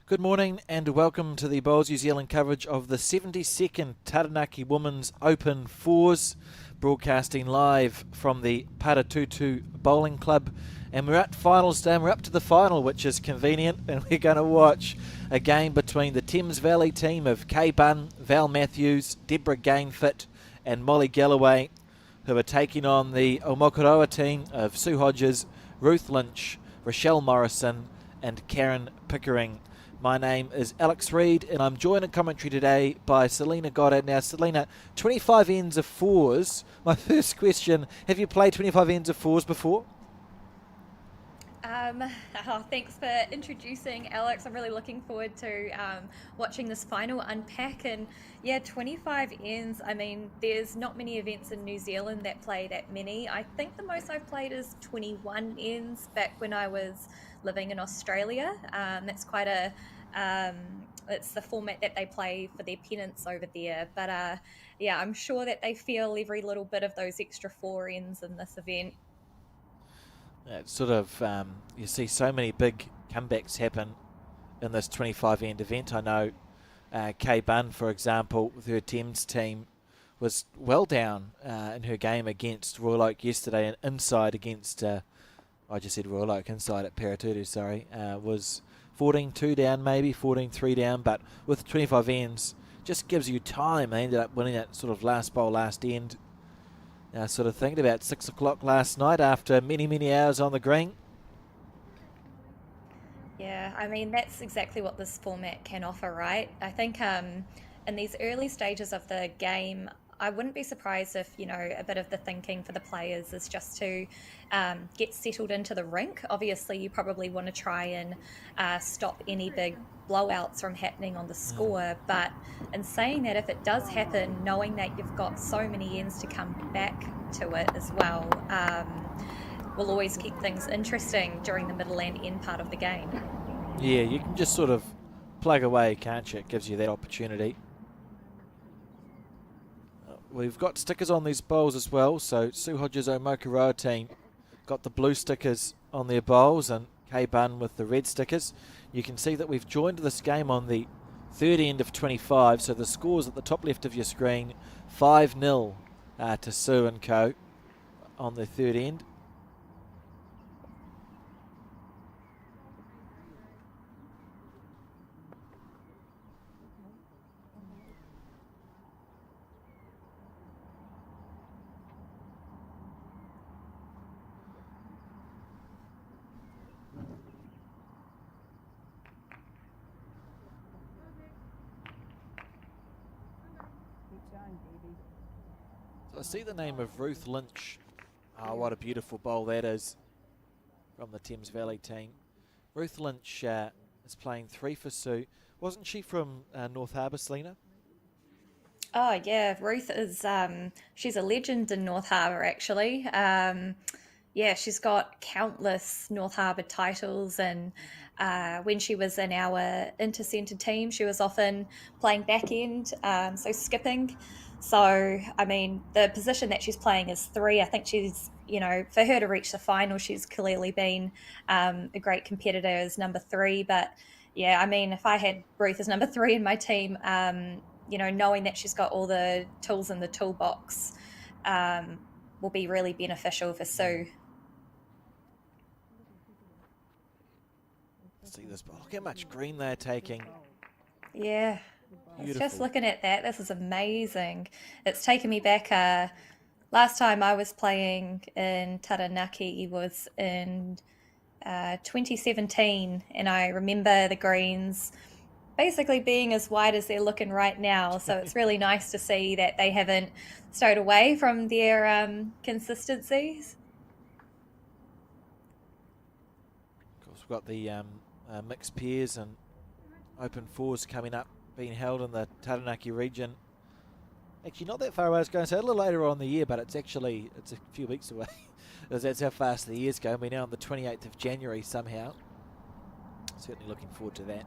Good morning and welcome to the Bowls New Zealand coverage of the 72nd Taranaki Women's Open Fours, broadcasting live from the Paratutu Bowling Club. And we're at finals day, and we're up to the final, which is convenient, and we're going to watch a game between the Thames Valley team of Kay Bunn, Val Matthews, Deborah Gainfit and Molly Galloway, who are taking on the Omokoroa team of Sue Hodges, Ruth Lynch, Rochelle Morrison and Karen Pickering. My name is Alex Reid, and I'm joined in commentary today by Selena Goddard. Now, Selena, 25 ends of fours. My first question, have you played 25 ends of fours before? Um, Thanks for introducing, Alex. I'm really looking forward to watching this final unpack. And yeah, 25 ends. I mean, there's not many events in New Zealand that play that many. I think the most I've played is 21 ends back when I was living in Australia. That's quite a um, it's the format that they play for their pennants over there. But yeah, I'm sure that they feel every little bit of those extra four ends in this event. It's sort of, you see so many big comebacks happen in this 25 end event. I know Kay Bunn, for example, with her Thames team, was well down in her game against Royal Oak yesterday, and inside against, I just said Royal Oak, inside at Paratutu, sorry, was 14-2 down, maybe 14-3 down, but with 25 ends, just gives you time. They ended up winning that sort of last bowl, last end. Sort of thinking about 6 o'clock last night after many, many hours on the green. Yeah, I mean, that's exactly what this format can offer, right? I think in these early stages of the game, I wouldn't be surprised if, a bit of the thinking for the players is just to get settled into the rink. Obviously, you probably want to try and stop any big blowouts from happening on the score. But in saying that, if it does happen, knowing that you've got so many ends to come back to it as well, will always keep things interesting during the middle and end part of the game. Yeah, you can just sort of plug away, can't you? It gives you that opportunity. We've got stickers on these bowls as well, so Sue Hodges' Omokoroa team got the blue stickers on their bowls and Kay Bunn with the red stickers. You can see that we've joined this game on the third end of 25, so the score's at the top left of your screen, 5-0 to Sue and Co on the third end. So I see the name of Ruth Lynch. Oh, what a beautiful bowl that is from the Thames Valley team. Ruth Lynch is playing 3 for Sue. Wasn't she from North Harbour, Selena? Oh yeah, Ruth is she's a legend in North Harbour actually. Yeah, she's got countless North Harbour titles, and when she was in our inter-centre team, she was often playing back end, so skipping. So I mean, the position that she's playing is three. I think she's, for her to reach the final, she's clearly been a great competitor as number three. But yeah, I mean, if I had Ruth as number three in my team, knowing that she's got all the tools in the toolbox um, will be really beneficial for Sue. See this bowl. Look how much green they're taking. Yeah, I was just Beautiful. looking at that. This is amazing. It's taken me back. Last time I was playing in Taranaki was in 2017, and I remember the greens basically being as wide as they're looking right now. So it's really nice to see that they haven't stowed away from their consistencies. Of course, we've got the mixed pairs and open fours coming up, being held in the Taranaki region. Actually, not that far away. I was going to say a little later on in the year, but it's a few weeks away. Because that's how fast the year's going. We're now on the 28th of January somehow. Certainly looking forward to that.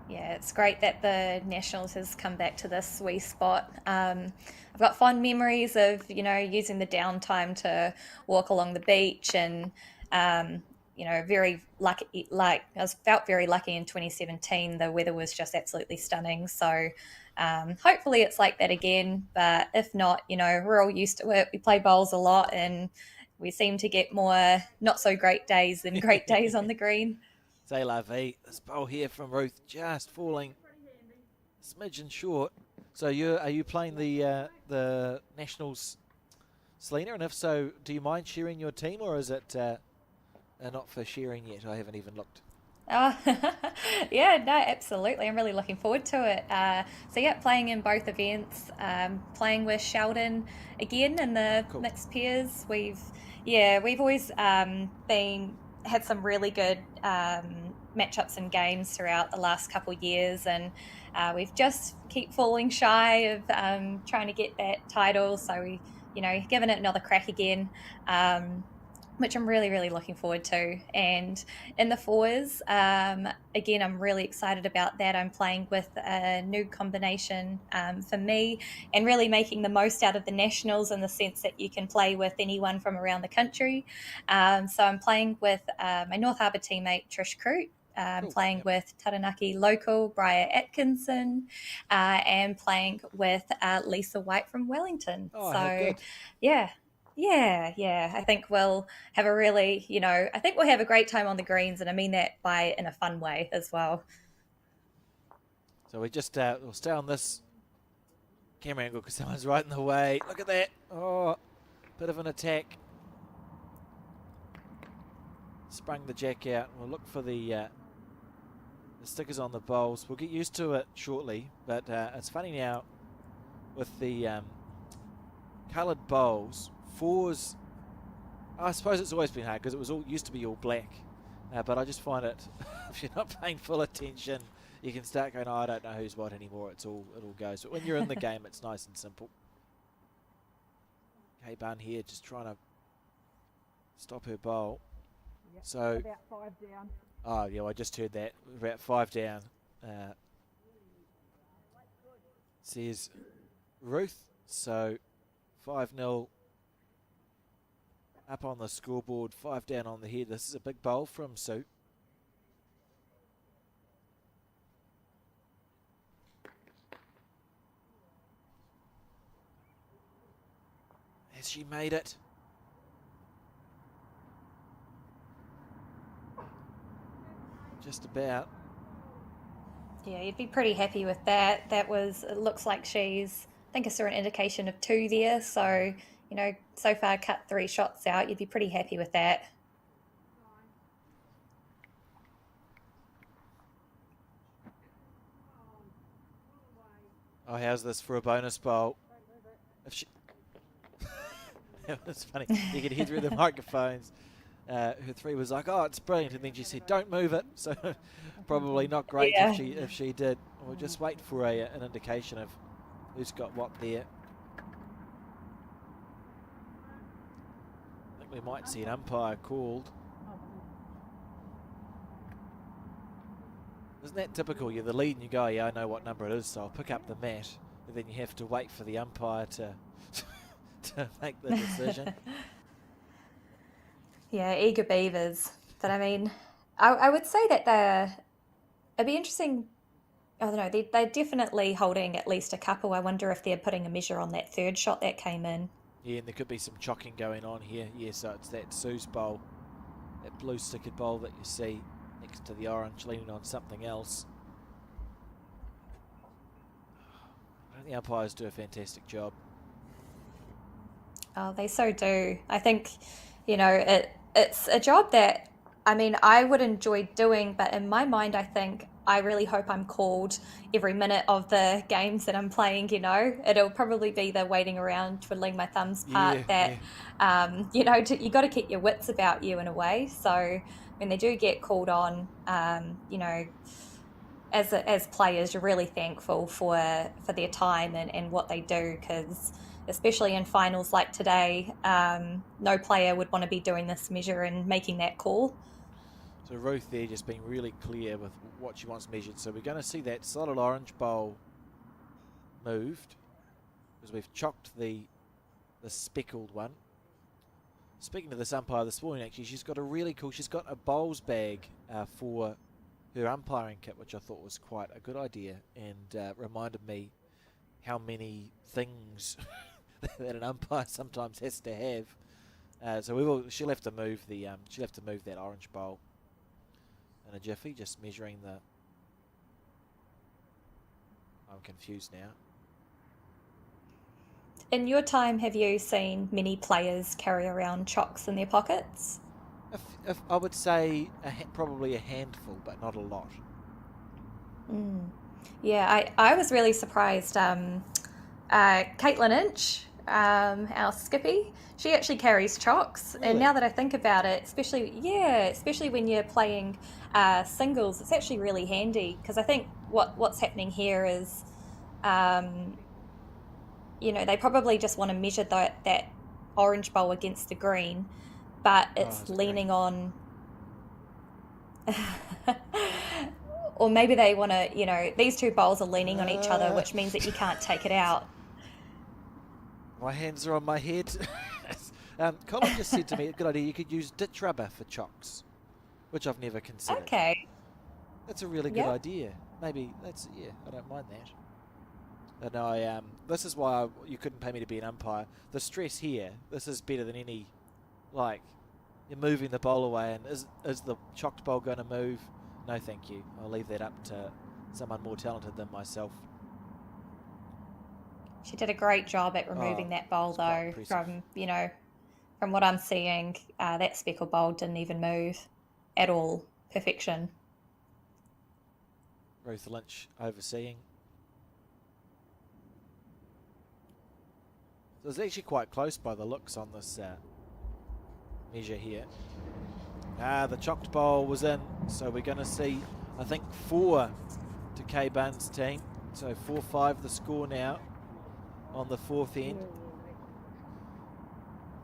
Yeah, it's great that the Nationals has come back to this wee spot. I've got fond memories of, using the downtime to walk along the beach and, very lucky. Like felt very lucky in 2017. The weather was just absolutely stunning. So hopefully it's like that again. But if not, we're all used to it. We play bowls a lot, and we seem to get more not so great days than great days on the green. C'est la vie. This bowl here from Ruth just falling a smidgen short. So are you playing the Nationals, Selena? And if so, do you mind sharing your team, or is it not for sharing yet? I haven't even looked. Oh, yeah, no, absolutely. I'm really looking forward to it. So yeah, playing in both events, playing with Sheldon again in the Cool. mixed pairs. We've always been had some really good matchups and games throughout the last couple of years, and we've just keep falling shy of trying to get that title. So we, given it another crack again. Which I'm really, really looking forward to. And in the fours, again, I'm really excited about that. I'm playing with a new combination for me and really making the most out of the nationals in the sense that you can play with anyone from around the country. So I'm playing with my North Harbour teammate, Trish Crute. Cool. Playing Yep. with Taranaki local Briar Atkinson, and playing with Lisa White from Wellington. Oh, So, how good. yeah, yeah. I think we'll have a really, I think we'll have a great time on the greens, and I mean that in a fun way as well. So we just we'll stay on this camera angle because someone's right in the way. Look at that. Oh, bit of an attack. Sprung the jack out. We'll look for the stickers on the bowls. We'll get used to it shortly, but it's funny now with the coloured bowls. Fours, I suppose it's always been hard because it was used to be all black, but I just find it if you're not paying full attention, you can start going, I don't know who's what anymore. It all goes. But when you're in the game, it's nice and simple. Kay Bunn here just trying to stop her bowl. Yep, so about 5 down. Oh yeah, I just heard that. We're about 5 down. Says Ruth. So 5-0 up on the scoreboard. 5 down on the head. This is a big bowl from Sue. Has she made it? Just about. Yeah, you'd be pretty happy with that. It looks like I think I saw an indication of 2 there. So, so far cut 3 shots out. You'd be pretty happy with that. Oh, how's this for a bonus bowl? If she... That was funny. You could hear through the microphones. Her 3 was like, oh, it's brilliant. And then she said, don't move it. So probably not great if she did. We'll just wait for an indication of who's got what there. I think we might see an umpire called. Isn't that typical? You're the lead and you go, yeah, I know what number it is, so I'll pick up the mat. And then you have to wait for the umpire to make the decision. Yeah, eager beavers. But I mean, I would say that it'd be interesting. I don't know. They're definitely holding at least a couple. I wonder if they're putting a measure on that 3rd shot that came in. Yeah, and there could be some chocking going on here. Yeah, so it's that Sue's bowl, that blue stickered bowl that you see next to the orange, leaning on something else. I think the umpires do a fantastic job. Oh, they so do. I think, it's a job that, I mean, I would enjoy doing, but in my mind, I think I really hope I'm called every minute of the games that I'm playing, It'll probably be the waiting around, twiddling my thumbs part you got to keep your wits about you in a way. So when they do get called on, as players, you're really thankful for their time and what they do, because especially in finals like today, no player would want to be doing this measure and making that call. So Ruth there just being really clear with what she wants measured. So we're going to see that solid orange bowl moved because we've chocked the speckled one. Speaking to this umpire this morning, actually, she's got a really cool. She's got a bowls bag for her umpiring kit, which I thought was quite a good idea, and reminded me how many things that an umpire sometimes has to have. So we will. She'll have to move the. She'll have to move that orange bowl in a jiffy. Just measuring the. I'm confused now. In your time, have you seen many players carry around chocks in their pockets? If I would say probably a handful, but not a lot. Mm. Yeah, I was really surprised. Caitlin Inch, our Skippy, she actually carries chocks. And Really? now that I think about it, especially when you're playing singles, it's actually really handy because I think what's happening here is, um, they probably just want to measure that orange bowl against the green, but Oh, it's is it green? leaning on. Or maybe they want to, these two bowls are leaning on each other, Uh, which means that you can't take it out. my hands are on my head. Colin just said to me, good idea, you could use ditch rubber for chocks, which I've never considered. Okay. That's a really good Yep. idea. Maybe yeah, I don't mind that. And this is why you couldn't pay me to be an umpire. The stress here, this is better than any, like, you're moving the bowl away, and is the chocked bowl going to move? No, thank you. I'll leave that up to someone more talented than myself. She did a great job at Oh, removing that bowl, it's quite though. impressive. From what I'm seeing, that speckled bowl didn't even move at all. Perfection. Ruth Lynch overseeing. So it's actually quite close by the looks on this measure here. The chocked bowl was in, so we're going to see, I think, 4 to Kay Bunn's team. So 4-5 the score now on the fourth end.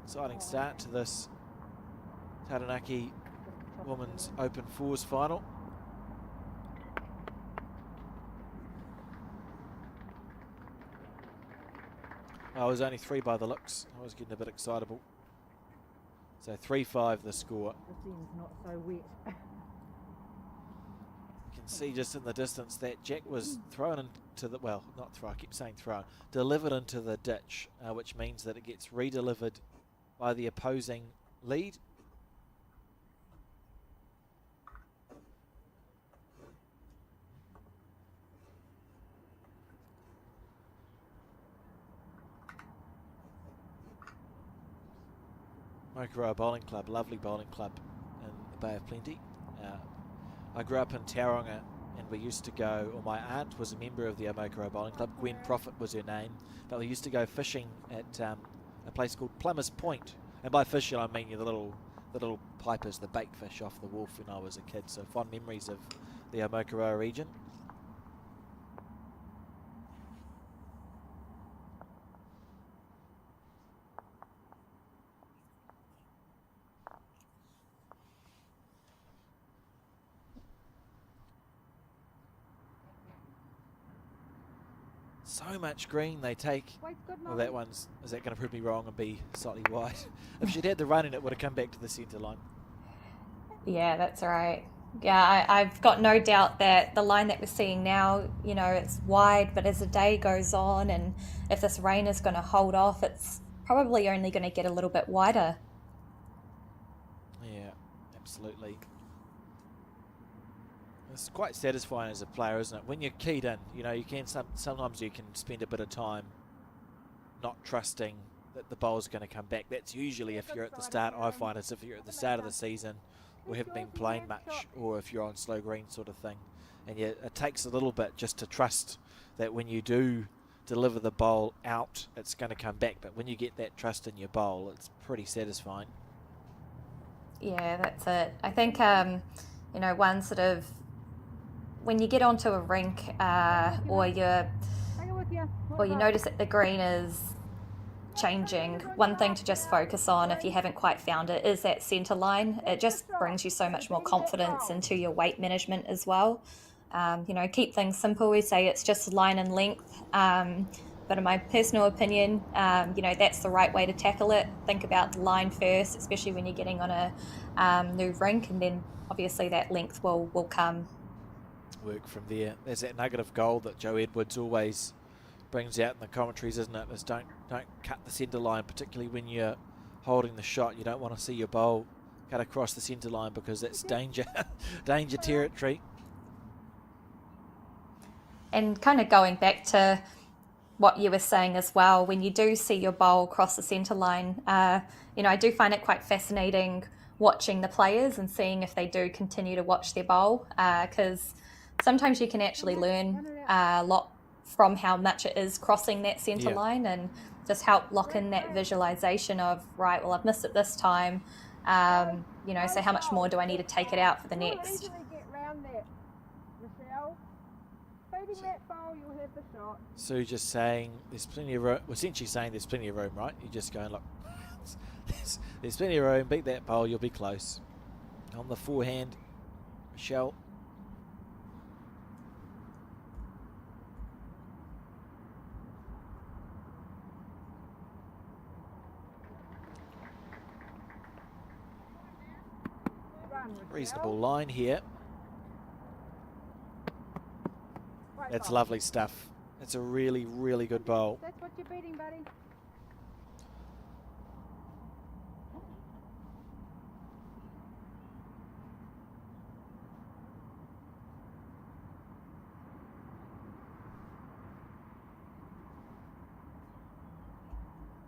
Exciting start to this Taranaki Women's Open Fours final. I was only 3 by the looks. I was getting a bit excitable. So 3-5 the score. The scene's not so wet. You can see just in the distance that Jack was thrown into the, well, not throw, I keep saying thrown, delivered into the ditch, which means that it gets re-delivered by the opposing lead. Mokoroa Bowling Club, lovely bowling club in the Bay of Plenty. I grew up in Tauranga, and we used to go, or my aunt was a member of the Mokoroa Bowling Club. Gwen Prophet was her name, but we used to go fishing at a place called Plumbers Point. And by fishing, I mean the little pipers, the bait fish off the wharf when I was a kid. So fond memories of the Mokoroa region. So much green they take. Well, that one's, is that going to prove me wrong and be slightly wide? If she'd had the run in, it would have come back to the centre line. Yeah, that's right. Yeah, I've got no doubt that the line that we're seeing now, it's wide, but as the day goes on, and if this rain is going to hold off, it's probably only going to get a little bit wider. Yeah, absolutely. It's quite satisfying as a player, isn't it? When you're keyed in, you can sometimes you can spend a bit of time not trusting that the bowl's going to come back. That's usually if you're at the start. I find it's if you're at the start of the season or haven't been playing much, or if you're on slow green sort of thing. And it takes a little bit just to trust that when you do deliver the bowl out, it's going to come back. But when you get that trust in your bowl, it's pretty satisfying. Yeah, that's it. I think, one sort of when you get onto a rink, or you notice that the green is changing, one thing to just focus on if you haven't quite found it is that centre line. It just brings you so much more confidence into your weight management as well. Keep things simple. We say it's just line and length, but in my personal opinion, that's the right way to tackle it. Think about the line first, especially when you're getting on a new rink, and then obviously that length will come. Work from there. There's that nugget of gold that Joe Edwards always brings out in the commentaries, isn't it? Is don't cut the centre line, particularly when you're holding the shot. You don't want to see your bowl cut across the centre line because that's danger territory. And kind of going back to what you were saying as well, when you do see your bowl cross the centre line, I do find it quite fascinating watching the players and seeing if they do continue to watch their bowl, because sometimes you can actually learn a lot from how much it is crossing that centre line, and just help lock in that visualisation of, right, well, I've missed it this time, so how much more do I need to take it out for the next? Sue just saying there's plenty of room. We're essentially saying there's plenty of room, right? You're just going, look, there's plenty of room. Beat that bowl, you'll be close. On the forehand, Michelle. Reasonable line here. That's lovely stuff. That's a really, really good bowl. That's what you're beating, buddy.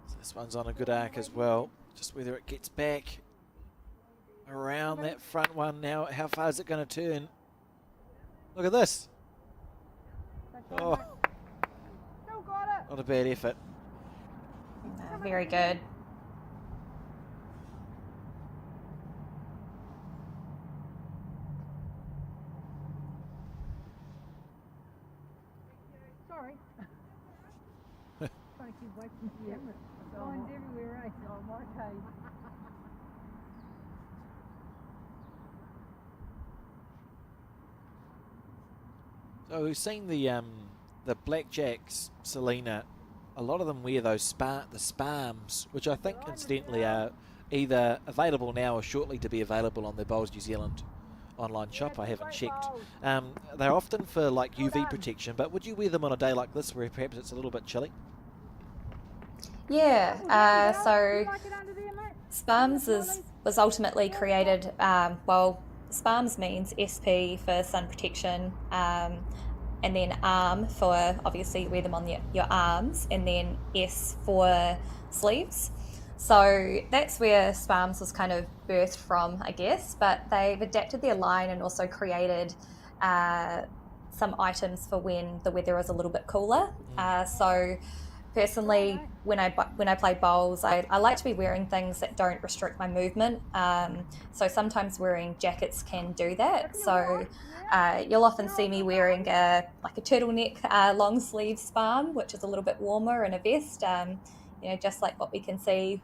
So this one's on a good arc as well. Just whether it gets back around that front one now. How far is it going to turn? Look at this. Oh, not a bad effort. Very good. Sorry. Trying to keep away from the camera. Lines everywhere, eh? Oh, my cave. So we've seen the blackjacks, Selena. A lot of them wear those the spams, which I think incidentally are either available now or shortly to be available on the Bowls New Zealand online shop. I haven't checked. They're often for like UV protection, but would you wear them on a day like this where perhaps it's a little bit chilly? Yeah, so SPARMS was ultimately created, SPARMS means SP for sun protection, and then ARM for, obviously you wear them on your arms, and then S for sleeves. So that's where SPARMS was kind of birthed from, I guess, but they've adapted their line and also created some items for when the weather is a little bit cooler. So personally, when I play bowls, I like to be wearing things that don't restrict my movement. So sometimes wearing jackets can do that. So you'll often see me wearing a turtleneck long sleeve SPARM, which is a little bit warmer, and a vest. Just like what we can see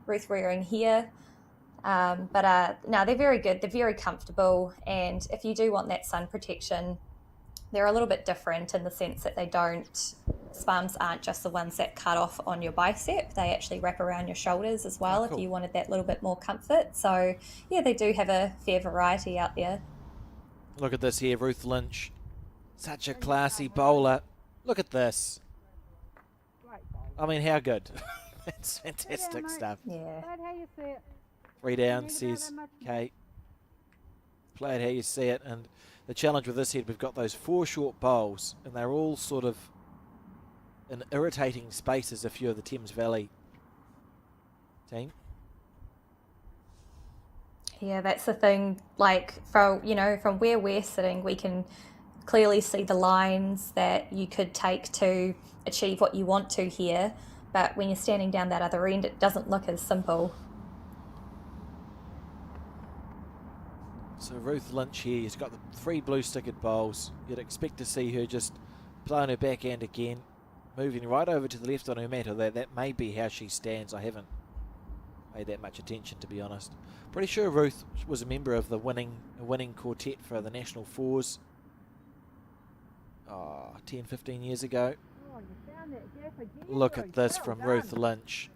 Ruth wearing here. But no, they're very good. They're very comfortable, and if you do want that sun protection, they're a little bit different in the sense that SPARMS aren't just the ones that cut off on your bicep. They actually wrap around your shoulders as well, if you wanted that little bit more comfort. So yeah, they do have a fair variety out there. Look at this here, Ruth Lynch. Such a classy bowler. Look at this. I mean, how good. That's fantastic stuff. Yeah. How you see it. 3 down, says Kate. Play it how you see it. And the challenge with this head, we've got those 4 short bowls, and they're all sort of in irritating spaces, a few of the Thames Valley team. Yeah, that's the thing. Like, from where we're sitting, we can clearly see the lines that you could take to achieve what you want to here. But when you're standing down that other end, it doesn't look as simple. So Ruth Lynch here, has got the 3 blue-stickered bowls. You'd expect to see her just blowing her backhand again, moving right over to the left on her mat, or that may be how she stands. I haven't paid that much attention, to be honest. Pretty sure Ruth was a member of the winning quartet for the National Fours 10, 15 years ago. Oh, you found found that gap again, Look at Ruth. this Well from done. Ruth Lynch.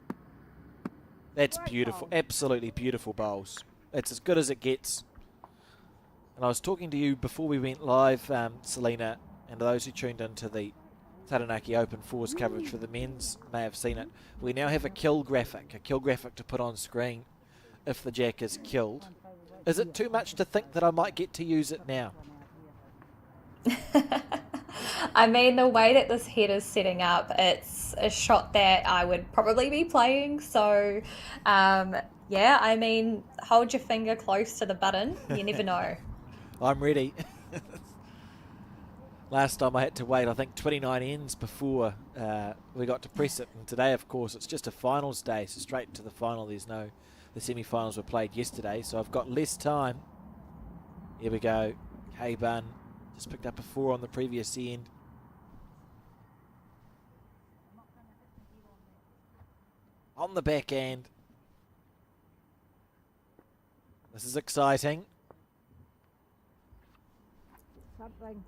That's Great beautiful. bowl. Absolutely beautiful bowls. It's as good as it gets. And I was talking to you before we went live, Selena, and those who tuned into the Taranaki Open Fours coverage for the men's may have seen it. We now have a kill graphic to put on screen if the jack is killed. Is it too much to think that I might get to use it now? I mean, the way that this head is setting up, it's a shot that I would probably be playing. So, yeah, I mean, hold your finger close to the button. You never know. I'm ready. Last time I had to wait, I think, 29 ends before we got to press it. And today, of course, it's just a finals day, so straight to the final. The semi-finals were played yesterday, so I've got less time. Here we go. K-Bun just picked up a 4 on the previous end. On the back end. This is exciting. Something.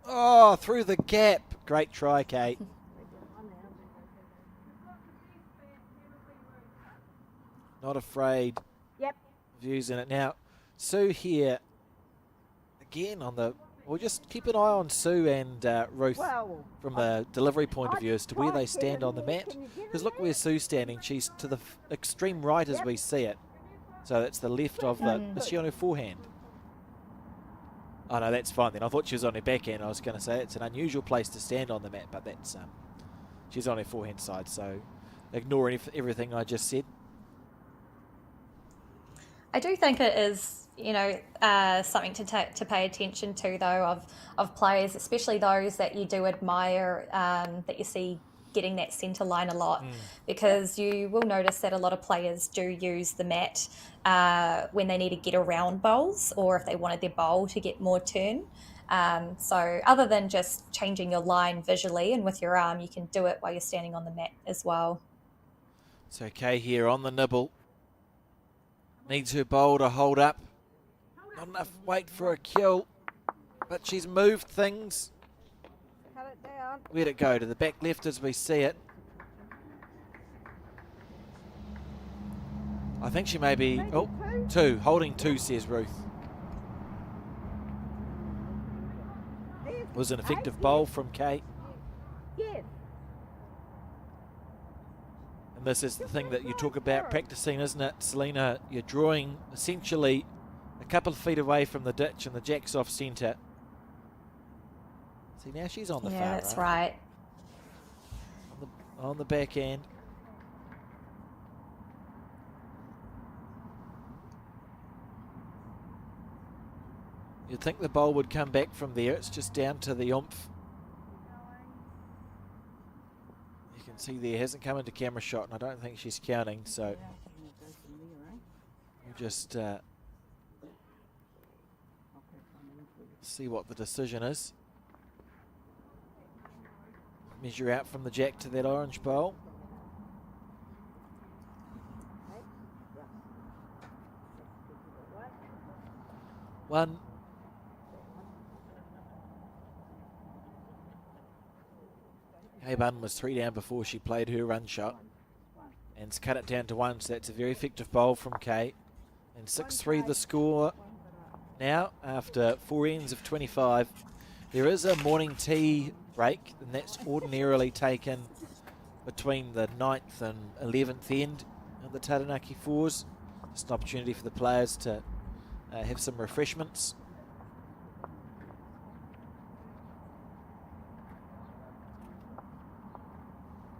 Oh, through the gap. Great try, Kate. Not afraid Yep. of using it. Now, Sue here, again on the... We'll just keep an eye on Sue and Ruth Well, from a delivery point of view as to where they stand on the mat. Because look where Sue's standing. She's to the extreme right as we see it. So that's the left of the... Is she on her forehand? Oh, no, that's fine then. I thought she was on her backhand. I was going to say it's an unusual place to stand on the mat, but that's... she's on her forehand side, so ignore everything I just said. I do think it is, something to pay attention to, though, of players, especially those that you do admire, that you see getting that centre line a lot, because you will notice that a lot of players do use the mat when they need to get around bowls, or if they wanted their bowl to get more turn. So other than just changing your line visually and with your arm, you can do it while you're standing on the mat as well. It's okay here on the nibble. Needs her bowl to hold up. Not enough weight for a kill, but she's moved things. cut it down. Where'd it go? To the back left as we see it. I think she may be... Oh, 2. Holding 2, says Ruth. Was an effective bowl from Kate. Yes. And this is the thing that you talk about practicing, isn't it, Selena? You're drawing essentially a couple of feet away from the ditch and the jack's off centre. See, now she's on the far right. Yeah, that's right. On the back end. You'd think the bowl would come back from there. It's just down to the oomph. You can see there, hasn't come into camera shot, and I don't think she's counting, so we'll just see what the decision is. Measure out from the jack to that orange bowl. One. K-Bun was 3 down before she played her run shot. And it's cut it down to 1, so that's a very effective bowl from Kate. And 6-3 the score now after 4 ends of 25. There is a morning tea break, and that's ordinarily taken between the 9th and 11th end of the Taranaki Fours. Just an opportunity for the players to have some refreshments.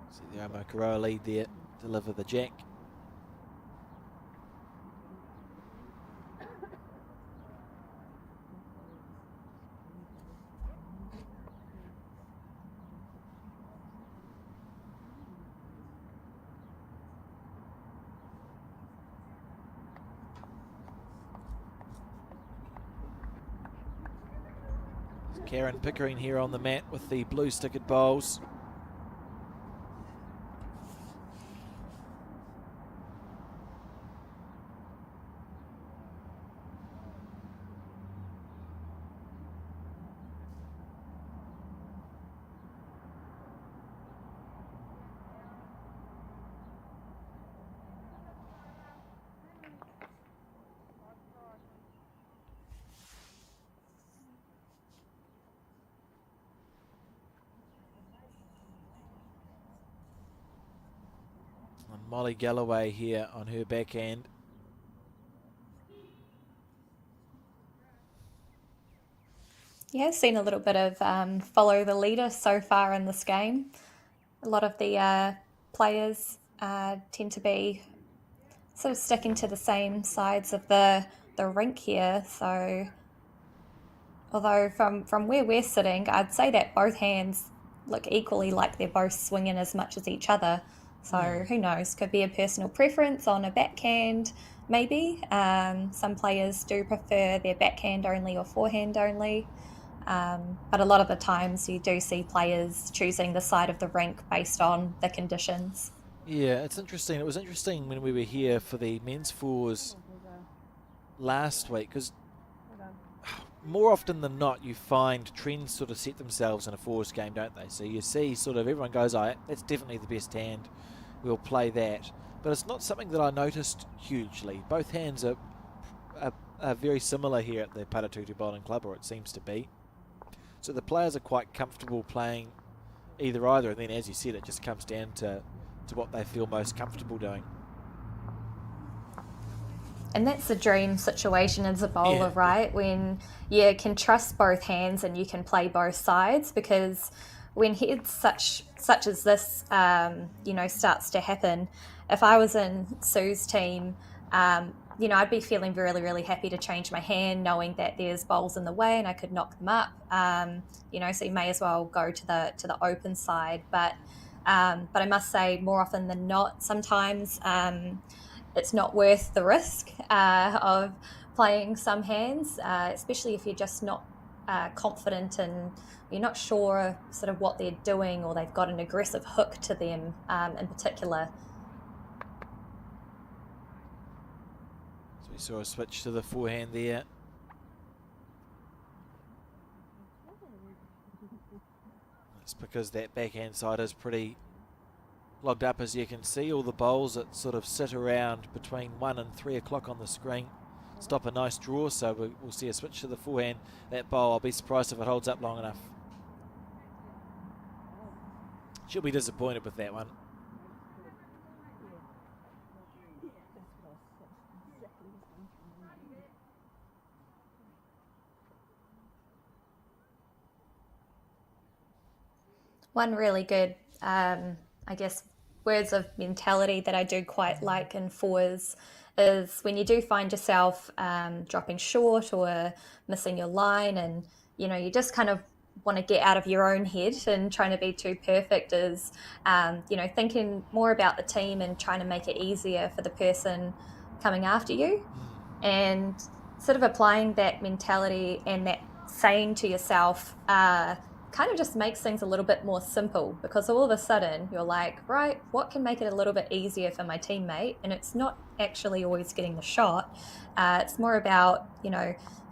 See the Omokoroa lead there, deliver the jack. Karen Pickering here on the mat with the blue stickered bowls. Molly Galloway here on her backhand. Yeah, I've seen a little bit of follow the leader so far in this game. A lot of the players tend to be sort of sticking to the same sides of the rink here. So, although from where we're sitting, I'd say that both hands look equally like they're both swinging as much as each other. So who knows? Could be a personal preference on a backhand, maybe. Some players do prefer their backhand only or forehand only. But a lot of the times you do see players choosing the side of the rink based on the conditions. Yeah, it's interesting. It was interesting when we were here for the men's fours last week, because more often than not you find trends sort of set themselves in a fours game, don't they? So you see sort of everyone goes, oh, that's definitely the best hand, we'll play that. But it's not something that I noticed hugely. Both hands are very similar here at the Paratutu Bowling Club, or it seems to be. So the players are quite comfortable playing either, and then as you said, it just comes down to what they feel most comfortable doing. And that's the dream situation as a bowler, right? When you can trust both hands and you can play both sides, because when heads such as this, starts to happen, if I was in Sue's team, I'd be feeling really, really happy to change my hand, knowing that there's bowls in the way and I could knock them up. So you may as well go to the open side. But I must say, more often than not, sometimes it's not worth the risk of playing some hands, especially if you're just not confident and you're not sure sort of what they're doing, or they've got an aggressive hook to them in particular. So we saw a switch to the forehand there. That's because that backhand side is pretty logged up, as you can see. All the bowls that sort of sit around between 1 and 3 o'clock on the screen stop a nice draw, so we'll see a switch to the forehand. That bowl, I'll be surprised if it holds up long enough. She'll be disappointed with that one. One really good, words of mentality that I do quite like in fours is when you do find yourself dropping short or missing your line, and you just kind of want to get out of your own head and trying to be too perfect, is thinking more about the team and trying to make it easier for the person coming after you, and sort of applying that mentality and that saying to yourself kind of just makes things a little bit more simple, because all of a sudden you're like, right, what can make it a little bit easier for my teammate? And it's not actually always getting the shot. It's more about,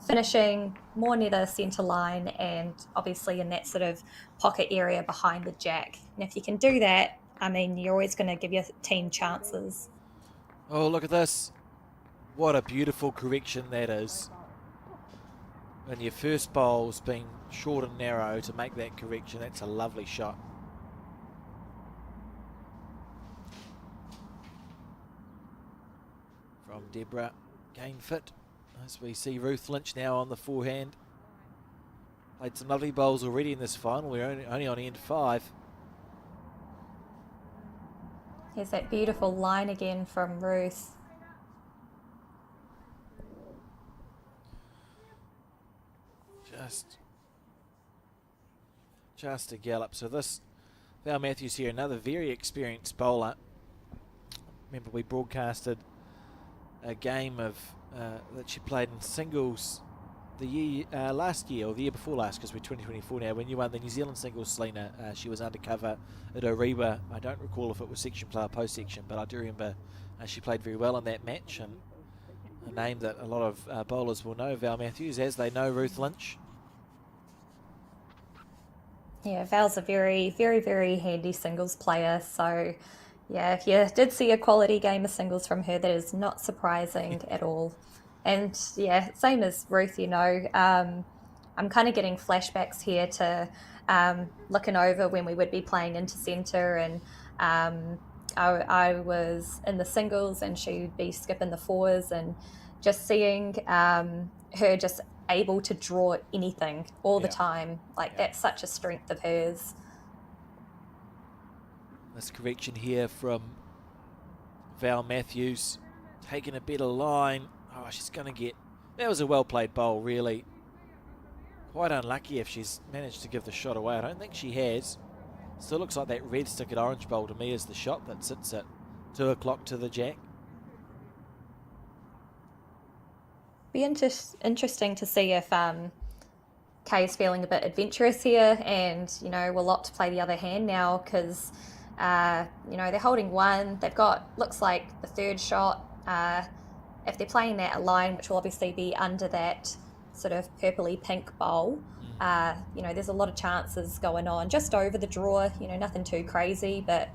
finishing more near the centre line and obviously in that sort of pocket area behind the jack. And if you can do that, you're always going to give your team chances. Oh, look at this. What a beautiful correction that is. And your first bowl's been short and narrow to make that correction. That's a lovely shot. From Deborah Gainfit, as we see Ruth Lynch now on the forehand. Played some lovely bowls already in this final. We're only on end 5. Here's that beautiful line again from Ruth. Just a gallop. So this, Val Matthews here, another very experienced bowler. Remember, we broadcasted a game of that she played in singles the year last year, or the year before last, because we're 2024 now. When you won the New Zealand singles, Selena, she was undercover at Oriwa. I don't recall if it was section play or post section, but I do remember she played very well in that match, and a name that a lot of bowlers will know, Val Matthews, as they know Ruth Lynch. Yeah, Val's a very, very, very handy singles player. So, yeah, if you did see a quality game of singles from her, that is not surprising at all. And yeah, same as Ruth, I'm kind of getting flashbacks here to looking over when we would be playing into centre, and I was in the singles and she'd be skipping the fours, and just seeing her just able to draw anything all the Yeah. time, like Yeah. that's such a strength of hers. This correction here from Val Matthews, taking a better line. Oh, she's going to get... That was a well-played bowl, really. Quite unlucky if she's managed to give the shot away. I don't think she has. Still looks like that red stick at orange bowl to me is the shot that sits at 2 o'clock to the jack. Be interesting to see if Kay's feeling a bit adventurous here, and we'll opt to play the other hand now because they're holding one. They've got, looks like, the third shot. If they're playing that a line, which will obviously be under that sort of purpley pink bowl, there's a lot of chances going on just over the draw. Nothing too crazy, but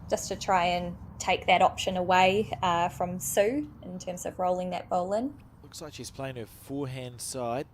just to try and take that option away from Sue in terms of rolling that bowl in. Looks like she's playing her forehand side.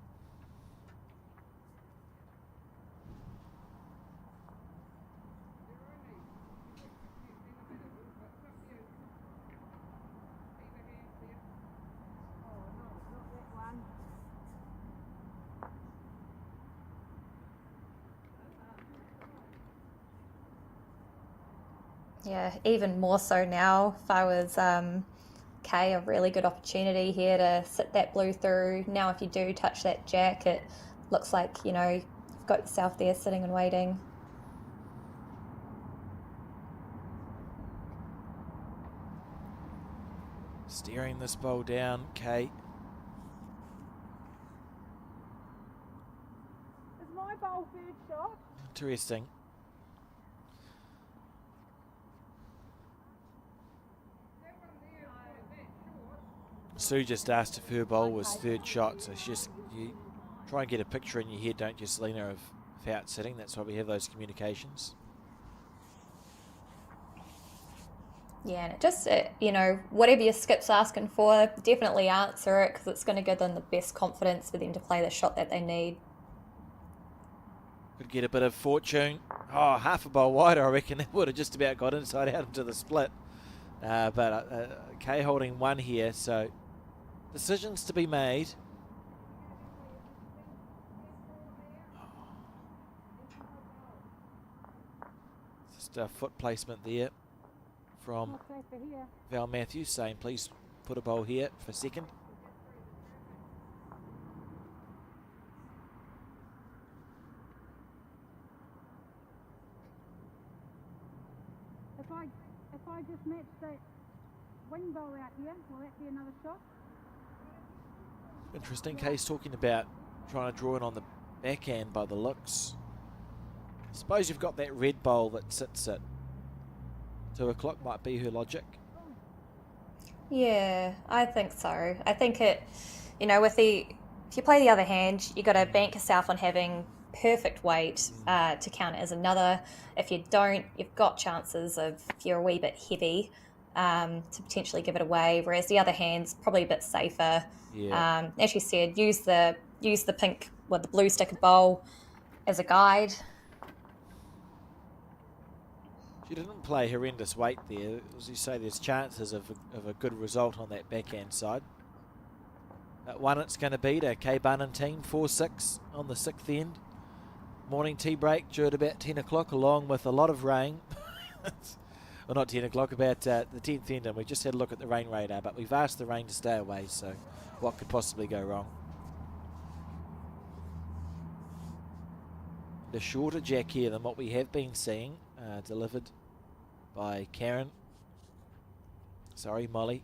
Yeah, even more so now. If I was Kay, a really good opportunity here to sit that blue through. Now if you do touch that jack, it looks like, you've got yourself there sitting and waiting. Steering this bowl down, Kay. Is my bowl third shot? Interesting. Sue just asked if her bowl was third shot, so you try and get a picture in your head, don't you, Selena, of how it's sitting. That's why we have those communications. Yeah, and it just, whatever your skip's asking for, definitely answer it because it's going to give them the best confidence for them to play the shot that they need. Could get a bit of fortune. Oh, half a bowl wider, I reckon. That would have just about got inside out into the split. But Kay holding one here, so decisions to be made. Just a foot placement there from Not safe for here. Val Matthews saying, please put a bowl here for second. If I just match that wing bowl out here, will that be another shot? Interesting. Kay's talking about trying to draw in on the backhand by the looks. Suppose you've got that red bowl that sits at 2 o'clock, might be her logic. Yeah, I think so. I think it, if you play the other hand, you got to bank yourself on having perfect weight to count it as another. If you don't, you've got chances of, if you're a wee bit heavy, to potentially give it away. Whereas the other hand's probably a bit safer. Yeah. As you said, use the pink with the blue stickered bowl as a guide. She didn't play horrendous weight there. As you say, there's chances of a good result on that backhand side. At one, it's going to be to Kay Bunn team, 4-6 on the 6th end. Morning tea break due at about 10 o'clock, along with a lot of rain. Well, not 10 o'clock, about the 10th end, and we just had a look at the rain radar, but we've asked the rain to stay away, so what could possibly go wrong? The shorter jack here than what we have been seeing, delivered by Karen. Sorry, Molly.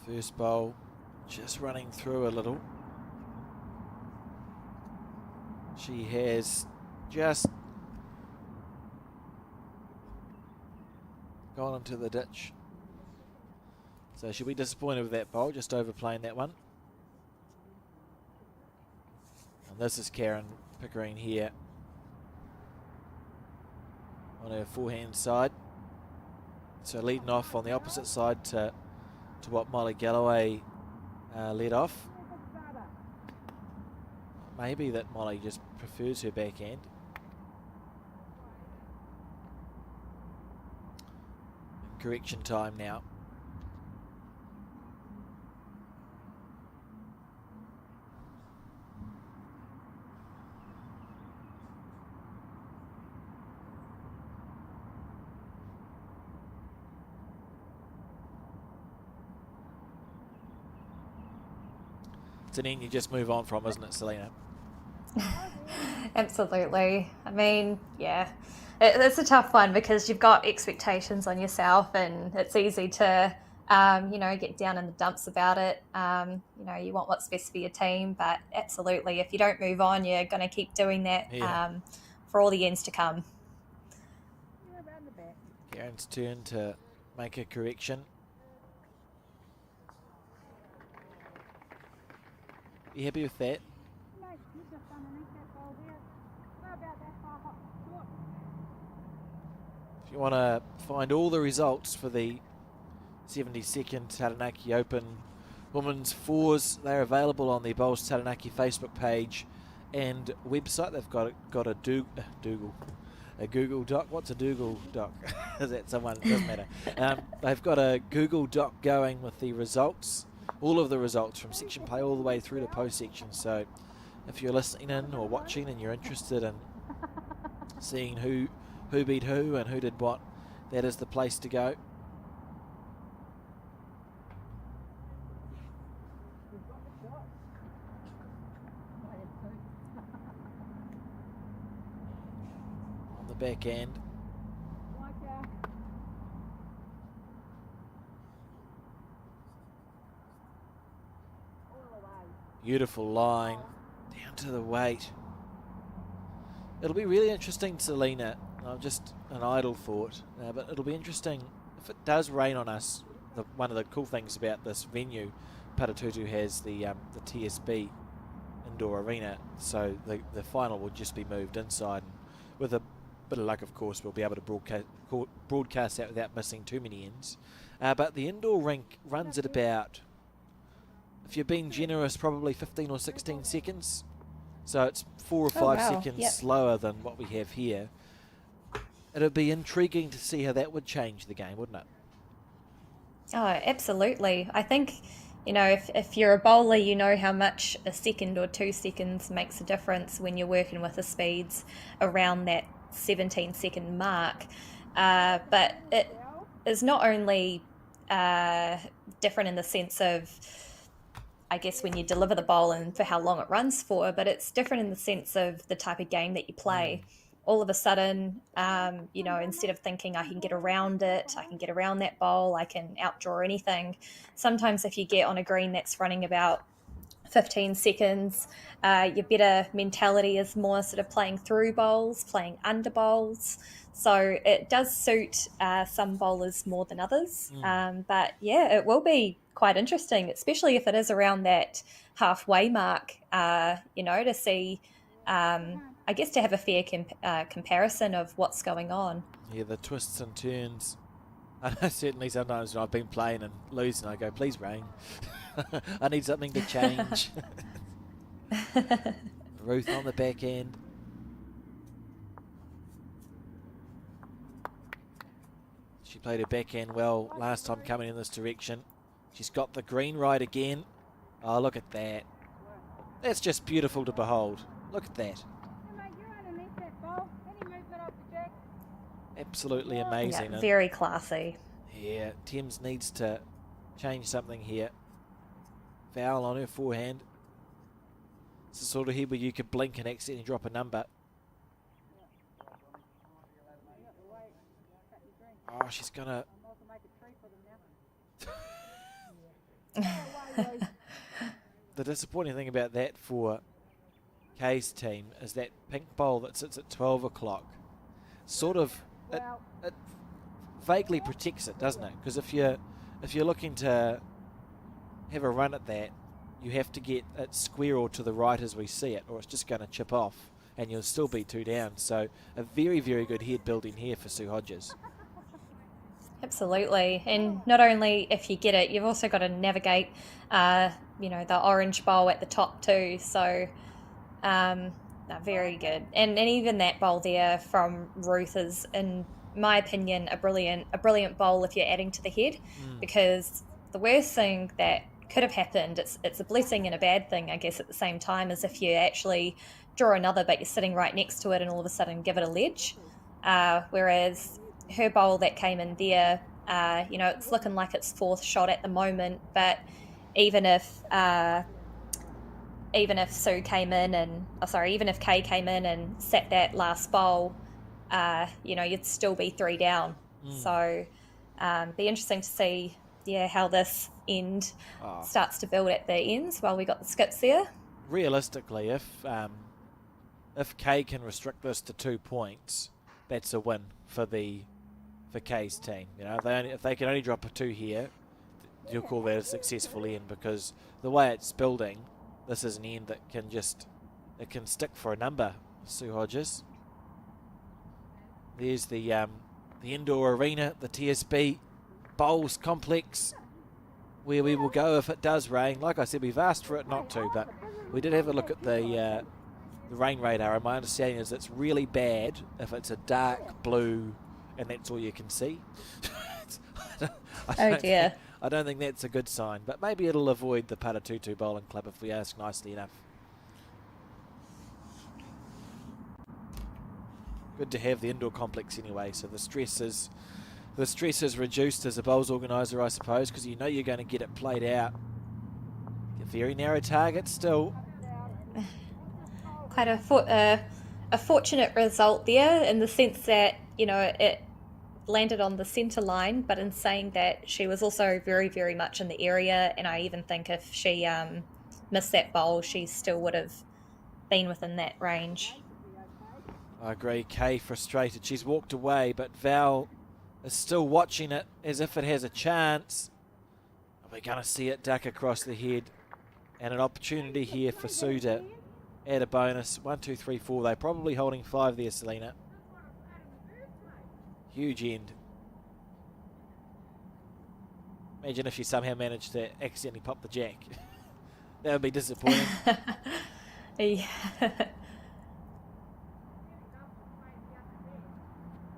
First bowl just running through a little. She has just gone into the ditch. So she'll be disappointed with that bowl, just overplaying that one. And this is Karen Pickering here on her forehand side. So leading off on the opposite side to what Molly Galloway led off. Maybe that Molly just prefers her backhand. Correction time now. It's an end you just move on from, isn't it, Selena? Absolutely. I mean, yeah, it's a tough one because you've got expectations on yourself, and it's easy to, get down in the dumps about it. You want what's best for your team, but absolutely, if you don't move on, you're going to keep doing that for all the ends to come. Karen's turn to make a correction. You happy with that? If you want to find all the results for the 72nd Taranaki Open Women's Fours, they're available on the Bowls Taranaki Facebook page and website. They've got a Google Doc. What's a Google Doc? Is that someone? It doesn't matter. They've got a Google Doc going with the results, all of the results from section play all the way through to post section. So if you're listening in or watching and you're interested in seeing who beat who and who did what, that is the place to go. On the back end. Beautiful line down to the weight. It'll be really interesting, Selena. Just an idle thought, but it'll be interesting if it does rain on us. One of the cool things about this venue, Paratutu has the TSB indoor arena, so the final will just be moved inside. And with a bit of luck, of course, we'll be able to broadcast that without missing too many ends. But the indoor rink runs at about, if you're being generous, probably 15 or 16 seconds. So it's 4 or 5 seconds slower than what we have here. It'd be intriguing to see how that would change the game, wouldn't it? Oh, absolutely. I think, if you're a bowler, you know how much a second or 2 seconds makes a difference when you're working with the speeds around that 17-second mark. But it is not only different in the sense of, I guess, when you deliver the bowl and for how long it runs for, but it's different in the sense of the type of game that you play. All of a sudden, instead of thinking I can get around it, I can get around that bowl, I can outdraw anything. Sometimes if you get on a green that's running about 15 seconds, your better mentality is more sort of playing through bowls, playing under bowls. So it does suit some bowlers more than others. But yeah, it will be quite interesting, especially if it is around that halfway mark, to see, I guess, to have a fair comparison of what's going on. Yeah, the twists and turns. I know certainly sometimes when I've been playing and losing, I go, please rain. I need something to change. Ruth on the back end. She played her backhand well last time coming in this direction. She's got the green right again. Oh, look at that. That's just beautiful to behold. Look at that. Absolutely amazing. Yeah, very classy. Yeah, Thames needs to change something here. Foul on her forehand. It's the sort of head where you could blink and accidentally drop a number. Oh, she's gonna... The disappointing thing about that for Kay's team is that pink bowl that sits at 12 o'clock sort of it vaguely protects it, doesn't it? Because if you're looking to have a run at that, you have to get it square or to the right as we see it, or it's just going to chip off. and you'll still be 2 down. So a very, very good head building here for Sue Hodges. Absolutely. And not only if you get it, you've also got to navigate, the orange bowl at the top too. So, very good. And even that bowl there from Ruth is, in my opinion, a brilliant bowl if you're adding to the head, because the worst thing that could have happened, it's a blessing and a bad thing, I guess, at the same time, is if you actually draw another, but you're sitting right next to it and all of a sudden give it a ledge. Whereas her bowl that came in there, it's looking like it's fourth shot at the moment, but even if Sue came in even if Kay came in and set that last bowl, you'd still be 3 down. So be interesting to see how this end starts to build at the ends while we got the skips there. Realistically, if Kay can restrict this to 2 points, that's a win for Kay's team. If they can only drop a 2 here, you'll call that a successful end, because the way it's building, this is an end that can stick for a number. Sue Hodges. There's the indoor arena, the TSB Bowls Complex, where we will go if it does rain. Like I said, we've asked for it not to, but we did have a look at the rain radar, and my understanding is it's really bad if it's a dark blue and that's all you can see. I don't think that's a good sign, but maybe it'll avoid the Paratutu Bowling Club if we ask nicely enough. Good to have the indoor complex anyway, so the stress is reduced as a bowls organiser, I suppose, because you're going to get it played out. A very narrow target still. Quite a fortunate result there, in the sense that it landed on the centre line, but in saying that, she was also very, very much in the area, and I even think if she missed that bowl, she still would have been within that range. I agree. Kay frustrated. She's walked away, but Val is still watching it as if it has a chance. We're going to see it duck across the head, and an opportunity here for Sue to add a bonus. 1, 2, 3, 4. They're probably holding 5 there, Selena. Huge end. Imagine if she somehow managed to accidentally pop the jack. That would be disappointing. Yeah.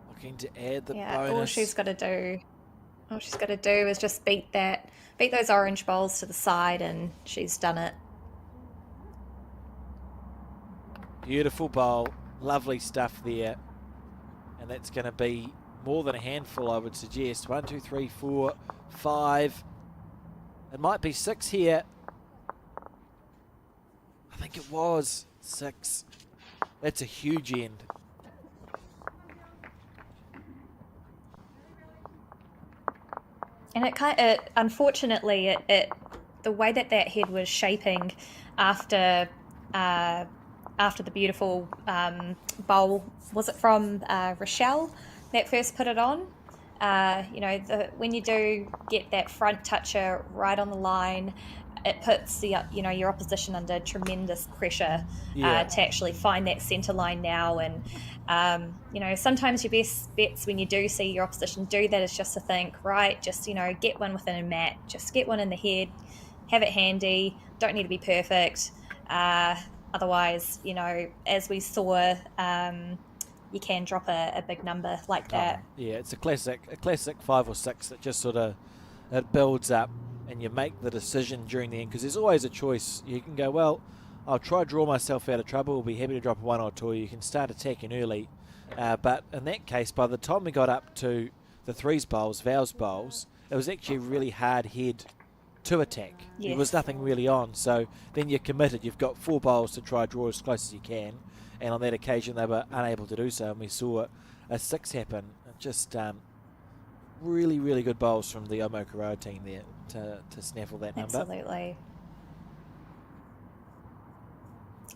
Looking to add the Yeah, bonus. all she's got to do is just beat those orange bowls to the side, and she's done it. Beautiful bowl. Lovely stuff there. And that's going to be more than a handful, I would suggest. 1, 2, 3, 4, 5. It might be 6 here. I think it was 6. That's a huge end. And unfortunately, the way that head was shaping after the beautiful bowl, was it from Rochelle that first put it on? When you do get that front toucher right on the line, it puts your opposition under tremendous pressure to actually find that centre line now. And sometimes your best bets when you do see your opposition do that is just to think, right, just get one within a mat, just get one in the head, have it handy, don't need to be perfect. Otherwise, as we saw, you can drop a big number like that. Yeah, it's a classic 5 or 6 that just sort of it builds up, and you make the decision during the end, because there's always a choice. You can go, well, I'll try to draw myself out of trouble. We'll be happy to drop a 1 or 2. You can start attacking early. But in that case, by the time we got up to the threes bowls, Val's bowls, it was actually a really hard head to attack. Yes. There was nothing really on. So then you're committed. You've got 4 bowls to try to draw as close as you can. And on that occasion, they were unable to do so. And we saw a 6 happen. Just really, really good bowls from the Omokaro team there to snaffle that number. Absolutely.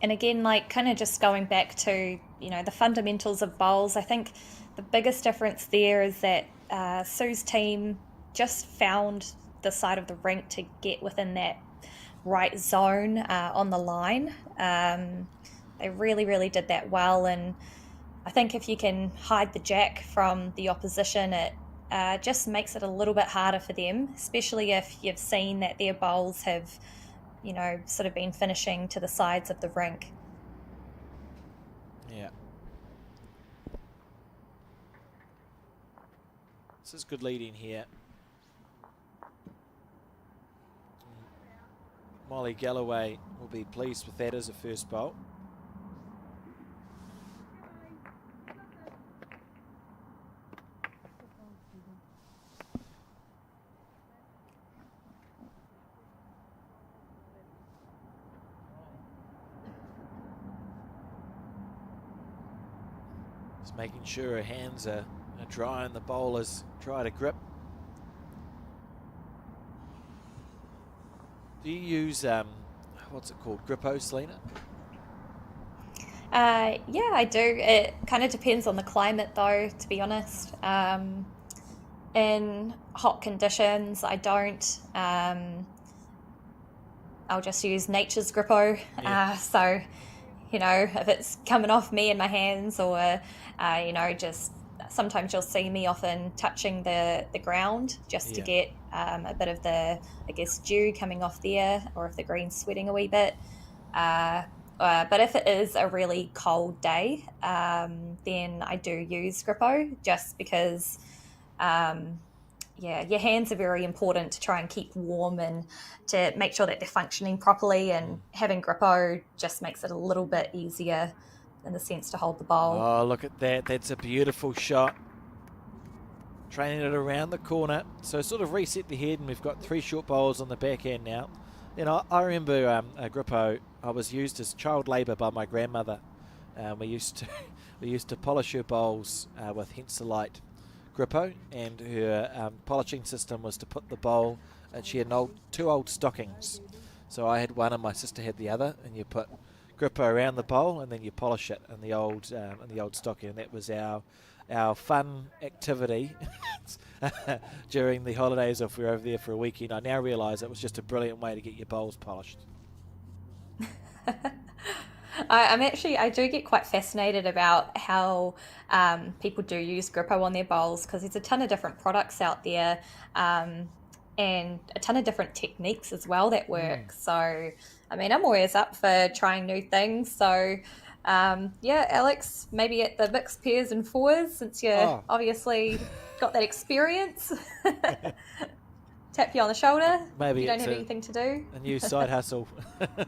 And again, kind of just going back to, the fundamentals of bowls, I think the biggest difference there is that Sue's team just found the side of the rink to get within that right zone on the line. They They really, really did that well. And I think if you can hide the jack from the opposition, it just makes it a little bit harder for them, especially if you've seen that their bowls have, sort of been finishing to the sides of the rink. Yeah. This is good leading here. Molly Galloway will be pleased with that as a first bowl. Just making sure her hands are dry and the bowl is dry to grip. Do you use, what's it called, Grippo, Selena? Yeah, I do. It kind of depends on the climate, though, to be honest. In hot conditions, I don't. I'll just use nature's Grippo. Yeah. So, if it's coming off me in my hands, or, just sometimes you'll see me often touching the ground just to get a bit of the, I guess, dew coming off there, or if the green's sweating a wee bit. But if it is a really cold day, then I do use Grippo, just because, your hands are very important to try and keep warm and to make sure that they're functioning properly. And having Grippo just makes it a little bit easier in the sense to hold the bowl. Oh, look at that. That's a beautiful shot. Training it around the corner. So sort of reset the head, and we've got 3 short bowls on the back end now. I remember a Grippo. I was used as child labour by my grandmother. We used to polish her bowls with Henselite Grippo, and her polishing system was to put the bowl, and she had 2 old stockings. So I had one and my sister had the other, and you put Grippo around the bowl and then you polish it in the old stocking. And that was our fun activity during the holidays if we were over there for a weekend. I now realise it was just a brilliant way to get your bowls polished. I do get quite fascinated about how people do use Grippo on their bowls, because there's a ton of different products out there, and a ton of different techniques as well that work. So, I'm always up for trying new things. So, Alex, maybe at the mixed pairs and fours, since you're obviously got that experience. Tap you on the shoulder. Maybe you don't have anything to do. A new side hustle. But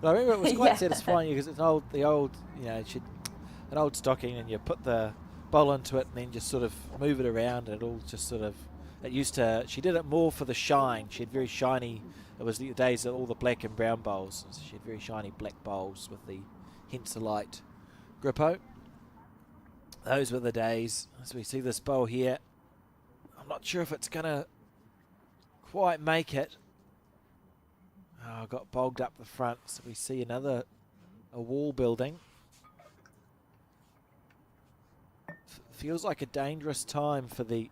I remember it was quite satisfying because it's an old stocking, and you put the bowl into it and then just sort of move it around, and it all just sort of. She did it more for the shine. She had very shiny. It was the days of all the black and brown bowls. So she had very shiny black bowls with the Henselite Grippo. Those were the days. As we see this bowl here, I'm not sure if it's going to quite make it. Oh, got bogged up the front, so we see a wall building. Feels like a dangerous time for the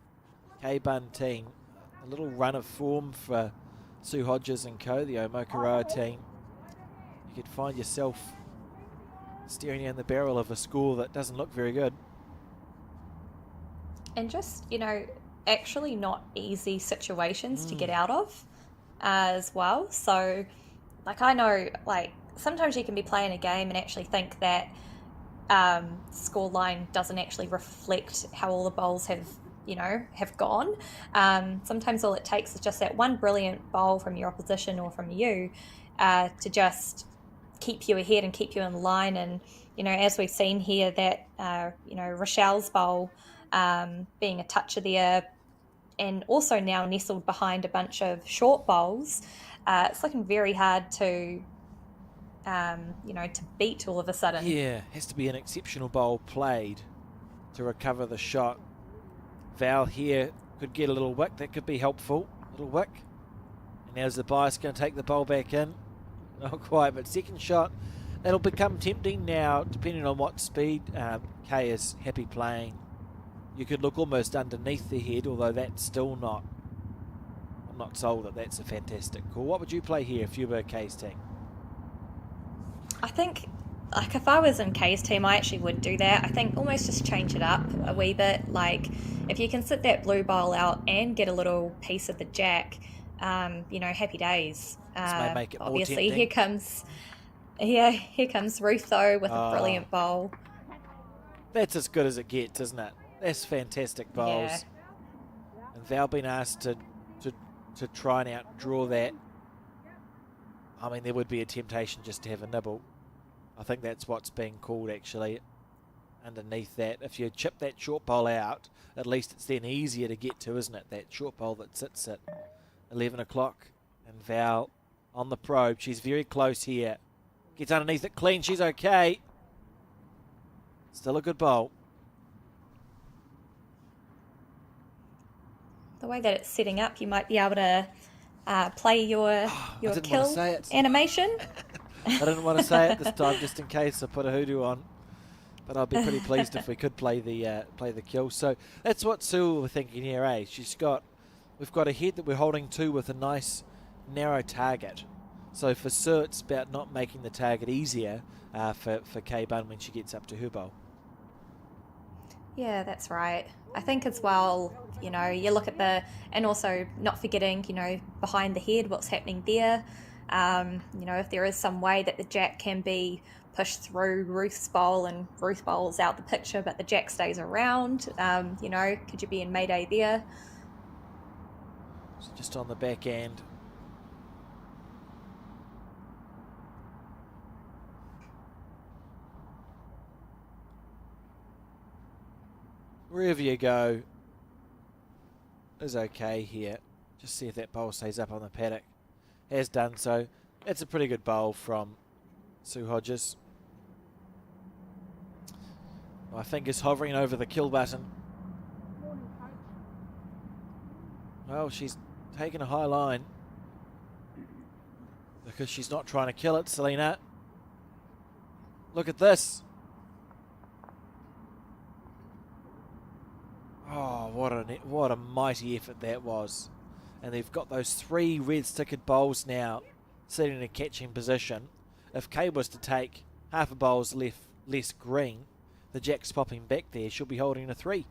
K-Bun team. A little run of form for Sue Hodges and co, the Omokoroa team. You could find yourself staring down the barrel of a score that doesn't look very good. And just, actually not easy situations to get out of as well. So, I know, sometimes you can be playing a game and actually think that scoreline doesn't actually reflect how all the bowls have gone. Sometimes all it takes is just that one brilliant bowl from your opposition or from you to just keep you ahead and keep you in line. And, as we've seen here, that, Rochelle's bowl being a toucher there, and also now nestled behind a bunch of short bowls, it's looking very hard to beat all of a sudden. Yeah, has to be an exceptional bowl played to recover the shot. Val here could get a little wick. That could be helpful. Little wick. And now's the bias going to take the bowl back in. Not quite, but second shot. That'll become tempting now, depending on what speed Kay is happy playing. You could look almost underneath the head, although that's still not. I'm not sold that that's a fantastic call. What would you play here if you were Kay's team? I think like if I was in Kay's team, I actually would do that. I think almost just change it up a wee bit. Like if you can sit that blue bowl out and get a little piece of the jack, happy days. This may make it more Obviously, tempting. here comes Ruth though with a Oh. brilliant bowl. That's as good as it gets, isn't it? That's fantastic bowls. Yeah. And Val been asked to try and outdraw that. I mean, there would be a temptation just to have a nibble. I think that's what's being called actually underneath that. If you chip that short bowl out, at least it's then easier to get to, isn't it? That short bowl that sits at 11 o'clock. And Val on the probe. She's very close here. Gets underneath it clean. She's okay. Still a good bowl. The way that it's setting up, you might be able to play your kill animation. I didn't want to say it this time, just in case I put a hoodoo on. But I'd be pretty pleased if we could play the kill. So that's what Sue were thinking here, eh? We've got a head that we're holding to with a nice narrow target. So for Sue, it's about not making the target easier for Kay Bunn when she gets up to her bowl. Yeah, that's right. I think as well, you look at and also not forgetting, behind the head, what's happening there. If there is some way that the jack can be pushed through Ruth's bowl and Ruth bowls out the picture, but the jack stays around, could you be in Mayday there? So just on the back end. Wherever you go is okay here. Just see if that bowl stays up on the paddock. Has done so. It's a pretty good bowl from Sue Hodges. My finger's hovering over the kill button. Well, she's taken a high line because she's not trying to kill it, Selena. Look at this. Oh, what a mighty effort that was. And they've got those 3 red stickered bowls now sitting in a catching position. If Kay was to take half a bowl's less green, the jack's popping back there. She'll be holding a 3.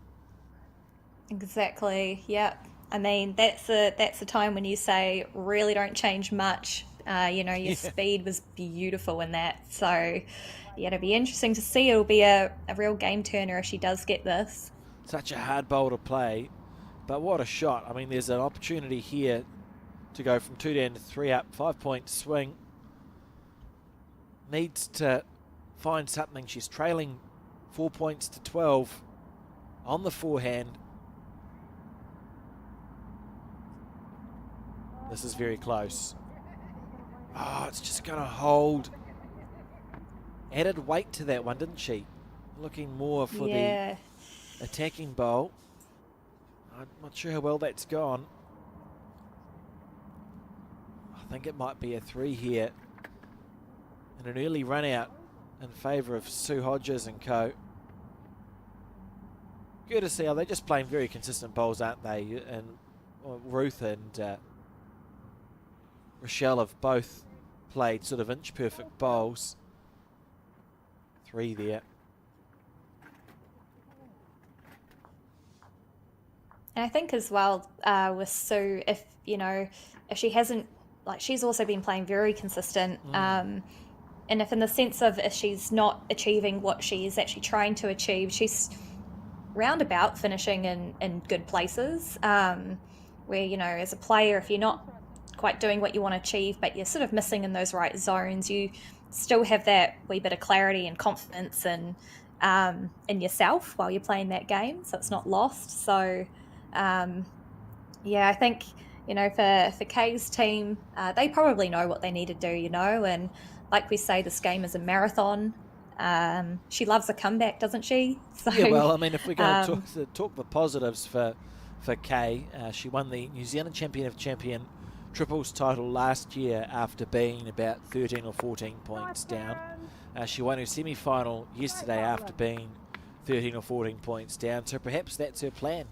Exactly. Yep. I mean, that's the time when you say really don't change much. Your speed was beautiful in that. So, yeah, it'll be interesting to see. It'll be a real game turner if she does get this. Such a hard bowl to play, but what a shot. I mean, there's an opportunity here to go from 2 down to 3 up, 5-point swing. Needs to find something. She's trailing 4 points to 12 on the forehand. This is very close. Oh, it's just going to hold. Added weight to that one, didn't she? Looking more for the attacking bowl. I'm not sure how well that's gone. I think it might be a 3 here. And an early run out in favour of Sue Hodges and co. Good to see how they're just playing very consistent bowls, aren't they? And Ruth and Rochelle have both played sort of inch perfect bowls. 3 there. And I think as well with Sue, if she hasn't, like, she's also been playing very consistent. And if in the sense of if she's not achieving what she's actually trying to achieve, she's roundabout finishing in good places. Where, as a player, if you're not quite doing what you want to achieve, but you're sort of missing in those right zones, you still have that wee bit of clarity and confidence in yourself while you're playing that game, so it's not lost. So I think for Kay's team, they probably know what they need to do, and like we say, this game is a marathon. She loves a comeback, doesn't she? So, yeah, well, I mean, if we're going to talk the positives for Kay, she won the New Zealand Champion of Champion triples title last year after being about 13 or 14 points down. She won her semi-final yesterday after being 13 or 14 points down, so perhaps that's her plan.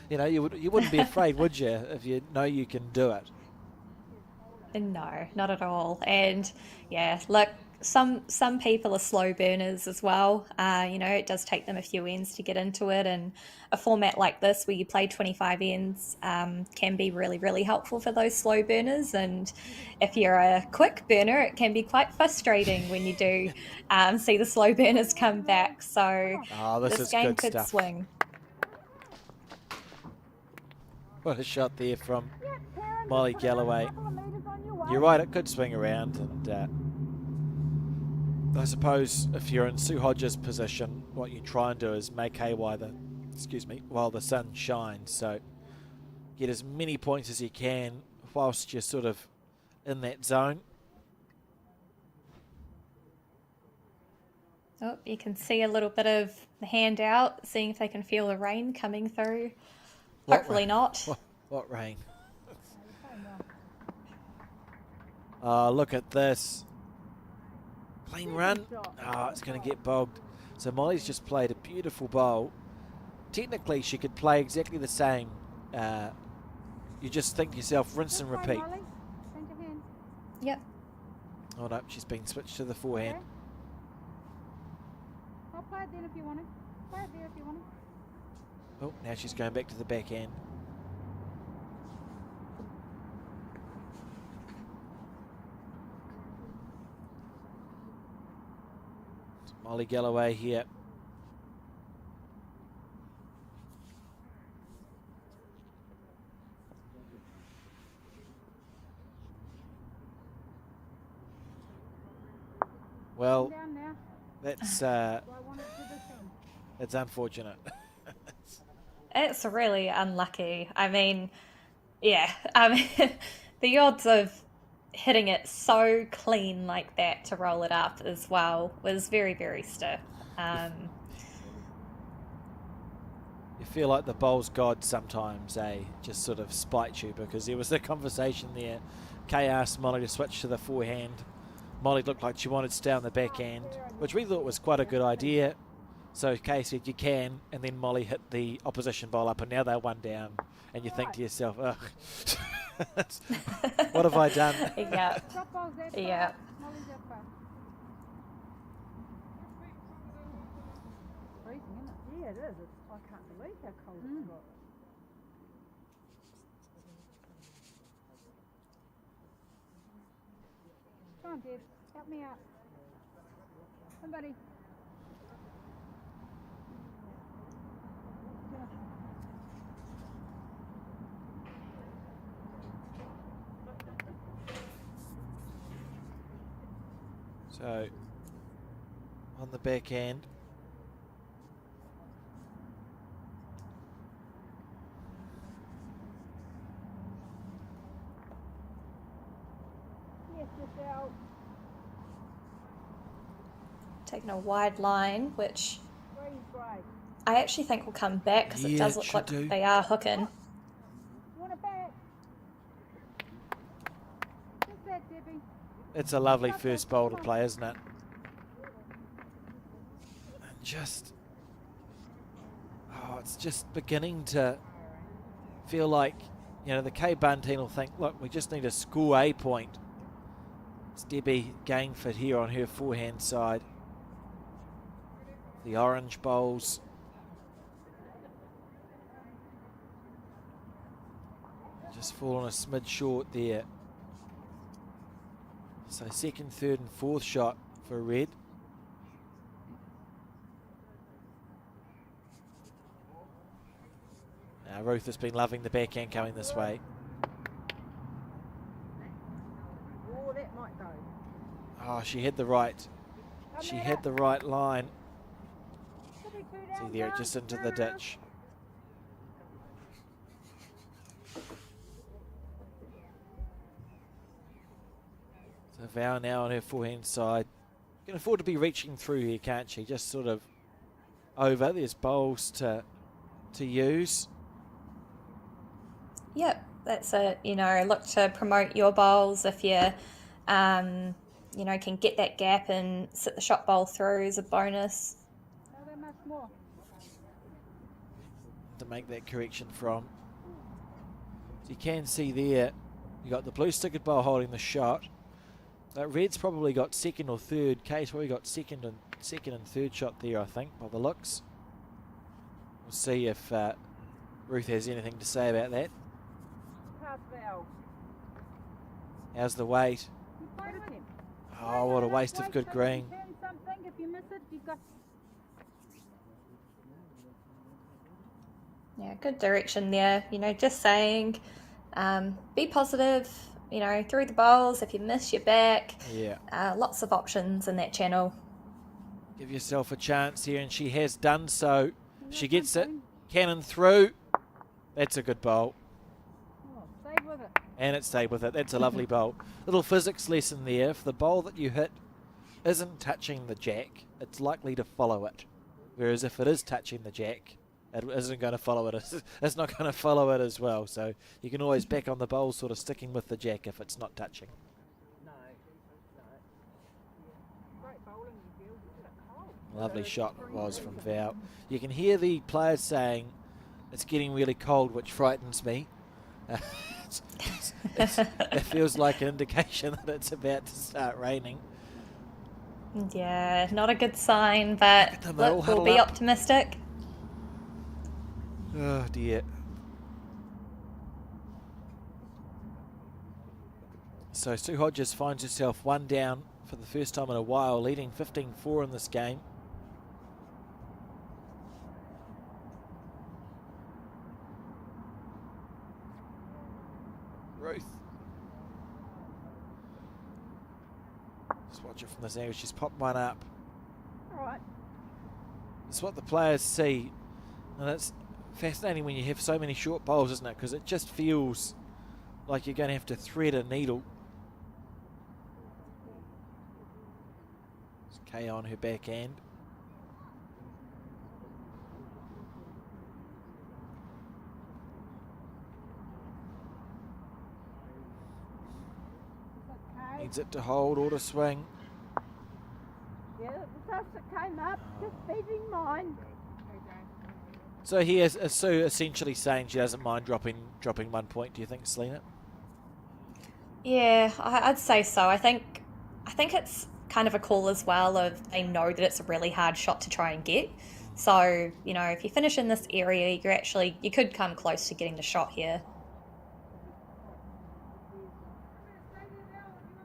You wouldn't be afraid, would you, if you know you can do it? No, not at all. And yeah, look, some people are slow burners as well. It does take them a few ends to get into it, and a format like this where you play 25 ends can be really, really helpful for those slow burners. And if you're a quick burner, it can be quite frustrating when you do see the slow burners come back. So Oh, this this is game good could stuff. swing. What a shot there from Yep, Karen, Molly just put another Galloway. couple of metres on your way. You're right, it could swing around, and I suppose if you're in Sue Hodges' position, what you try and do is make hay while the sun shines. So get as many points as you can whilst you're sort of in that zone. Oh, you can see a little bit of the hand out, seeing if they can feel the rain coming through. What Hopefully rain? not. What rain? Oh, look at this. Clean run. Oh, it's going to get bogged. So Molly's just played a beautiful bowl. Technically, she could play exactly the same. You just think to yourself, rinse and repeat. Yep. Oh no, she's been switched to the forehand. Okay. I'll play it then if you want it. Play it there if you want it. Oh, now she's going back to the backhand. It's Molly Galloway here. Well, Down now. that's Do I want it to this end? it's unfortunate. It's really unlucky. I mean, yeah, the odds of hitting it so clean like that to roll it up as well was very, very stiff. You feel like the bowls god sometimes, just sort of spite you, because there was a conversation there. Kay asked Molly to switch to the forehand. Molly looked like she wanted to stay on the backhand, which we thought was quite a good idea. So Kay said you can, and then Molly hit the opposition bowl up, and now they're one down. And you think to yourself, ugh, what have I done? Yeah, Drop balls that far. yeah. Molly's that far. Freezing, isn't it? Yeah, it is. I can't believe how cold it's got. Come on, Deb. Help me out. Somebody. So, on the backhand. Yes, just out. Taking a wide line, which Green's great. I actually think will come back because it Yeah, does it look should like do. they are hooking. You want it back? Just that, Debbie. It's a lovely first bowl to play, isn't it? And just, it's just beginning to feel like, the K Bun team will think, look, we just need to score a point. It's Debbie Gainford here on her forehand side. The orange bowls. Just fallen a smidge short there. So second, third and fourth shot for red. Now Ruth has been loving the backhand coming this way. Oh, that might go. Oh, she had the right. She had the right line. Should be two See down, there, down, just into turn the around. ditch. So Val now on her forehand side. Can afford to be reaching through here, can't she? Just sort of over. There's bowls to use. Yep, that's it. Look to promote your bowls if you, can get that gap and sit the shot bowl through as a bonus. No, that much more. To make that correction from. So you can see there You got the blue stickered bowl holding the shot. Red's probably got second or third. Kay's probably got second and third shot there, I think, by the looks. We'll see if Ruth has anything to say about that. Pass valve. How's the weight? You play with him. Oh, what a waste of good green. Turn something. If you miss it, you've got. Yeah, good direction there. Just saying, be positive. Through the bowls. If you miss, you're back. Yeah. Lots of options in that channel. Give yourself a chance here, and she has done so. She gets it. Cannon through. That's a good bowl. Oh, stay with it. And it stayed with it. That's a lovely bowl. Little physics lesson there. If the bowl that you hit isn't touching the jack, it's likely to follow it. Whereas if it is touching the jack, it isn't going to follow it. It's not going to follow it as well. So you can always back on the bowl, sort of sticking with the jack if it's not touching. No. Great bowling, you feel. Isn't it cold? Lovely shot it was from Val. You can hear the players saying it's getting really cold, which frightens me. It feels like an indication that it's about to start raining. Yeah, not a good sign, but look, we'll be optimistic. Oh dear. So Sue Hodges finds herself one down for the first time in a while, leading 15-4 in this game. Ruth. Just watch it from this angle. She's popped one up. All right. It's what the players see, and it's fascinating when you have so many short bowls, isn't it? Because it just feels like you're going to have to thread a needle. It's Kay on her backhand. Okay. Needs it to hold or to swing. Yeah, it was us that came up. Just feeding mine. So he is Sue essentially saying she doesn't mind dropping 1 point. Do you think, Selena? Yeah, I'd say so. I think it's kind of a call as well of they know that it's a really hard shot to try and get. So, if you finish in this area, you could come close to getting the shot here.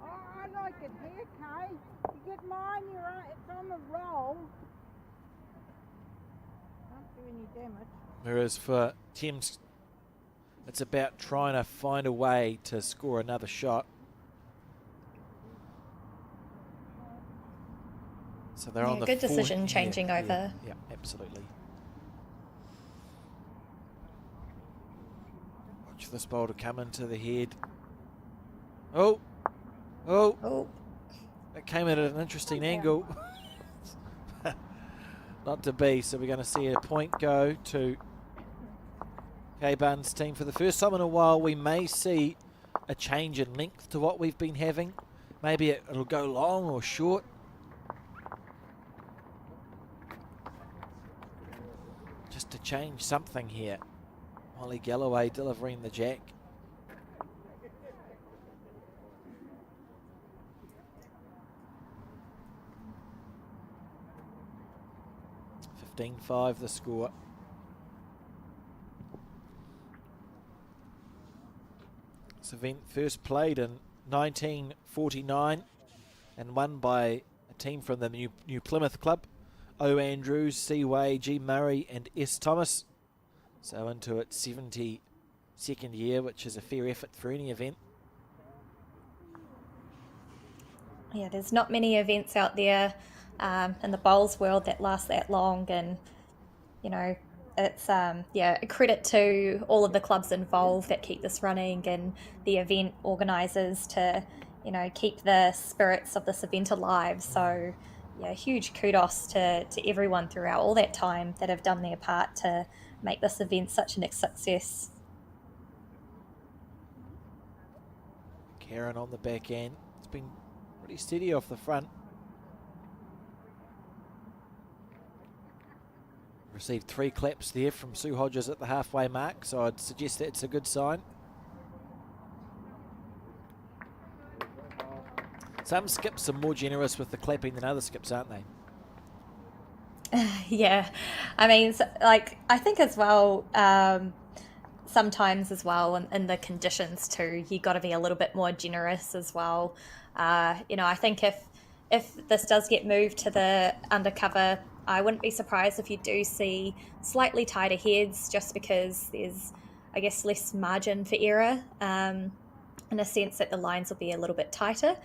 Oh, I like it here, Kay. You get mine, you're right. It's on the roll. Don't do any damage. Whereas for Thames, it's about trying to find a way to score another shot. So they're on the good decision fourth- changing over. Yeah, absolutely. Watch this ball to come into the head. Oh, Oh, it came at an interesting angle. Not to be, so we're going to see a point go to Kay Bunn's team. For the first time in a while, we may see a change in length to what we've been having. Maybe it'll go long or short. Just to change something here. Molly Galloway delivering the jack. .5 the score. This event first played in 1949 and won by a team from the New Plymouth Club. O. Andrews, C. Way, G. Murray and S. Thomas. So into its 72nd year, which is a fair effort for any event. yeah, there's not many events out there in the bowls world that last that long, and it's a credit to all of the clubs involved that keep this running and the event organisers to keep the spirits of this event alive. So yeah, huge kudos to everyone throughout all that time that have done their part to make this event such a success. Karen on the back end. It's been pretty steady off the front. Received 3 claps there from Sue Hodges at the halfway mark, so I'd suggest that's a good sign. Some skips are more generous with the clapping than other skips, aren't they? Yeah, I mean, like I think as well. Sometimes as well in the conditions too, you got to be a little bit more generous as well. I think if this does get moved to the undercover, I wouldn't be surprised if you do see slightly tighter heads, just because there's, I guess, less margin for error, in a sense that the lines will be a little bit tighter.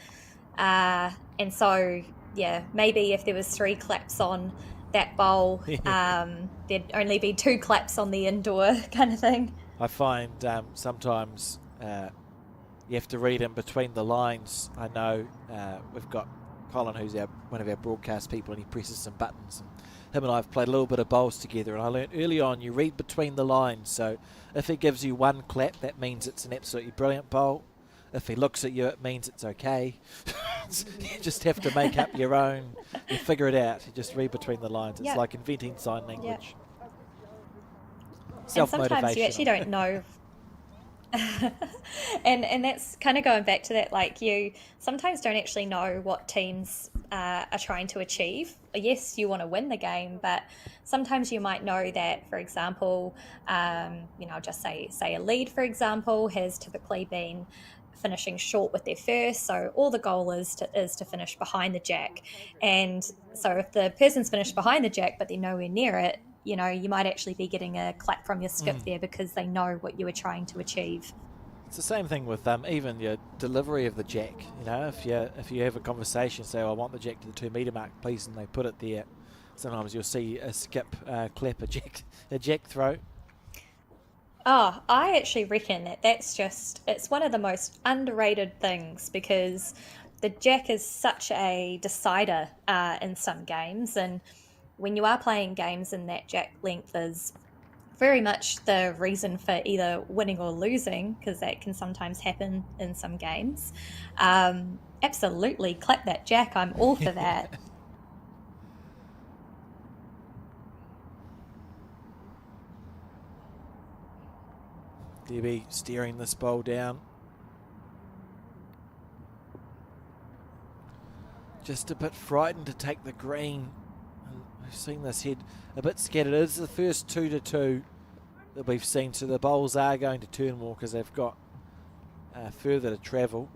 And so, yeah, maybe if there was 3 claps on that bowl, there'd only be 2 claps on the indoor kind of thing. I find sometimes you have to read in between the lines. I know we've got Colin, who's one of our broadcast people, and he presses some buttons. And him and I have played a little bit of bowls together, and I learned early on you read between the lines. So if he gives you 1 clap, that means it's an absolutely brilliant bowl. If he looks at you, it means it's okay. You just have to make up your own. You figure it out. You just read between the lines. It's like inventing sign language. And sometimes you actually don't know. and that's kind of going back to that, like, you sometimes don't actually know what teams are trying to achieve. Yes, you want to win the game, but sometimes you might know that, for example, just say a lead, for example, has typically been finishing short with their first, so all the goal is to finish behind the jack. And so if the person's finished behind the jack but they're nowhere near it, you might actually be getting a clap from your skip there, because they know what you were trying to achieve. It's the same thing with even your delivery of the jack. If you have a conversation, say, I want the jack to the 2 metre mark, please, and they put it there. Sometimes you'll see a skip clap a jack throw. Oh, I actually reckon it's one of the most underrated things, because the jack is such a decider in some games. And when you are playing games and that jack length is very much the reason for either winning or losing, because that can sometimes happen in some games, absolutely clap that jack. I'm all for that. DB steering this bowl down. Just a bit frightened to take the green. And we've seen this head a bit scattered. It is the first 2-2 that we've seen, so the bowls are going to turn more because they've got further to travel.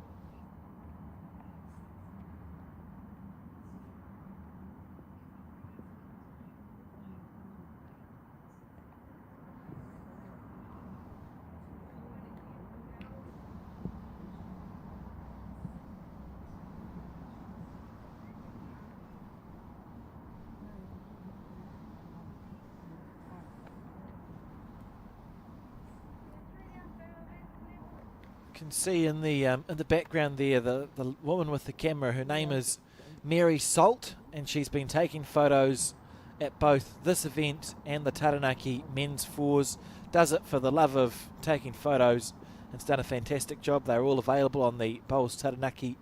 Can see in the background there the woman with the camera. Her name is Mary Salt, and she's been taking photos at both this event and the Taranaki men's fours. Does it for the love of taking photos, and has done a fantastic job. They're all available on the Bowls Taranaki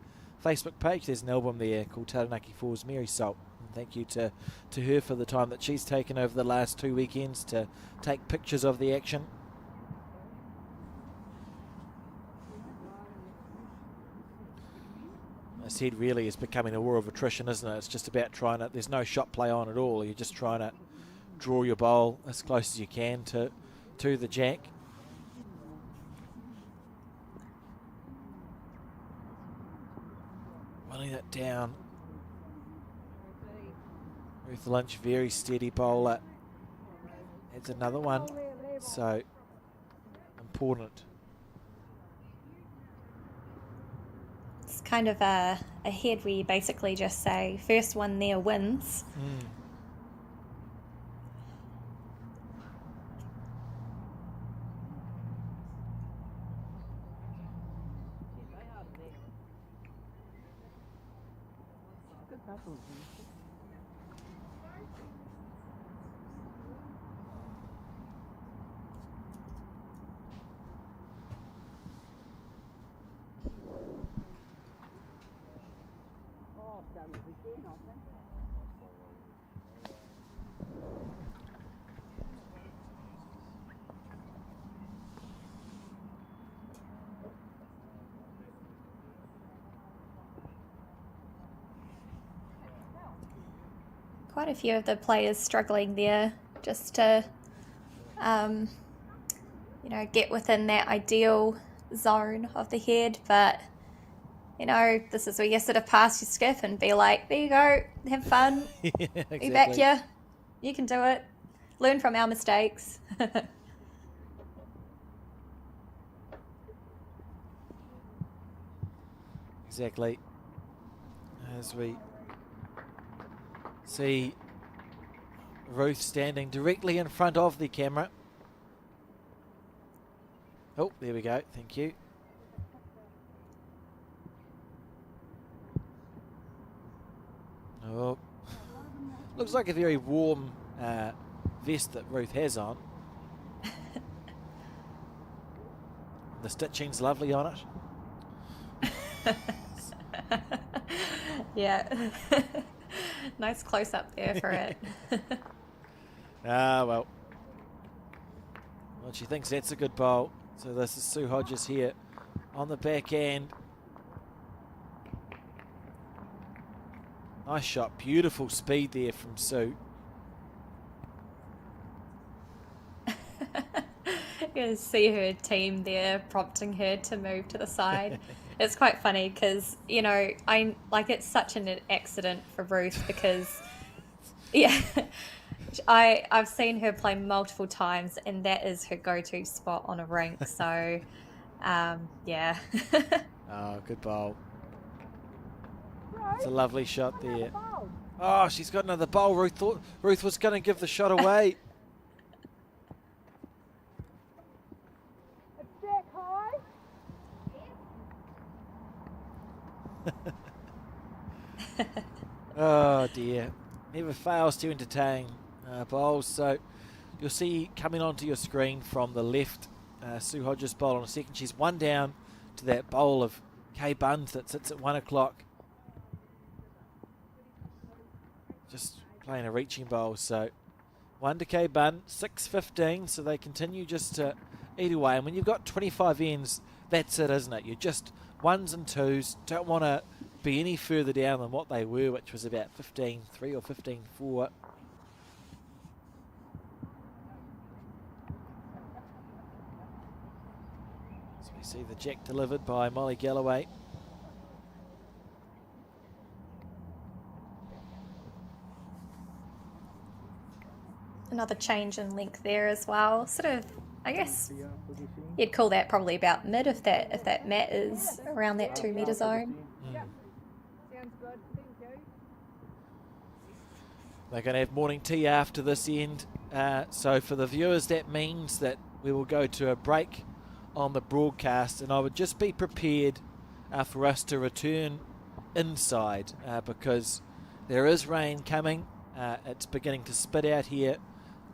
Facebook page. There's an album there called Taranaki Fours, Mary Salt. And thank you to her for the time that she's taken over the last 2 weekends to take pictures of the action. This head really is becoming a war of attrition, isn't it? It's just about trying to, there's no shot play on at all. You're just trying to draw your bowl as close as you can to the jack. Running it down. Ruth Lynch, very steady bowler. It's another one. So important. It's kind of a head where you basically just say, first one there wins. quite a few of the players struggling there just to, get within that ideal zone of the head. But, this is where you sort of pass your skiff and be like, there you go, have fun, Yeah, be back exactly. here, you can do it, learn from our mistakes. Exactly. As we see Ruth standing directly in front of the camera. Oh, there we go. Thank you. Oh, looks like a very warm vest that Ruth has on. The stitching's lovely on it. Yeah. Nice close up there for it. Well, she thinks that's a good bowl. So this is Sue Hodges here on the back end. Nice shot, beautiful speed there from Sue. You can see her team there prompting her to move to the side. It's quite funny because, it's such an accident for Ruth because, yeah, I've seen her play multiple times and that is her go-to spot on a rink. So, yeah. Oh, good bowl. It's a lovely shot there. Oh, she's got another bowl. Ruth thought Ruth was going to give the shot away. It's deck high. Oh dear. Never fails to entertain bowls. So you'll see coming onto your screen from the left, Sue Hodges bowl on a second. She's one down to that bowl of Kay Buns that sits at 1 o'clock. Just playing a reaching bowl. So 1 to Kay Bun, 6:15. So they continue just to eat away. And when you've got 25 ends, that's it, isn't it? You're just ones and twos. Don't want to be any further down than what they were, which was about 15-3 or 15-4. So we see the jack delivered by Molly Galloway. Another change in length there as well. Sort of, I guess you'd call that probably about mid if that mat is around that 2 metre zone. Sounds good. Thank you. They're going to have morning tea after this end. So for the viewers, that means that we will go to a break on the broadcast, and I would just be prepared for us to return inside because there is rain coming. It's beginning to spit out here.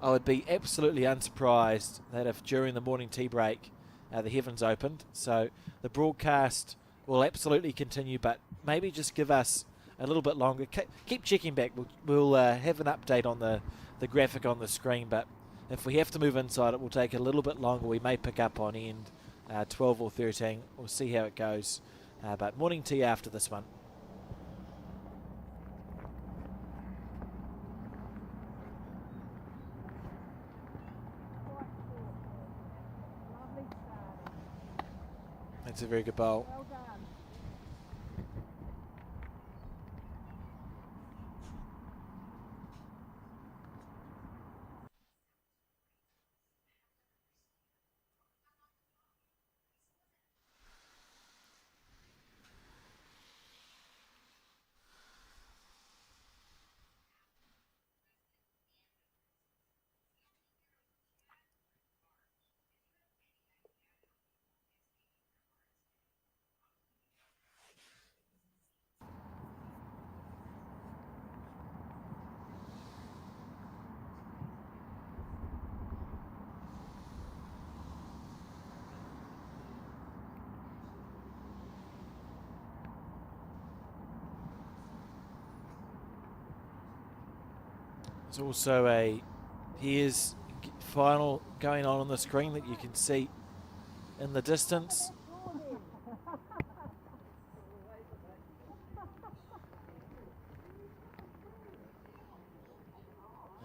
I would be absolutely unsurprised that if during the morning tea break the heavens opened. So the broadcast will absolutely continue, but maybe just give us a little bit longer. Keep checking back. We'll have an update on the graphic on the screen, but if we have to move inside, it will take a little bit longer. We may pick up on end 12 or 13. We'll see how it goes. But morning tea after this one. Lovely starting. That's a very good bowl. Well done. There's also a Here's final going on the screen that you can see in the distance.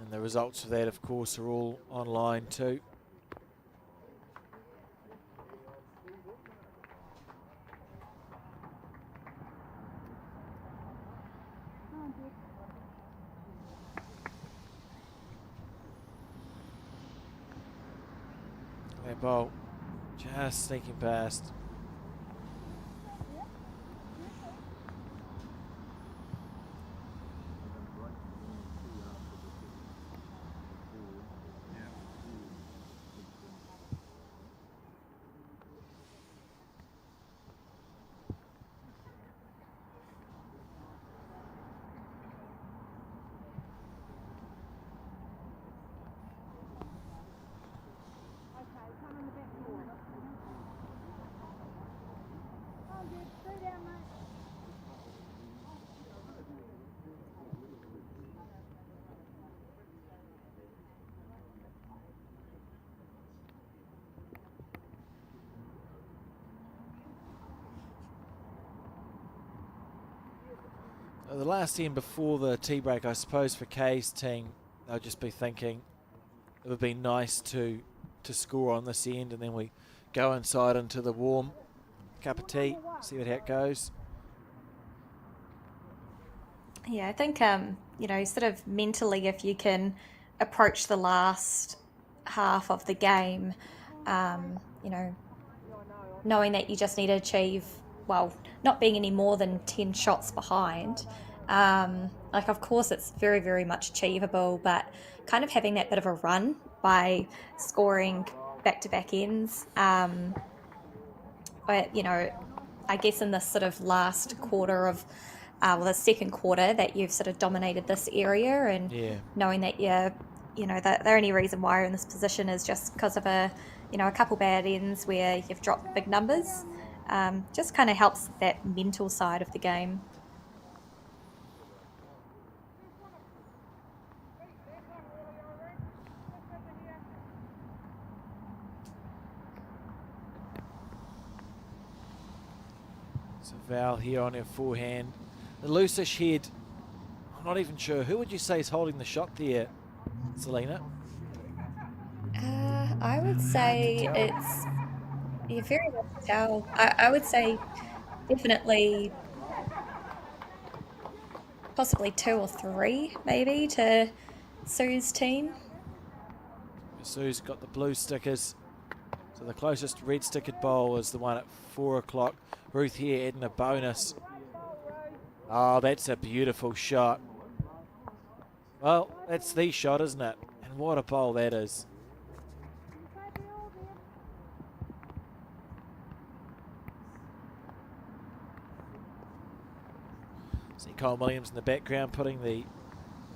And the results of that, of course, are all online too. That ball just sneaking past. The last end before the tea break, I suppose, for Kay's team, they'll just be thinking it would be nice to score on this end, and then we go inside into the warm cup of tea, see how it goes. Yeah, I think, you know, sort of mentally, if you can approach the last half of the game, you know, knowing that you just need to achieve, well, not being any more than 10 shots behind. Like, of course, it's very, very much achievable, but kind of having that bit of a run by scoring back to back ends. But, you know, I guess in this sort of last quarter of, well, the second quarter, that you've sort of dominated this area, and knowing that you know, the only reason why you're in this position is just because of a couple bad ends where you've dropped big numbers. Just kind of helps that mental side of the game. So Val here on her forehand. The loosish head, I'm not even sure. Who would you say is holding the shot there, Selena? I would say it's, you're very well to tell. I would say definitely possibly 2 or 3 maybe to Sue's team. Sue's got the blue stickers. So the closest red stickered bowl is the one at 4 o'clock. Ruth here adding a bonus. Oh, that's a beautiful shot. Well, that's the shot, isn't it? And what a bowl that is. See Cole Williams in the background putting the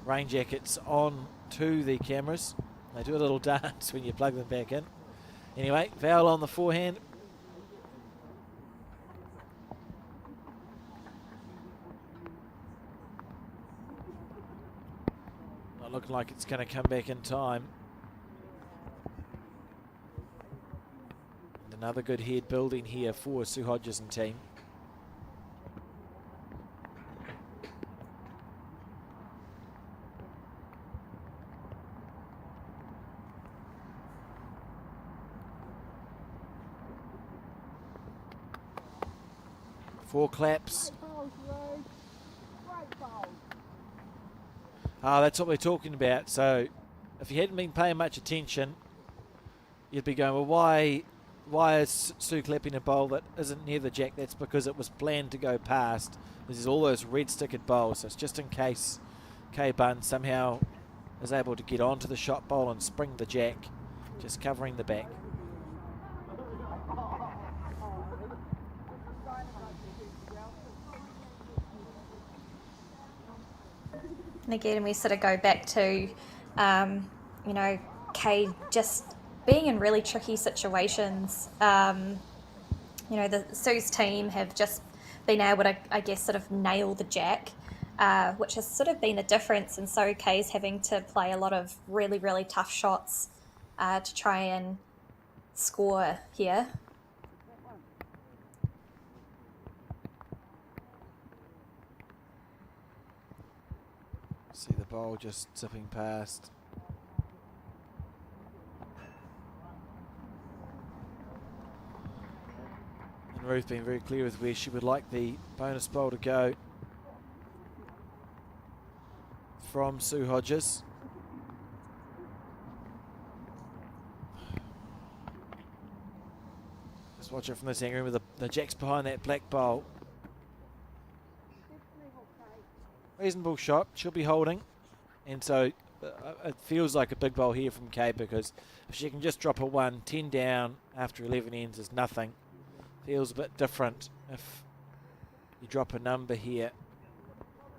rain jackets on to the cameras. They do a little dance when you plug them back in. Anyway, Val on the forehand. Not looking like it's going to come back in time. And another good head building here for Sue Hodges and team. Four claps. That's what we're talking about. So if you hadn't been paying much attention, you'd be going, well, why is Sue clapping a bowl that isn't near the jack? That's because it was planned to go past. This is all those red stickered bowls. So it's just in case Kay Bunn somehow is able to get onto the shot bowl and spring the jack, just covering the back. And again, we sort of go back to, you know, Kay just being in really tricky situations. You know, the Sue's team have just been able to, I guess, sort of nail the jack, which has sort of been the difference. And so Kay's having to play a lot of really, really tough shots to try and score here. See the bowl just zipping past. Ruth being very clear with where she would like the bonus bowl to go from Sue Hodges. Just watch it from this angle with the jacks behind that black bowl. Reasonable shot, she'll be holding. And so it feels like a big bowl here from Kay, because if she can just drop a 1, 10 down after 11 ends is nothing. Feels a bit different if you drop a number here.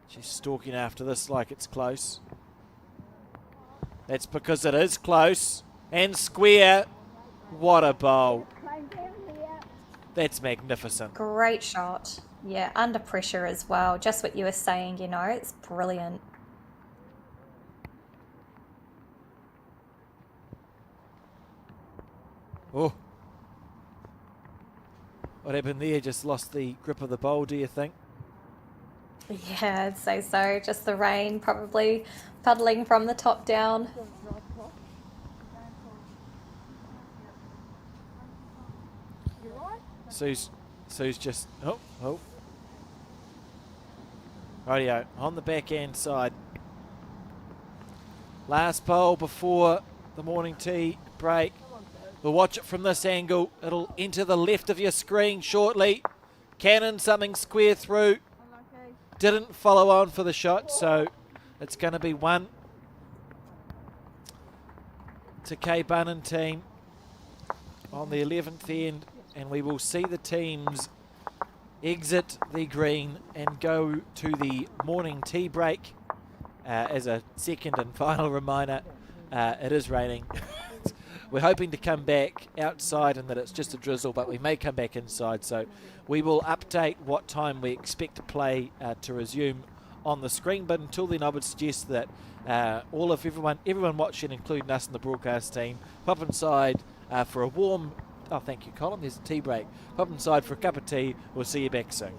She's stalking after this like it's close. That's because it is close and square. What a bowl. That's magnificent. Great shot. Yeah, under pressure as well. Just what you were saying, you know, it's brilliant. Oh. What happened there? Just lost the grip of the bowl, do you think? Yeah, I'd say so. Just the rain probably puddling from the top down. Sue's just... Oh. Rightio, on the backhand side. Last bowl before the morning tea break. We'll watch it from this angle. It'll enter the left of your screen shortly. Cannon something square through. Didn't follow on for the shot, so it's going to be 1 to Kay Bunnan team on the 11th end, and we will see the teams exit the green and go to the morning tea break. As a second and final reminder, it is raining. We're hoping to come back outside and that it's just a drizzle, but we may come back inside. So we will update what time we expect to play to resume on the screen. But until then, I would suggest that everyone watching, including us and the broadcast team, pop inside for a warm... Oh, thank you, Colin. There's a tea break. Pop inside for a cup of tea. We'll see you back soon.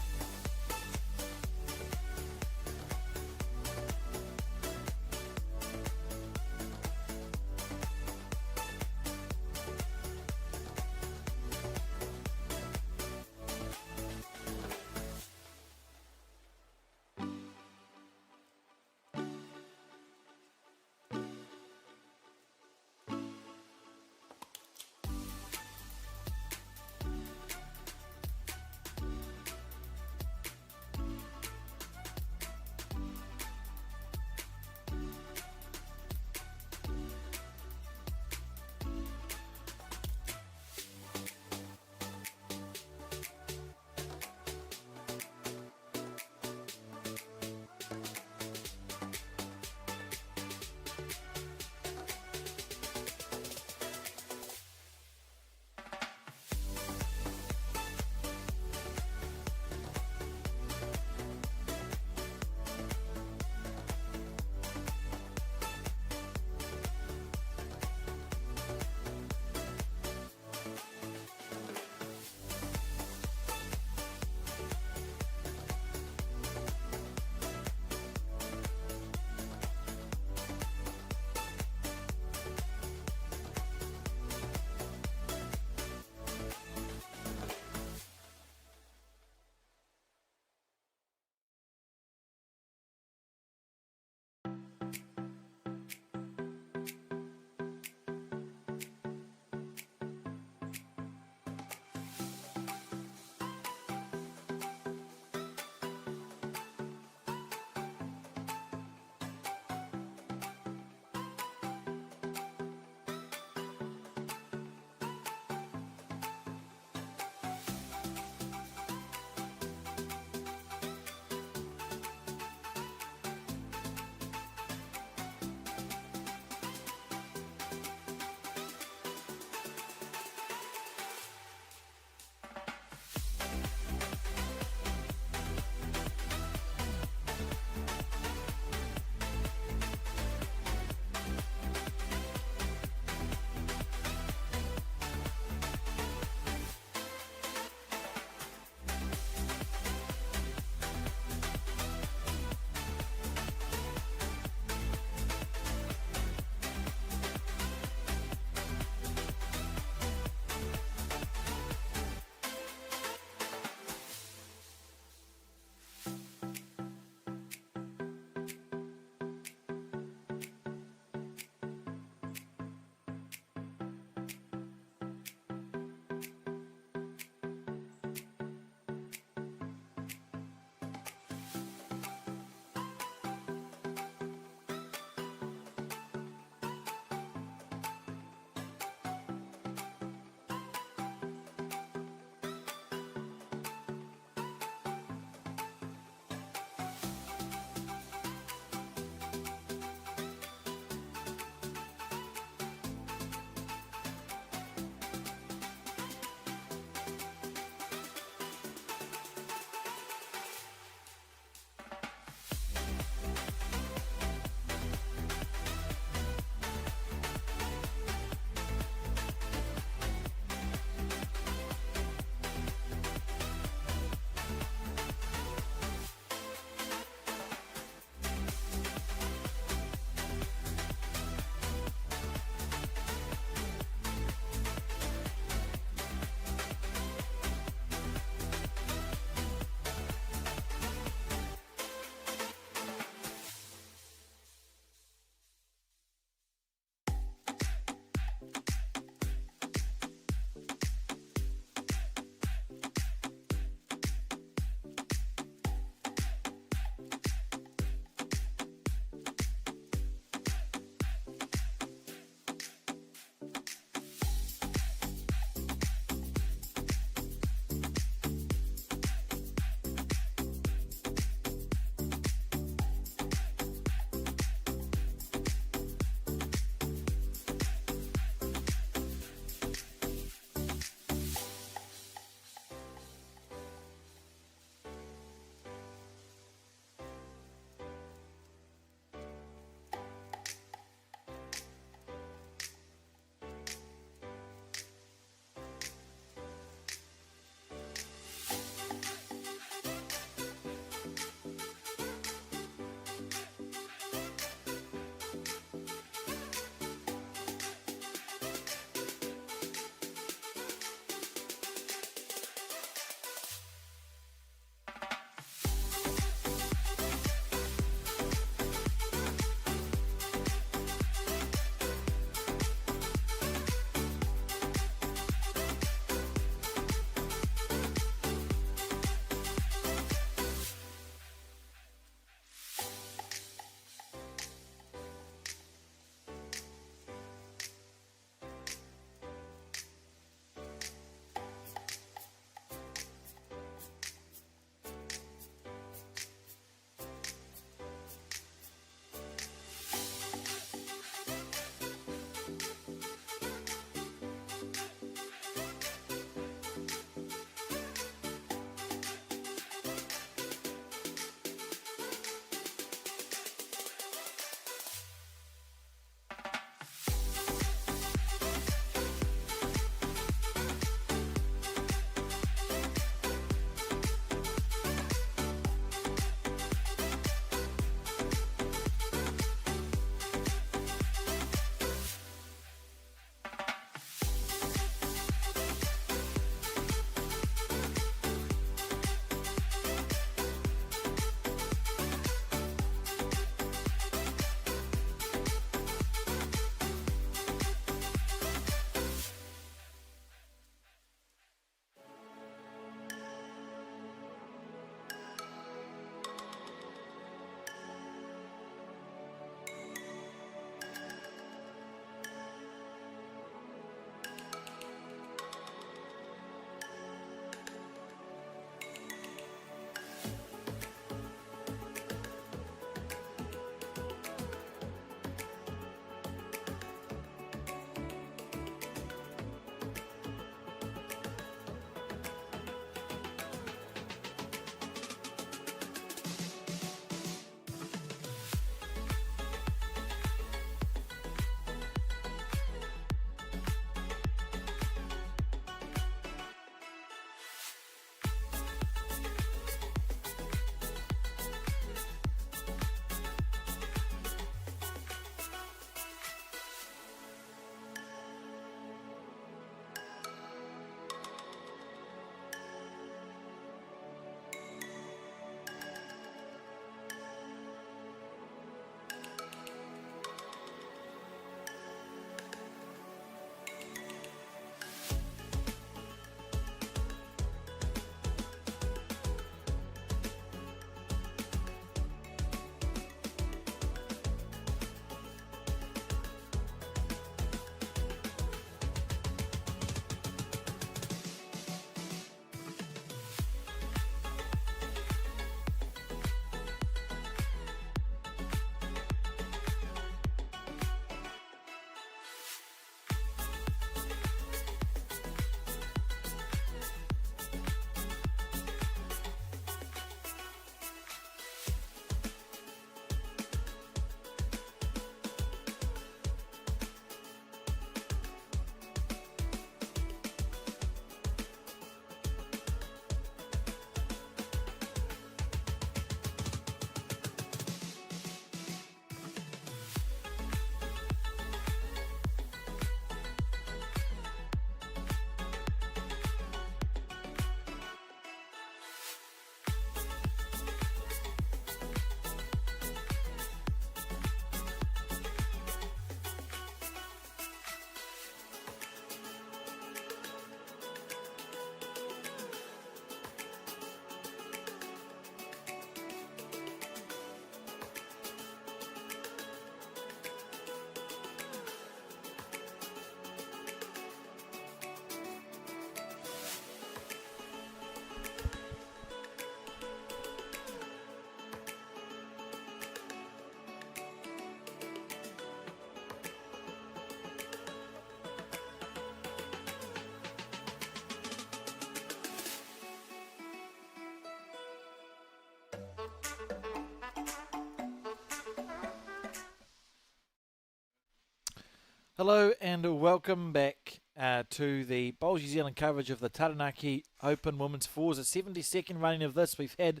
Hello and welcome back to the Bowls New Zealand coverage of the Taranaki Open Women's Fours, the 72nd running of this. We've had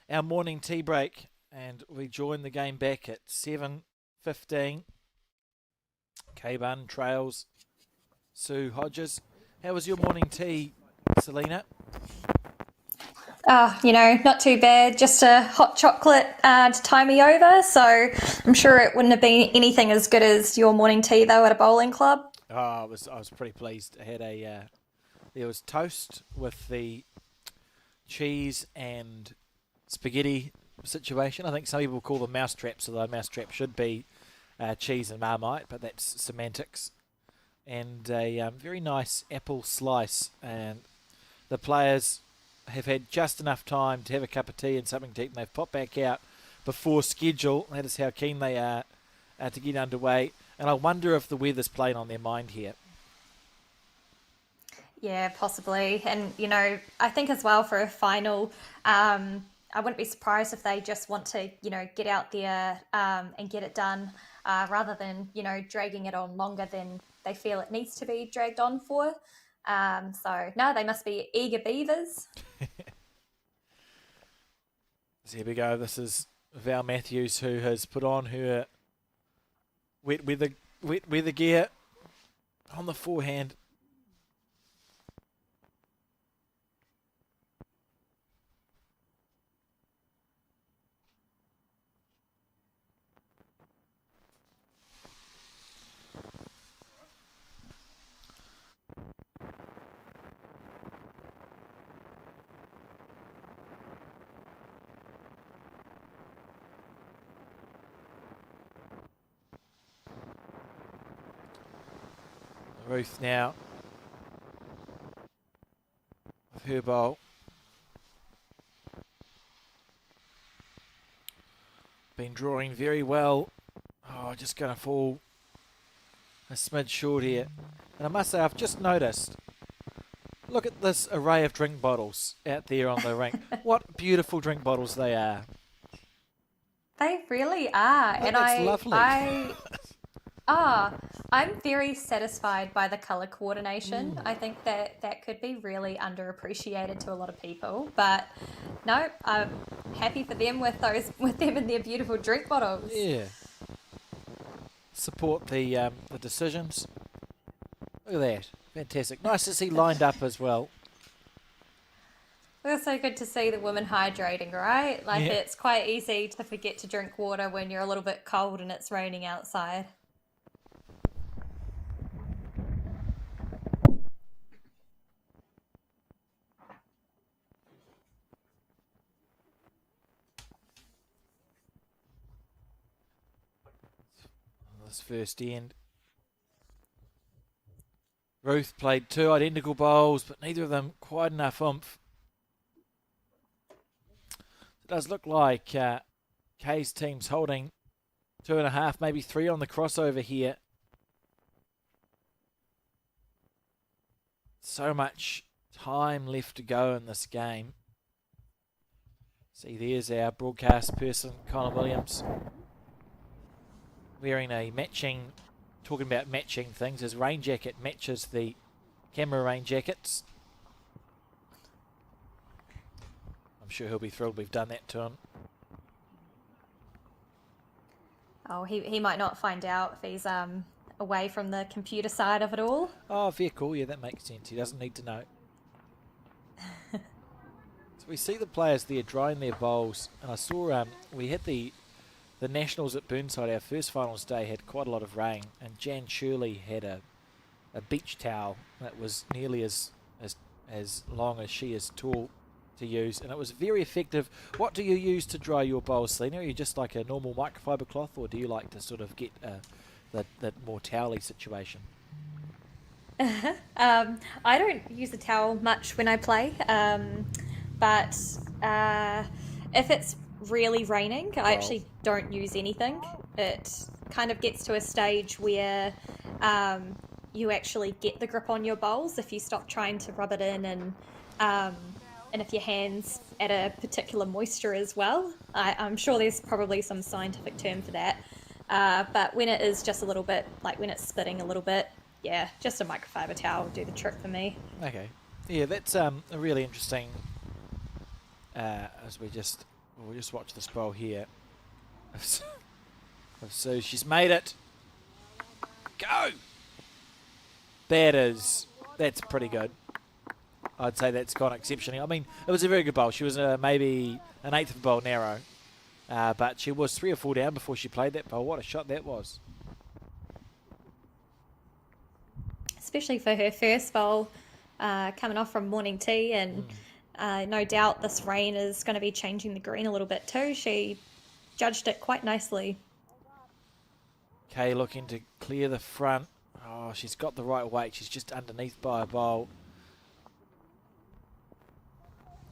our morning tea break and we join the game back at 7:15. K-Bun, Trails, Sue Hodges. How was your morning tea, Selena? Not too bad. Just a hot chocolate to tie me over. So I'm sure it wouldn't have been anything as good as your morning tea, though, at a bowling club. Oh, I was pretty pleased. I had there was toast with the cheese and spaghetti situation. I think some people call them mouse traps, although mouse trap should be cheese and Marmite, but that's semantics. And a very nice apple slice. And the players have had just enough time to have a cup of tea and something to eat, and they've popped back out before schedule. That is how keen they are to get underway. And I wonder if the weather's playing on their mind here. Yeah, possibly. And, I think as well for a final, I wouldn't be surprised if they just want to, get out there and get it done rather than, dragging it on longer than they feel it needs to be dragged on for. So, no, they must be eager beavers. So here we go. This is Val Matthews, who has put on her wet weather gear on the forehand. Ruth now with her bowl. Been drawing very well. Oh, just going to fall a smidge short here. And I must say, I've just noticed, look at this array of drink bottles out there on the rink. What beautiful drink bottles they are. They really are. And it's lovely. I'm very satisfied by the color coordination. I think that could be really underappreciated to a lot of people. But no, I'm happy for them with them and their beautiful drink bottles. Yeah. Support the decisions. Look at that. Fantastic. Nice to see lined up as well. Also good to see the women hydrating, right? It's quite easy to forget to drink water when you're a little bit cold and it's raining outside. This first end. Ruth played two identical bowls, but neither of them quite enough oomph. It does look like Kay's team's holding 2.5, maybe 3 on the crossover here. So much time left to go in this game. See, there's our broadcast person, Colin Williams, wearing a matching, talking about matching things. His rain jacket matches the camera rain jackets. I'm sure he'll be thrilled we've done that to him. Oh, he might not find out if he's away from the computer side of it all. Oh, very cool. Yeah, that makes sense. He doesn't need to know. So we see the players there drying their bowls. And I saw we had the Nationals at Burnside, our first finals day, had quite a lot of rain. And Jan Shirley had a beach towel that was nearly as long as she is tall to use. And it was very effective. What do you use to dry your bowls, Selena? Are you just like a normal microfiber cloth, or do you like to sort of get that more towely situation? I don't use a towel much when I play, but if it's really raining, I actually don't use anything. It kind of gets to a stage where you actually get the grip on your bowls if you stop trying to rub it in, and if your hands at a particular moisture as well. I'm sure there's probably some scientific term for that. But when it is just a little bit, like when it's spitting a little bit, yeah, just a microfiber towel will do the trick for me. Okay. Yeah, that's a really interesting. As we'll just watch this bowl here. So she's made it. Go. That's pretty good. I'd say that's gone exceptionally. I mean, it was a very good bowl. She was maybe an eighth of a bowl narrow, but she was 3 or 4 down before she played that bowl. What a shot that was! Especially for her first bowl, coming off from morning tea, and no doubt this rain is going to be changing the green a little bit too. She judged it quite nicely. Kay looking to clear the front. Oh, she's got the right weight. She's just underneath by a bowl.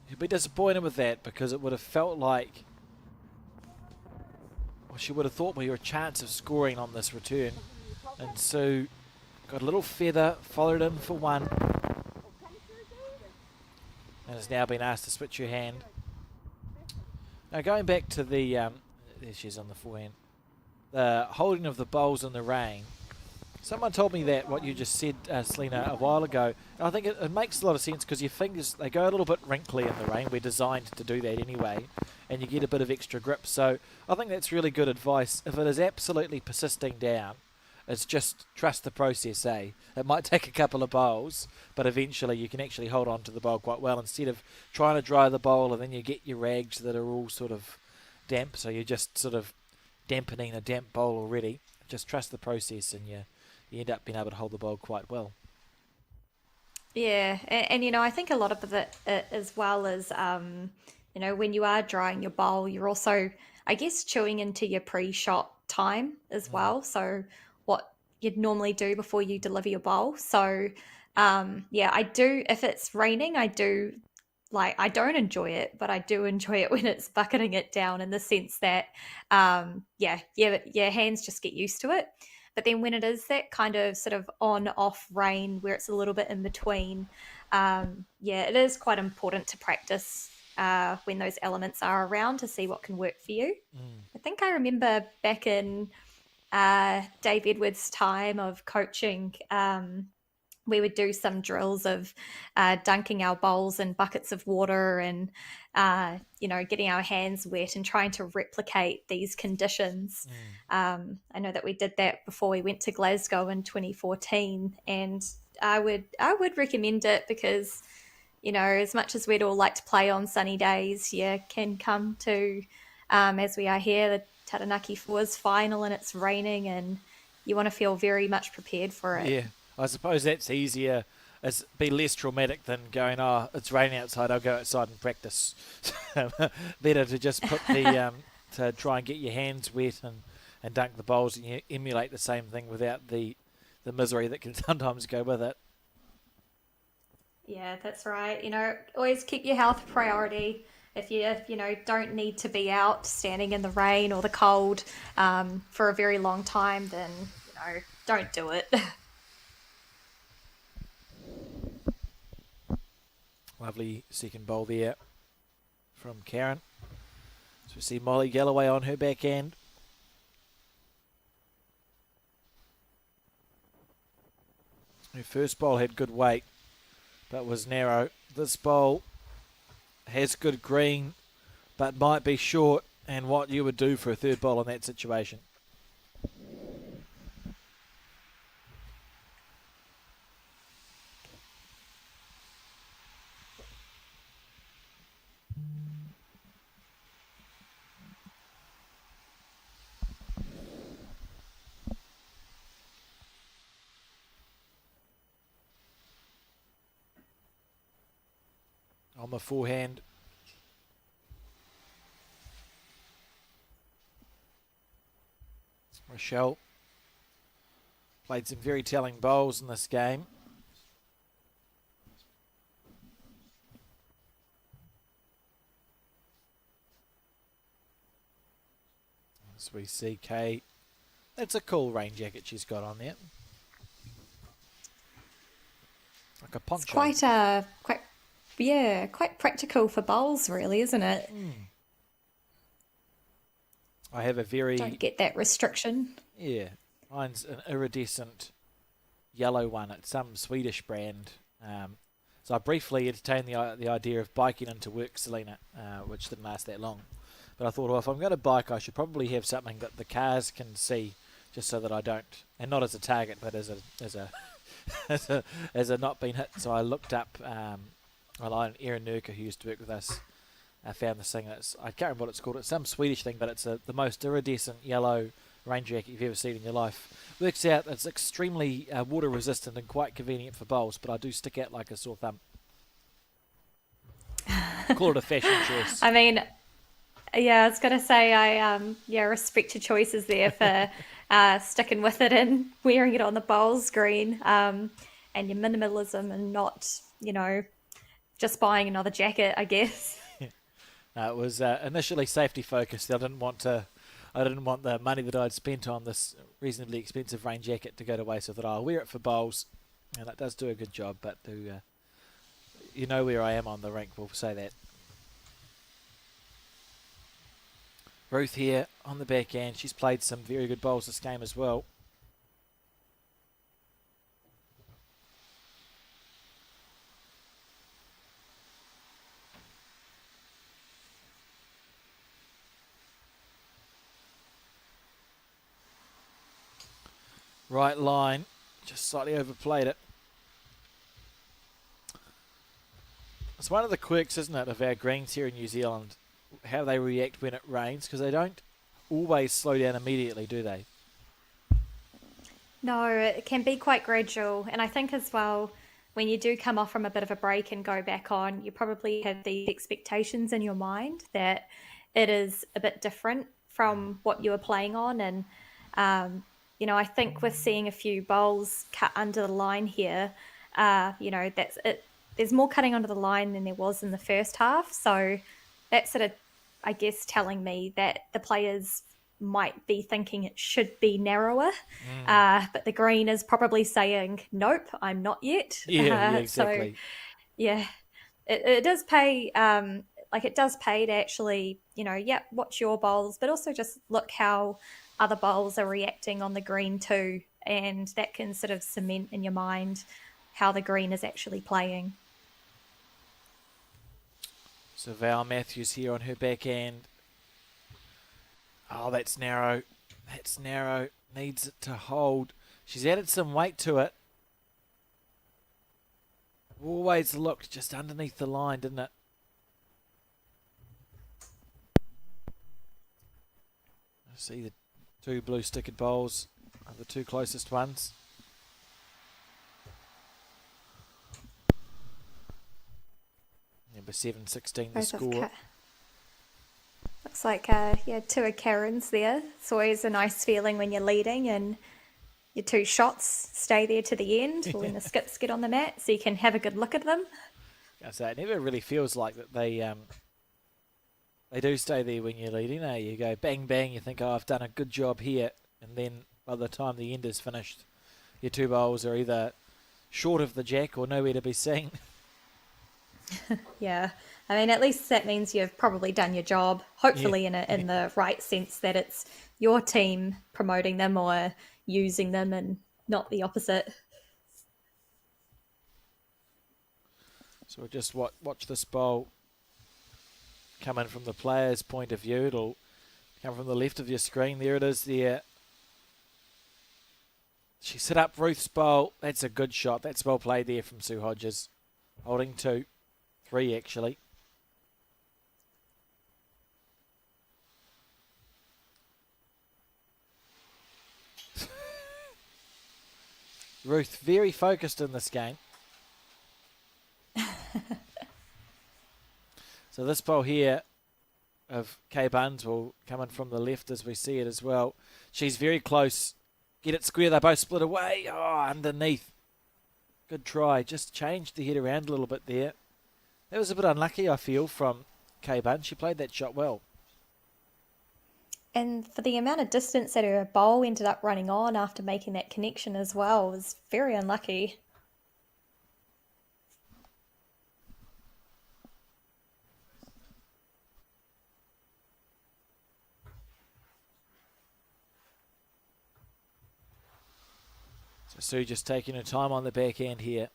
She'll be disappointed with that because it would have felt like, well, she would have thought we were a chance of scoring on this return. And Sue got a little feather, followed in for one, and has now been asked to switch her hand. Now going back to the, there she's on the forehand, the holding of the bowls in the rain. Someone told me that what you just said, Selena, a while ago. And I think it makes a lot of sense because your fingers, they go a little bit wrinkly in the rain. We're designed to do that anyway. And you get a bit of extra grip. So I think that's really good advice. If it is absolutely persisting down, it's just trust the process, eh? It might take a couple of bowls, but eventually you can actually hold on to the bowl quite well instead of trying to dry the bowl and then you get your rags that are all sort of damp. So you're just sort of dampening a damp bowl already. Just trust the process and you end up being able to hold the bowl quite well. Yeah, and you know, I think a lot of it as well is, you know, when you are drying your bowl, you're also, I guess, chewing into your pre-shot time as well. So what you'd normally do before you deliver your bowl. So yeah, I do. If it's raining, I do like I don't enjoy it, but I do enjoy it when it's bucketing it down in the sense that yeah, your hands just get used to it. But then when it is that kind of sort of on off rain where it's a little bit in between, yeah, it is quite important to practice when those elements are around to see what can work for you. I think I remember back in Dave Edwards' time of coaching, we would do some drills of dunking our bowls in buckets of water and, you know, getting our hands wet and trying to replicate these conditions. I know that we did that before we went to Glasgow in 2014, and I would recommend it because, you know, as much as we'd all like to play on sunny days, you can come to, as we are here, the Taranaki Fours final, and it's raining, and you want to feel very much prepared for it. Yeah, I suppose that's easier. It's be less traumatic than going, oh, it's raining outside, I'll go outside and practice. Better to just put the, to try and get your hands wet and dunk the bowls and you emulate the same thing without the misery that can sometimes go with it. Yeah, that's right. You know, always keep your health a priority. If you know don't need to be out standing in the rain or the cold for a very long time, then you know don't do it. Lovely second bowl there from Karen. So we see Molly Galloway on her backhand. Her first bowl had good weight, but was narrow. This bowl has good green, but might be short, and what you would do for a third bowl in that situation. On the forehand. Rochelle played some very telling bowls in this game. As we see Kay, that's a cool rain jacket she's got on there. Like a poncho. It's quite practical for bowls, really, isn't it? I have a very, Don't get that restriction. yeah, mine's an iridescent yellow one. It's some Swedish brand. So I briefly entertained the idea of biking into work, Selena, which didn't last that long. But I thought, well, if I'm going to bike, I should probably have something that the cars can see, just so that I don't, and not as a target, but as a as a not being hit. So I looked up. Aaron Nurka, who used to work with us, found this thing. I can't remember what it's called. It's some Swedish thing, but it's the most iridescent yellow rain jacket you've ever seen in your life. Works out it's extremely water resistant and quite convenient for bowls, but I do stick out like a sore thumb. Call it a fashion choice. I mean, yeah, I was gonna say I respect your choices there for sticking with it and wearing it on the bowls green, and your minimalism and not, just buying another jacket, I guess. It was initially safety focused. I didn't want the money that I'd spent on this reasonably expensive rain jacket to go to waste. So I thought, I'll wear it for bowls, and it does do a good job. But you know where I am on the rink, we'll say that. Ruth here on the backhand. She's played some very good bowls this game as well. Right line, just slightly overplayed it. It's one of the quirks, isn't it, of our greens here in New Zealand, how they react when it rains, because they don't always slow down immediately, do they? No, it can be quite gradual. And I think as well, when you do come off from a bit of a break and go back on, you probably have the expectations in your mind that it is a bit different from what you were playing on. And, I think we're seeing a few bowls cut under the line here. That's it. There's more cutting under the line than there was in the first half. So that's sort of, I guess, telling me that the players might be thinking it should be narrower, but the green is probably saying, nope, I'm not yet. Yeah, exactly. So, yeah, it does pay, it does pay to actually, watch your bowls, but also just look how other bowls are reacting on the green too. And that can sort of cement in your mind how the green is actually playing. So Val Matthews here on her backhand. Oh, that's narrow. That's narrow. Needs it to hold. She's added some weight to it. Always looked just underneath the line, didn't it? I see the two blue stickered bowls are the two closest ones. Number 7-16 the score. Looks like, two of Karens there. It's always a nice feeling when you're leading and your two shots stay there to the end when the skips get on the mat, so you can have a good look at them. I say it never really feels like that they do stay there when you're leading. You go bang bang, you think, oh, I've done a good job here, and then by the time the end is finished, your two bowls are either short of the jack or nowhere to be seen. Yeah, I mean, at least that means you've probably done your job, hopefully in the right sense that it's your team promoting them or using them and not the opposite. So we'll just watch this bowl come in from the player's point of view. It'll come from the left of your screen. There it is there. She set up Ruth's bowl. That's a good shot. That's well played there from Sue Hodges. Holding 2. 3 actually. Ruth very focused in this game. So this ball here of Kay Buns will come in from the left as we see it as well. She's very close. Get it square. They both split away. Oh, underneath. Good try. Just changed the head around a little bit there. That was a bit unlucky, I feel, from Kay Buns. She played that shot well. And for the amount of distance that her bowl ended up running on after making that connection as well was very unlucky. Sue just taking her time on the back end here.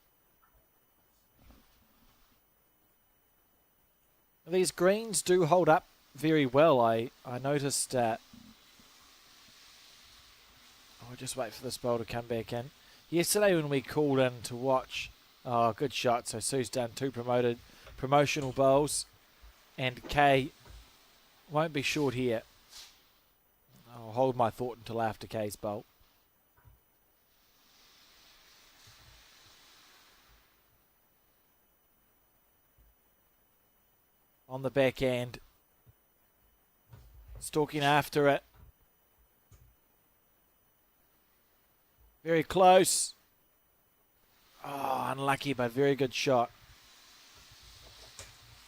These greens do hold up very well. I noticed. I'll just wait for this ball to come back in. Yesterday when we called in to watch, good shot. So Sue's done 2 promotional bowls, and Kay won't be short here. I'll hold my thought until after Kay's bowl. On the back end, stalking after it. Very close. Oh, unlucky, but very good shot.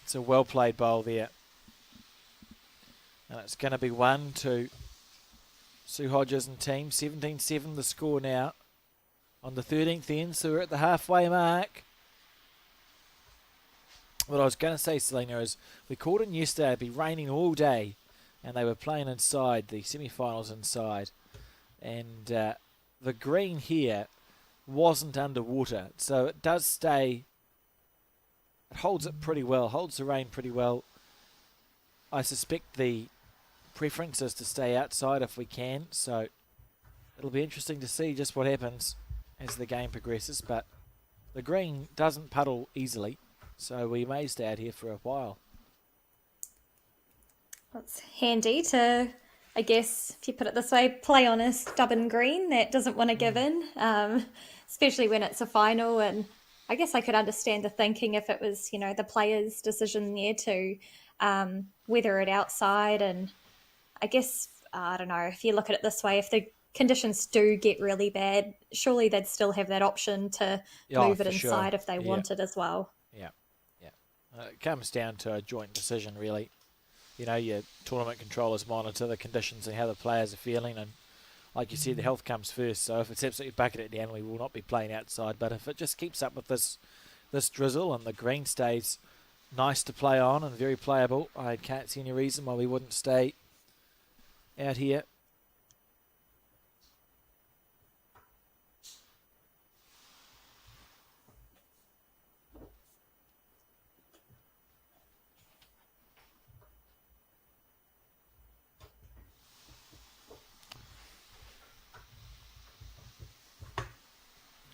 It's a well-played bowl there. And it's going to be 1 to Sue Hodges and team. 17-7 the score now on the 13th end, so we're at the halfway mark. What I was going to say, Selena, is we called in yesterday. It'd be raining all day, and they were playing inside, the semi-finals inside. And the green here wasn't underwater, so it does stay. It holds it pretty well, holds the rain pretty well. I suspect the preference is to stay outside if we can, so it'll be interesting to see just what happens as the game progresses. But the green doesn't puddle easily, so we may stay out here for a while. It's handy to, I guess, if you put it this way, play on a stubborn green that doesn't want to give in, especially when it's a final. And I guess I could understand the thinking if it was, the player's decision there to weather it outside. And I guess, I don't know, if you look at it this way, if the conditions do get really bad, surely they'd still have that option to move it inside if they wanted as well. Yeah. It comes down to a joint decision, really. Your tournament controllers monitor the conditions and how the players are feeling, and like you said, the health comes first. So if it's absolutely bucketed down, we will not be playing outside. But if it just keeps up with this drizzle and the green stays nice to play on and very playable, I can't see any reason why we wouldn't stay out here.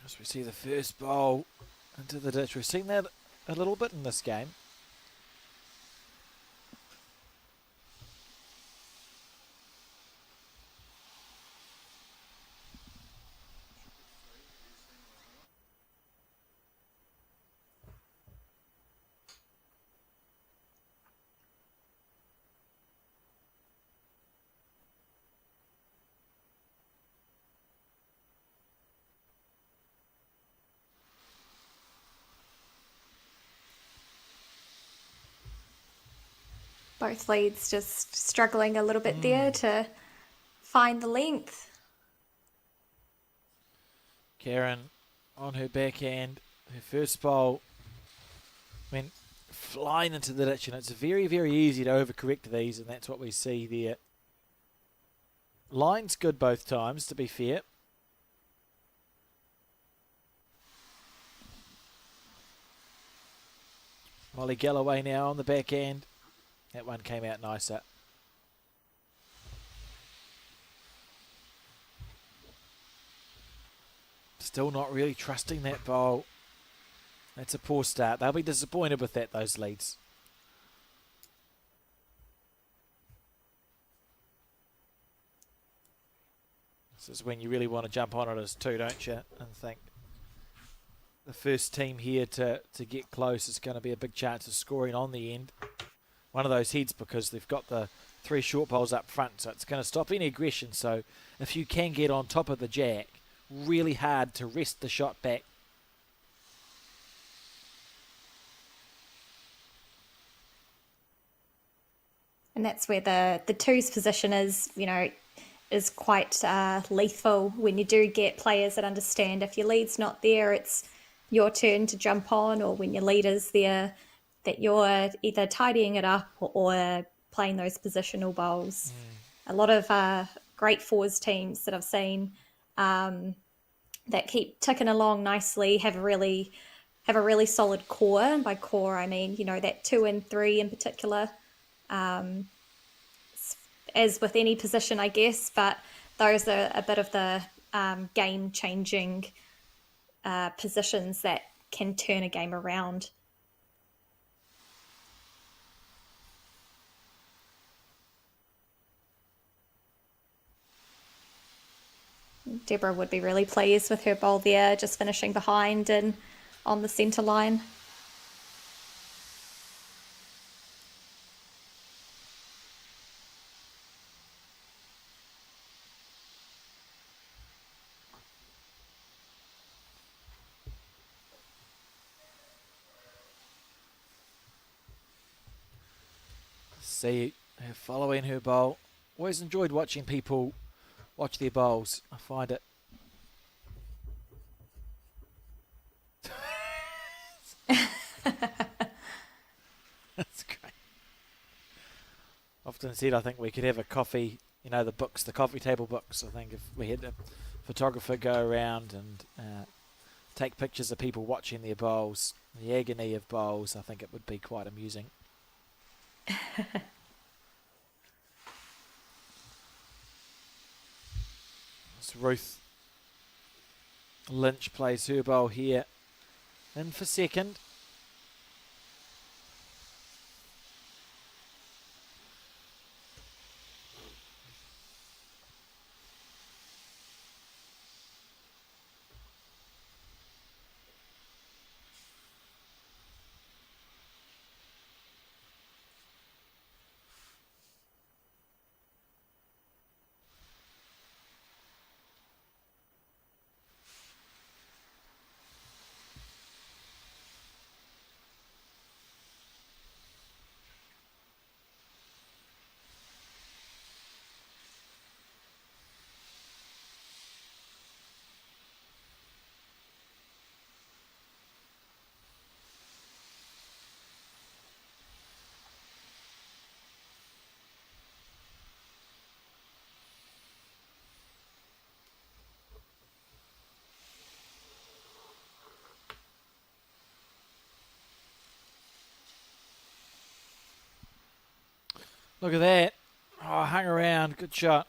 As we see the first bowl into the ditch. We've seen that a little bit in this game. Both leads just struggling a little bit there to find the length. Karen on her backhand, her first bowl went flying into the ditch, and it's very, very easy to overcorrect these, and that's what we see there. Line's good both times, to be fair. Molly Galloway now on the backhand. That one came out nicer. Still not really trusting that bowl. That's a poor start. They'll be disappointed with that, those leads. This is when you really want to jump on it as two, don't you? And think the first team here to get close is going to be a big chance of scoring on the end. One of those heads, because they've got the 3 short bowls up front, so it's going to stop any aggression. So if you can get on top of the jack, really hard to wrest the shot back. And that's where the twos position is, is quite lethal when you do get players that understand if your lead's not there, it's your turn to jump on, or when your lead is there, that you're either tidying it up or playing those positional bowls. A lot of great fours teams that I've seen that keep ticking along nicely, have a really solid core. And by core, I mean, that 2 and 3 in particular, as with any position, I guess, but those are a bit of the game-changing positions that can turn a game around. Deborah would be really pleased with her bowl there, just finishing behind and on the centre line. See her following her bowl. Always enjoyed watching people watch their bowls. I find it. That's great. Often said, I think we could have a coffee, the books, the coffee table books. I think if we had a photographer go around and take pictures of people watching their bowls, the agony of bowls, I think it would be quite amusing. So Ruth Lynch plays her bowl here in for second. Look at that. Oh, hung around. Good shot.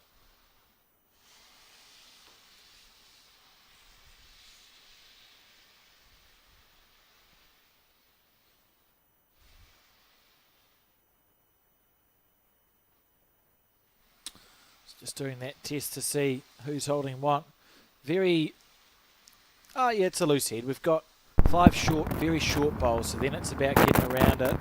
Just doing that test to see who's holding what. It's a loose head. We've got 5 short, very short bowls, so then it's about getting around it.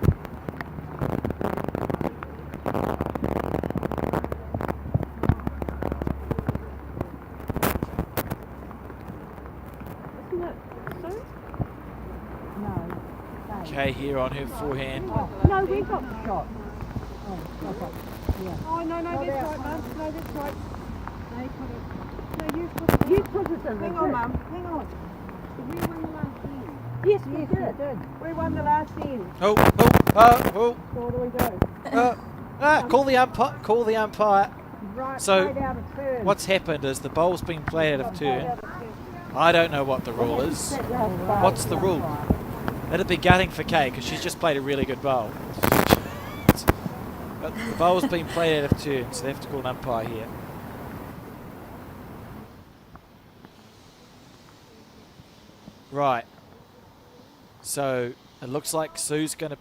Okay, here on her forehand. No, we got the shot. Oh, no, that's right, Mum. No, that's right. They put it. No, you put it in. Hang on, Mum. Hang on. Did we win the last end? Yes, we did. We won the last end. Oh. So what do we do? Call the umpire. Call the umpire. Right, So, played out of turn. what's happened is the bowl's been played out of turn. I don't know what the rule is. What's the rule? It'd be gutting for Kay because she's just played a really good bowl. But the bowl's been played out of turn, so they have to call an umpire here. Right. So it looks like Sue's going to.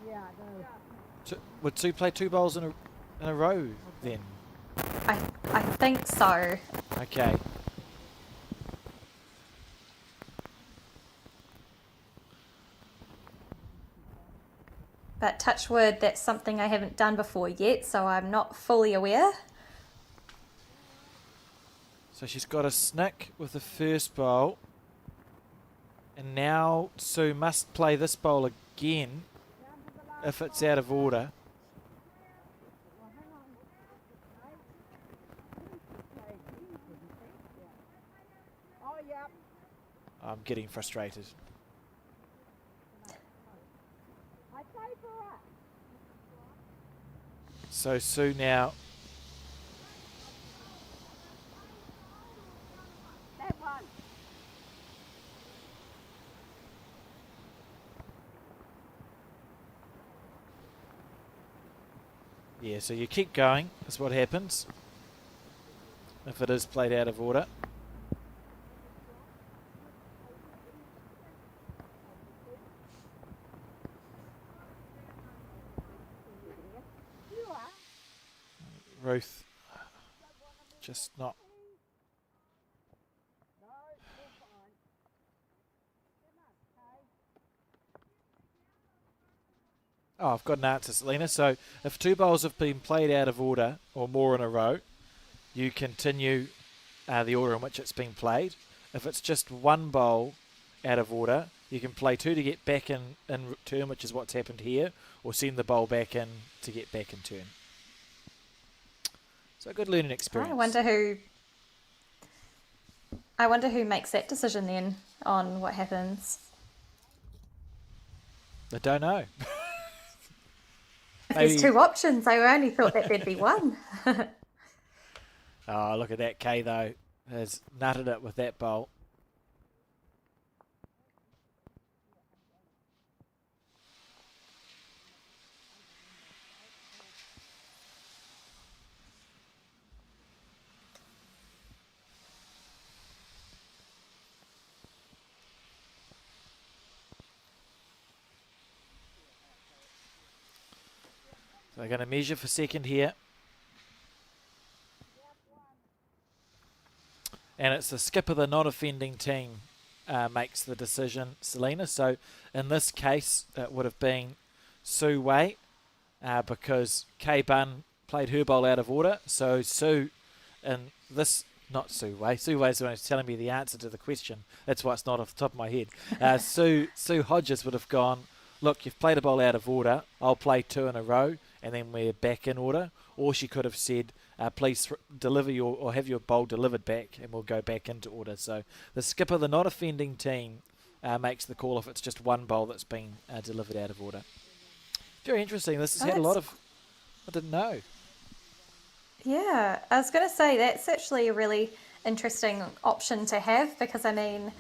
Yeah, no. Would Sue play 2 bowls in a row then? I think so. Okay. But touch wood, that's something I haven't done before yet, so I'm not fully aware. So she's got a snick with the first bowl. And now Sue must play this bowl again if it's out of order. Oh, yeah. I'm getting frustrated. So Sue now. That one. Yeah, so you keep going, is what happens if it is played out of order. Ruth just not. Oh, I've got an answer, Selena. So if 2 bowls have been played out of order or more in a row, you continue the order in which it's been played. If it's just 1 bowl out of order, you can play 2 to get back in turn, which is what's happened here, or send the bowl back in to get back in turn. So a good learning experience. I wonder who makes that decision then on what happens. I don't know. If there's 2 options, I only thought that there'd be one. Oh, look at that. Kay, though, has nutted it with that bowl. So they're going to measure for second here. And it's the skipper, the non-offending team, makes the decision, Selena. So in this case, it would have been Sue Wei because Kay Bunn played her bowl out of order. So Sue, in this, not Sue Wei. Sue Wei's the one who's telling me the answer to the question. That's why it's not off the top of my head. Sue Hodges would have gone, look, you've played a bowl out of order. I'll play 2 in a row, and then we're back in order. Or she could have said, please deliver or have your bowl delivered back, and we'll go back into order. So the skipper, the not offending team, makes the call if it's just 1 bowl that's been delivered out of order. Very interesting. This has had a lot of. I didn't know. Yeah, I was going to say that's actually a really interesting option to have because, I mean,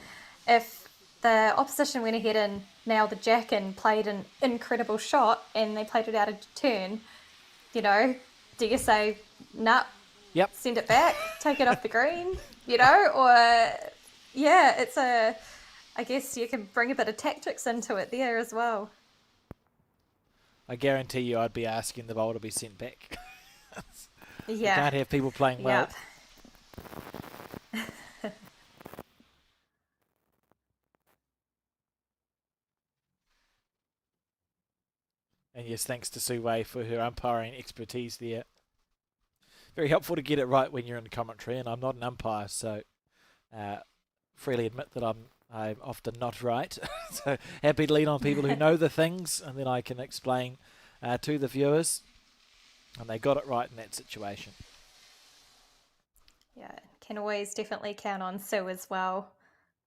if the opposition went ahead and nailed the jack and played an incredible shot and they played it out of turn, you know, do you say, nah, yep, send it back, take it off the green, you know? Or, yeah, I guess you can bring a bit of tactics into it there as well. I guarantee you I'd be asking the bowl to be sent back. Yeah. You can't have people playing well. Yep. And yes, thanks to Sue Wei for her umpiring expertise there. Very helpful to get it right when you're in commentary, and I'm not an umpire, so freely admit that I'm often not right. So happy to lean on people who know the things, and then I can explain to the viewers. And they got it right in that situation. Yeah, can always definitely count on Sue as well.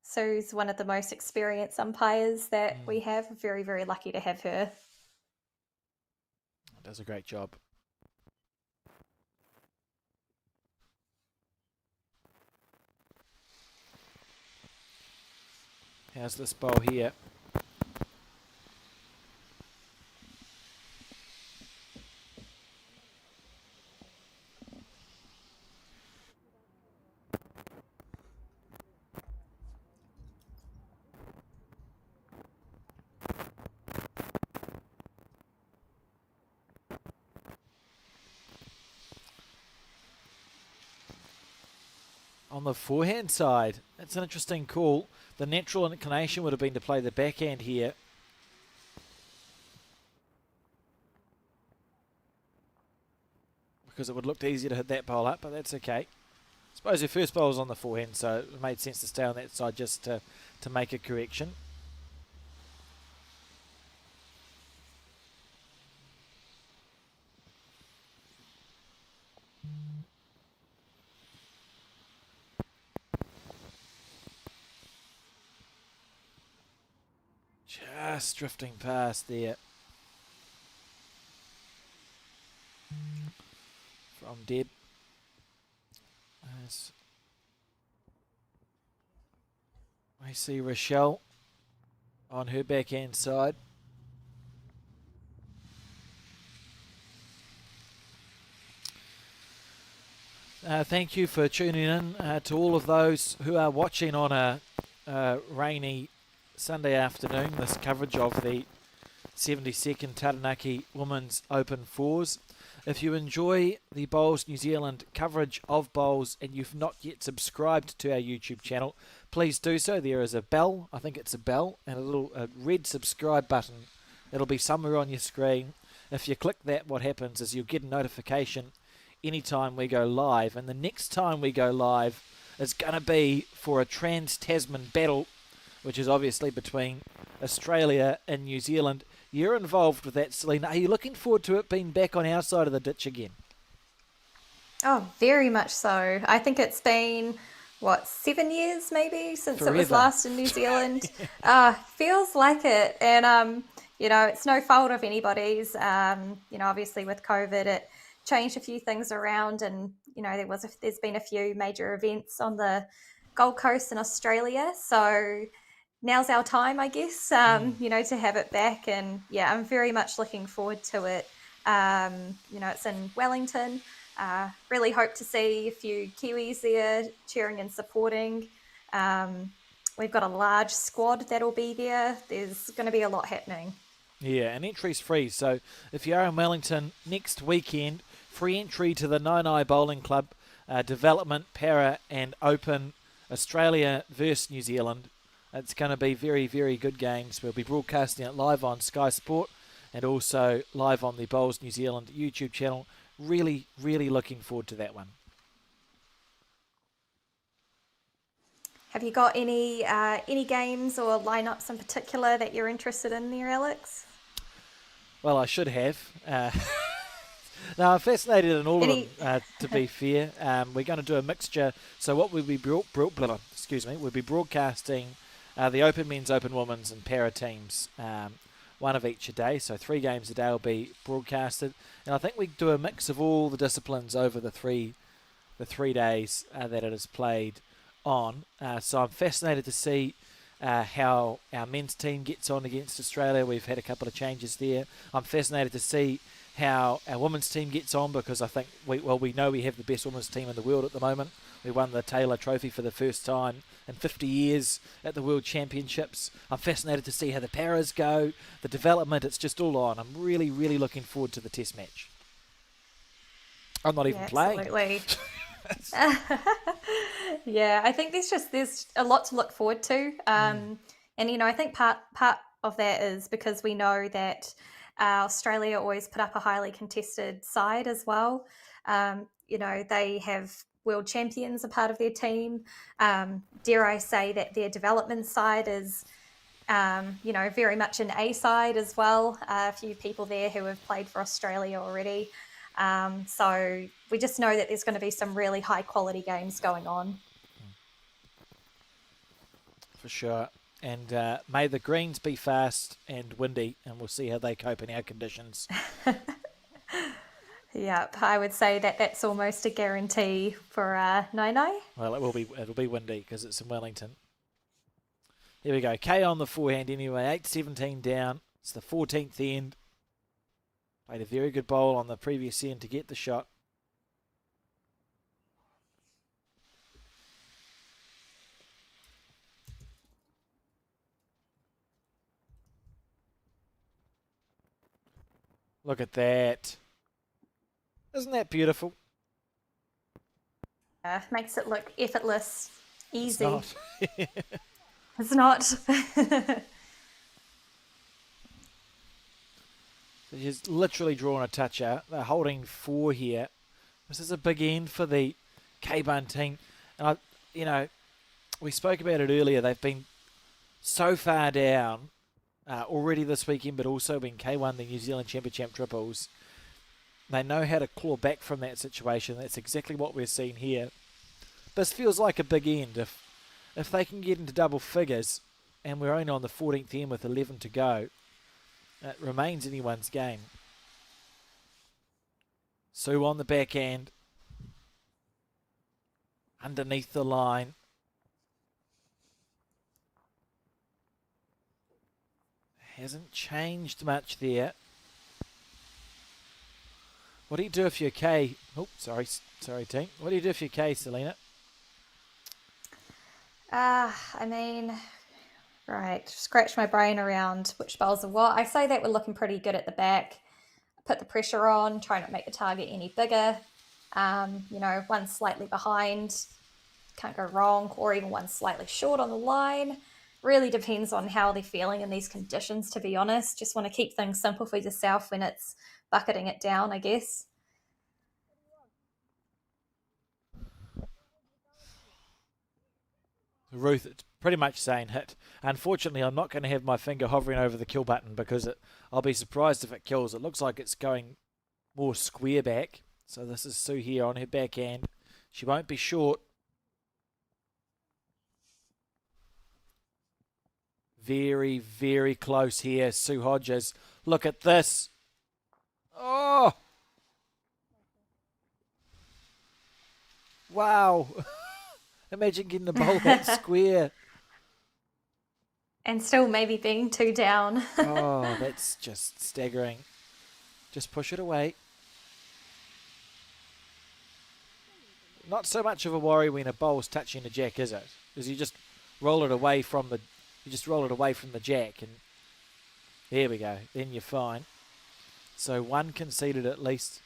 Sue's one of the most experienced umpires that we have. Very, very lucky to have her. Does a great job. How's this bowl here? On the forehand side, that's an interesting call. The natural inclination would have been to play the backhand here. Because it would look easier to hit that bowl up, but that's okay. I suppose your first bowl was on the forehand, so it made sense to stay on that side just to make a correction. Just drifting past there. From Deb. As I see Rochelle on her backhand side. Thank you for tuning in to all of those who are watching on a rainy Sunday afternoon, this coverage of the 72nd Taranaki Women's Open Fours. If you enjoy the Bowls New Zealand coverage of bowls and you've not yet subscribed to our YouTube channel, please do so. There is a bell, I think it's a bell, and a red subscribe button. It'll be somewhere on your screen. If you click that, what happens is you'll get a notification anytime we go live, and the next time we go live is going to be for a Trans-Tasman battle, which is obviously between Australia and New Zealand. You're involved with that, Selena. Are you looking forward to it being back on our side of the ditch again? Oh, very much so. I think it's been, what, 7 years maybe since it was Forever. last in New Zealand. Feels like it. And, it's no fault of anybody's. Obviously with COVID, it changed a few things around, and, there's been a few major events on the Gold Coast in Australia. So now's our time, I guess, to have it back. And yeah, I'm very much looking forward to it. It's in Wellington. Really hope to see a few Kiwis there cheering and supporting. We've got a large squad that'll be there. There's going to be a lot happening. Yeah, and entry's free. So if you are in Wellington next weekend, free entry to the Nine Bowling Club Development, Para and Open Australia versus New Zealand. It's going to be very, very good games. We'll be broadcasting it live on Sky Sport and also live on the Bowls New Zealand YouTube channel. Really, really looking forward to that one. Have you got any games or lineups in particular that you're interested in there, Alex? Well, I should have. No, I'm fascinated in all of them, to be fair. We're going to do a mixture. So what we'll be we'll be broadcasting the Open Men's, Open Women's and Para teams, one of each a day. So 3 games a day will be broadcasted. And I think we do a mix of all the disciplines over the three days that it is played on. So I'm fascinated to see how our men's team gets on against Australia. We've had a couple of changes there. I'm fascinated to see how our women's team gets on, because I think we know we have the best women's team in the world at the moment. We won the Taylor Trophy for the first time in 50 years at the World Championships. I'm fascinated to see how the paras go, the development. It's just all on. I'm really, really looking forward to the test match. I'm not even playing. Absolutely. Yeah, I think there's a lot to look forward to. And I think part of that is because we know that Australia always put up a highly contested side as well. They have world champions a part of their team. Dare I say that their development side is very much an A side as well. A few people there who have played for Australia already. So we just know that there's going to be some really high quality games going on. For sure. And may the greens be fast and windy, and we'll see how they cope in our conditions. Yep, I would say that that's almost a guarantee for Nai. Well, it'll be windy because it's in Wellington. Here we go. K on the forehand anyway. 8-17 down. It's the 14th end. Played a very good bowl on the previous end to get the shot. Look at that. Isn't that beautiful? Makes it look effortless, easy. It's not. It's not. So she's literally drawn a touch out. They're holding 4 here. This is a big end for the K-Bun team. And we spoke about it earlier. They've been so far down already this weekend, but also when K won the New Zealand Champ triples. They know how to claw back from that situation. That's exactly what we're seeing here. This feels like a big end. If they can get into double figures, and we're only on the 14th end with 11 to go, it remains anyone's game. Sue on the backhand. Underneath the line. Hasn't changed much there. What do you do if you're K? Oh, sorry, team. What do you do if you're K, Selena? I mean, right, scratch my brain around which bowls are what. I say that we're looking pretty good at the back. Put the pressure on, try not to make the target any bigger. One slightly behind, can't go wrong, or even one slightly short on the line. Really depends on how they're feeling in these conditions, to be honest. Just want to keep things simple for yourself when it's bucketing it down, I guess. Ruth, it's pretty much saying hit. Unfortunately, I'm not going to have my finger hovering over the kill button because I'll be surprised if it kills. It looks like it's going more square back. So this is Sue here on her backhand. She won't be short. Very, very close here, Sue Hodges. Look at this. Oh! Wow. Imagine getting the bowl that square. And still maybe being 2 down. Oh, that's just staggering. Just push it away. Not so much of a worry when a bowl's touching the jack, is it? Because you just roll it away from the jack, and there we go. Then you're fine. So one conceded at least.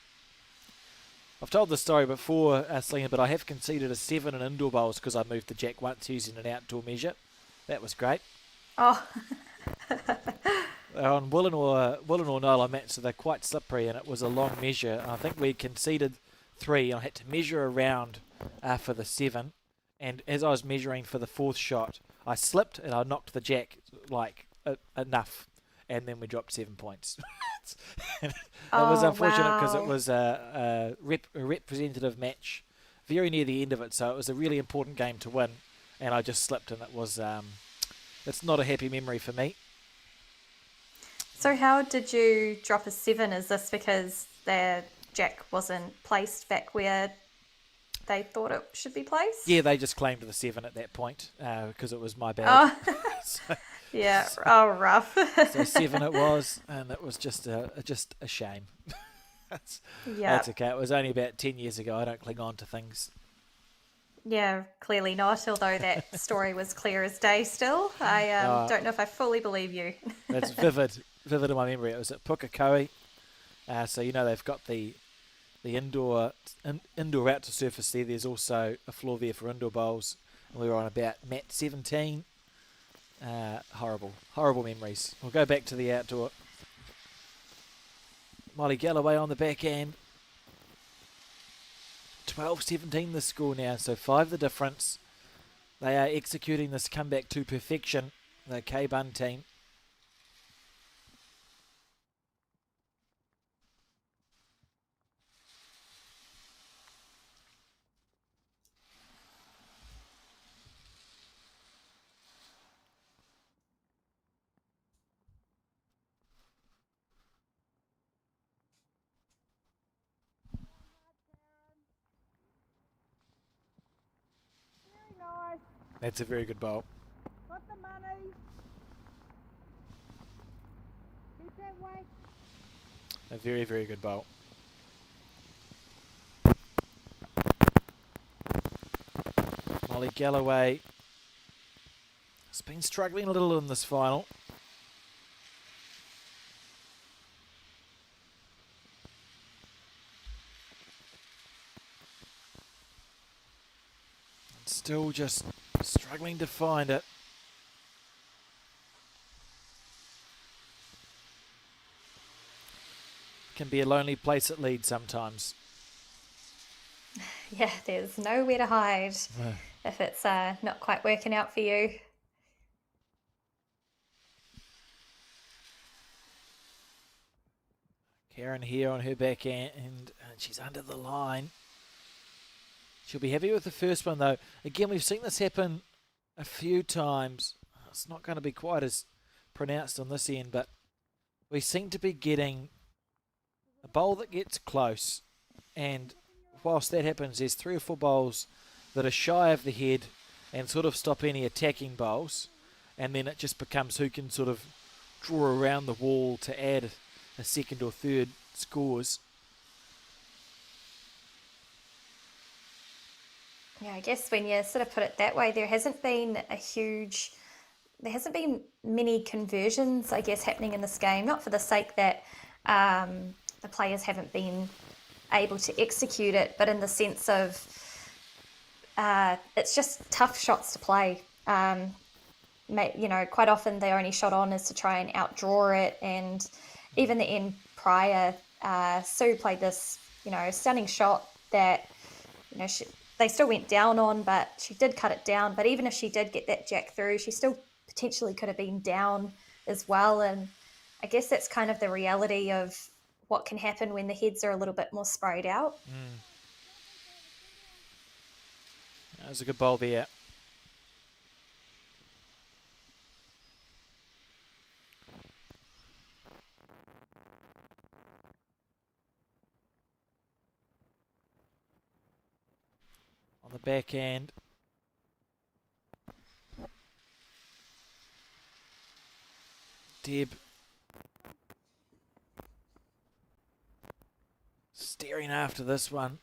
I've told this story before, Selena, but I have conceded a 7 in indoor bowls because I moved the jack once using an outdoor measure. That was great. Oh. They're on woolen or nylon mats, so they're quite slippery, and it was a long measure. I think we conceded 3, and I had to measure around for the 7. And as I was measuring for the 4th shot, I slipped and I knocked the jack enough, and then we dropped 7 points. It was unfortunate because it was a representative match very near the end of it, so it was a really important game to win, and I just slipped, and it was it's not a happy memory for me. So how did you drop a 7? Is this because their jack wasn't placed back where they thought it should be placed? Yeah, they just claimed the 7 at that point because it was my bad. Oh. Yeah. Oh, rough. So 7 it was, and it was just a shame. That's okay. It was only about 10 years ago. I don't cling on to things. Yeah, clearly not, although that story was clear as day still. I don't know if I fully believe you. It's vivid in my memory. It was at Pukekohe. So, they've got the indoor outdoor surface there. There's also a floor there for indoor bowls. And we were on about mat 17. Horrible memories. We'll go back to the outdoor. Molly Galloway on the backhand. 12-17 the score now, so 5 the difference. They are executing this comeback to perfection, the K-Bun team. Nice. That's a very good bowl. Got the money. Keep that way. A very, very good bowl. Molly Galloway has been struggling a little in this final. Still just struggling to find it. Can be a lonely place at Leeds sometimes. Yeah, there's nowhere to hide if it's not quite working out for you. Karen here on her backhand, and she's under the line. She'll be happy with the first one, though. Again, we've seen this happen a few times. It's not going to be quite as pronounced on this end, but we seem to be getting a bowl that gets close. And whilst that happens, there's 3 or 4 bowls that are shy of the head and sort of stop any attacking bowls. And then it just becomes who can sort of draw around the wall to add a second or third scores. Yeah, I guess when you sort of put it that way, there hasn't been many conversions, I guess, happening in this game. Not for the sake that the players haven't been able to execute it, but in the sense of it's just tough shots to play. Quite often their only shot on is to try and outdraw it. And even the end prior, Sue played this, stunning shot that, they still went down on, but she did cut it down. But even if she did get that jack through, she still potentially could have been down as well. And I guess that's kind of the reality of what can happen when the heads are a little bit more sprayed out. That was a good bowl there. On the backhand. Deb staring after this one.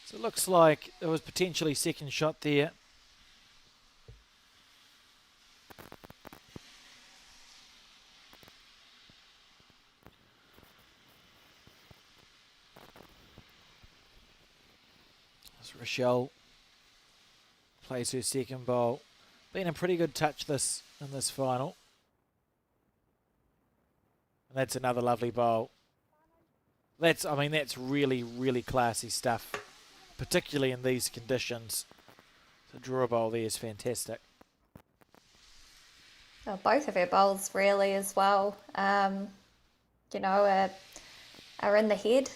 So it looks like there was potentially second shot there. As Rochelle plays her second bowl. Been a pretty good touch in this final. And that's another lovely bowl. That's really, really classy stuff, particularly in these conditions. The draw bowl there is fantastic. Well, both of her bowls really as well, are in the head.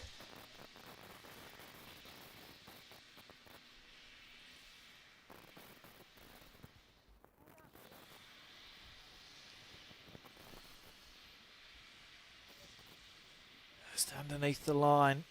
Just underneath the line.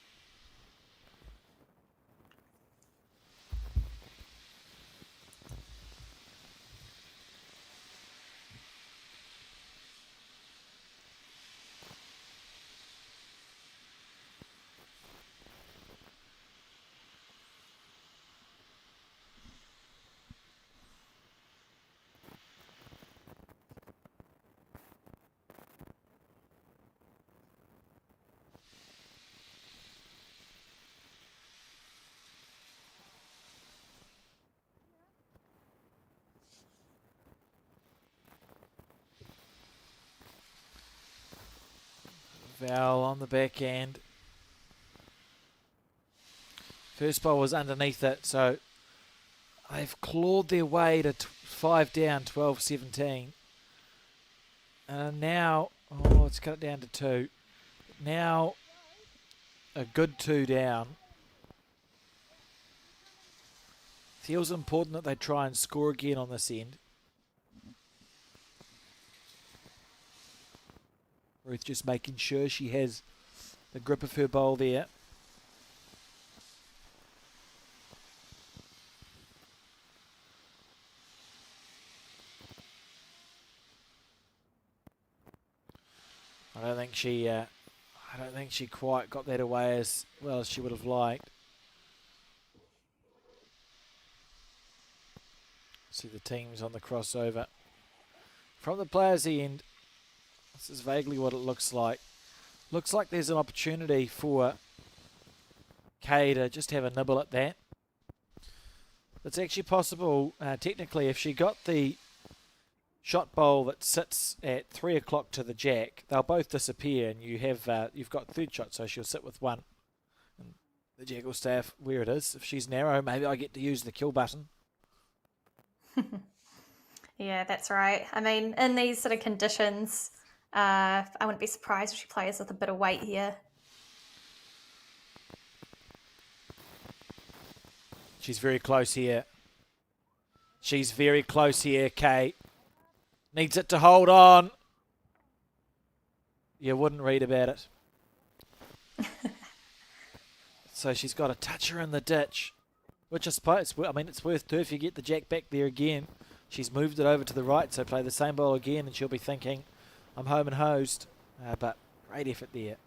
Val on the backhand. First ball was underneath it, so they've clawed their way to 5 down, 12-17. And now, let's cut it down to 2. Now, a good 2 down. Feels important that they try and score again on this end. Ruth just making sure she has the grip of her bowl there. I don't think she quite got that away as well as she would have liked. See the teams on the crossover. From the players' end, this is vaguely what it looks like. Looks like there's an opportunity for Kay to just have a nibble at that. It's actually possible, technically, if she got the shot bowl that sits at 3 o'clock to the jack, they'll both disappear, and you've got third shot, so she'll sit with one. And the jack will stay where it is. If she's narrow, maybe I get to use the kill button. Yeah, that's right. I mean, in these sort of conditions, I wouldn't be surprised if she plays with a bit of weight here. She's very close here. She's very close here, Kay. Needs it to hold on. You wouldn't read about it. So she's got to touch her in the ditch, which I suppose, it's worth two if you get the jack back there again. She's moved it over to the right, so play the same ball again, and she'll be thinking, I'm home and hosed. But great effort there.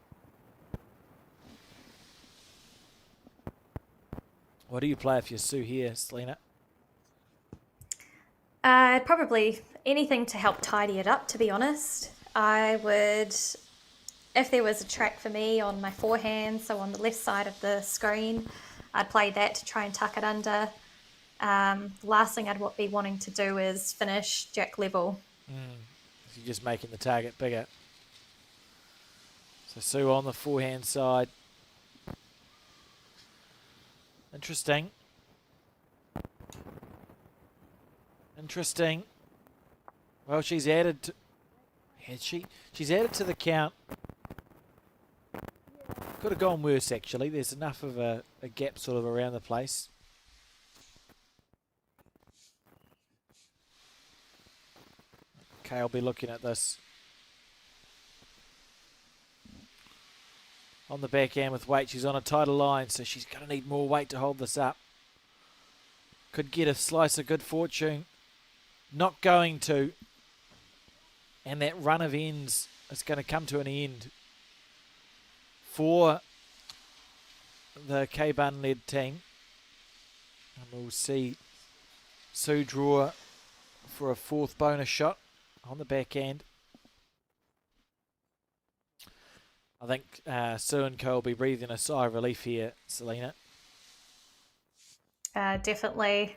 What do you play if you're Sue here, Selena? Probably anything to help tidy it up, to be honest. I would, if there was a track for me on my forehand, so on the left side of the screen, I'd play that to try and tuck it under. The last thing I'd be wanting to do is finish jack level. If you're just making the target bigger. So Sue on the forehand side. Interesting. Interesting. Well, she's added to... Had she? She's added to the count. Could have gone worse, actually. There's enough of a gap sort of around the place. Okay, I'll be looking at this. On the backhand with weight, she's on a tighter line, so she's going to need more weight to hold this up. Could get a slice of good fortune. Not going to. And that run of ends is going to come to an end for the K-Bun-led team. And we'll see Sue draw for a fourth bonus shot on the backhand. I think Sue and Co will be breathing a sigh of relief here, Selena. Definitely.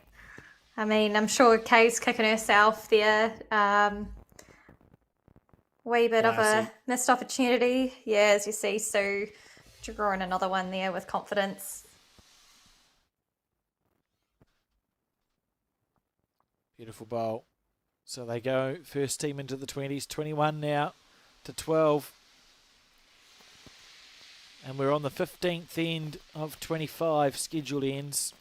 I mean, I'm sure Kay's kicking herself there. Wee bit of a missed opportunity. Yeah, as you see, Sue drawing another one there with confidence. Beautiful bowl. So they go first team into the 20s, 21 now to 12. And we're on the 15th end of 25 scheduled ends.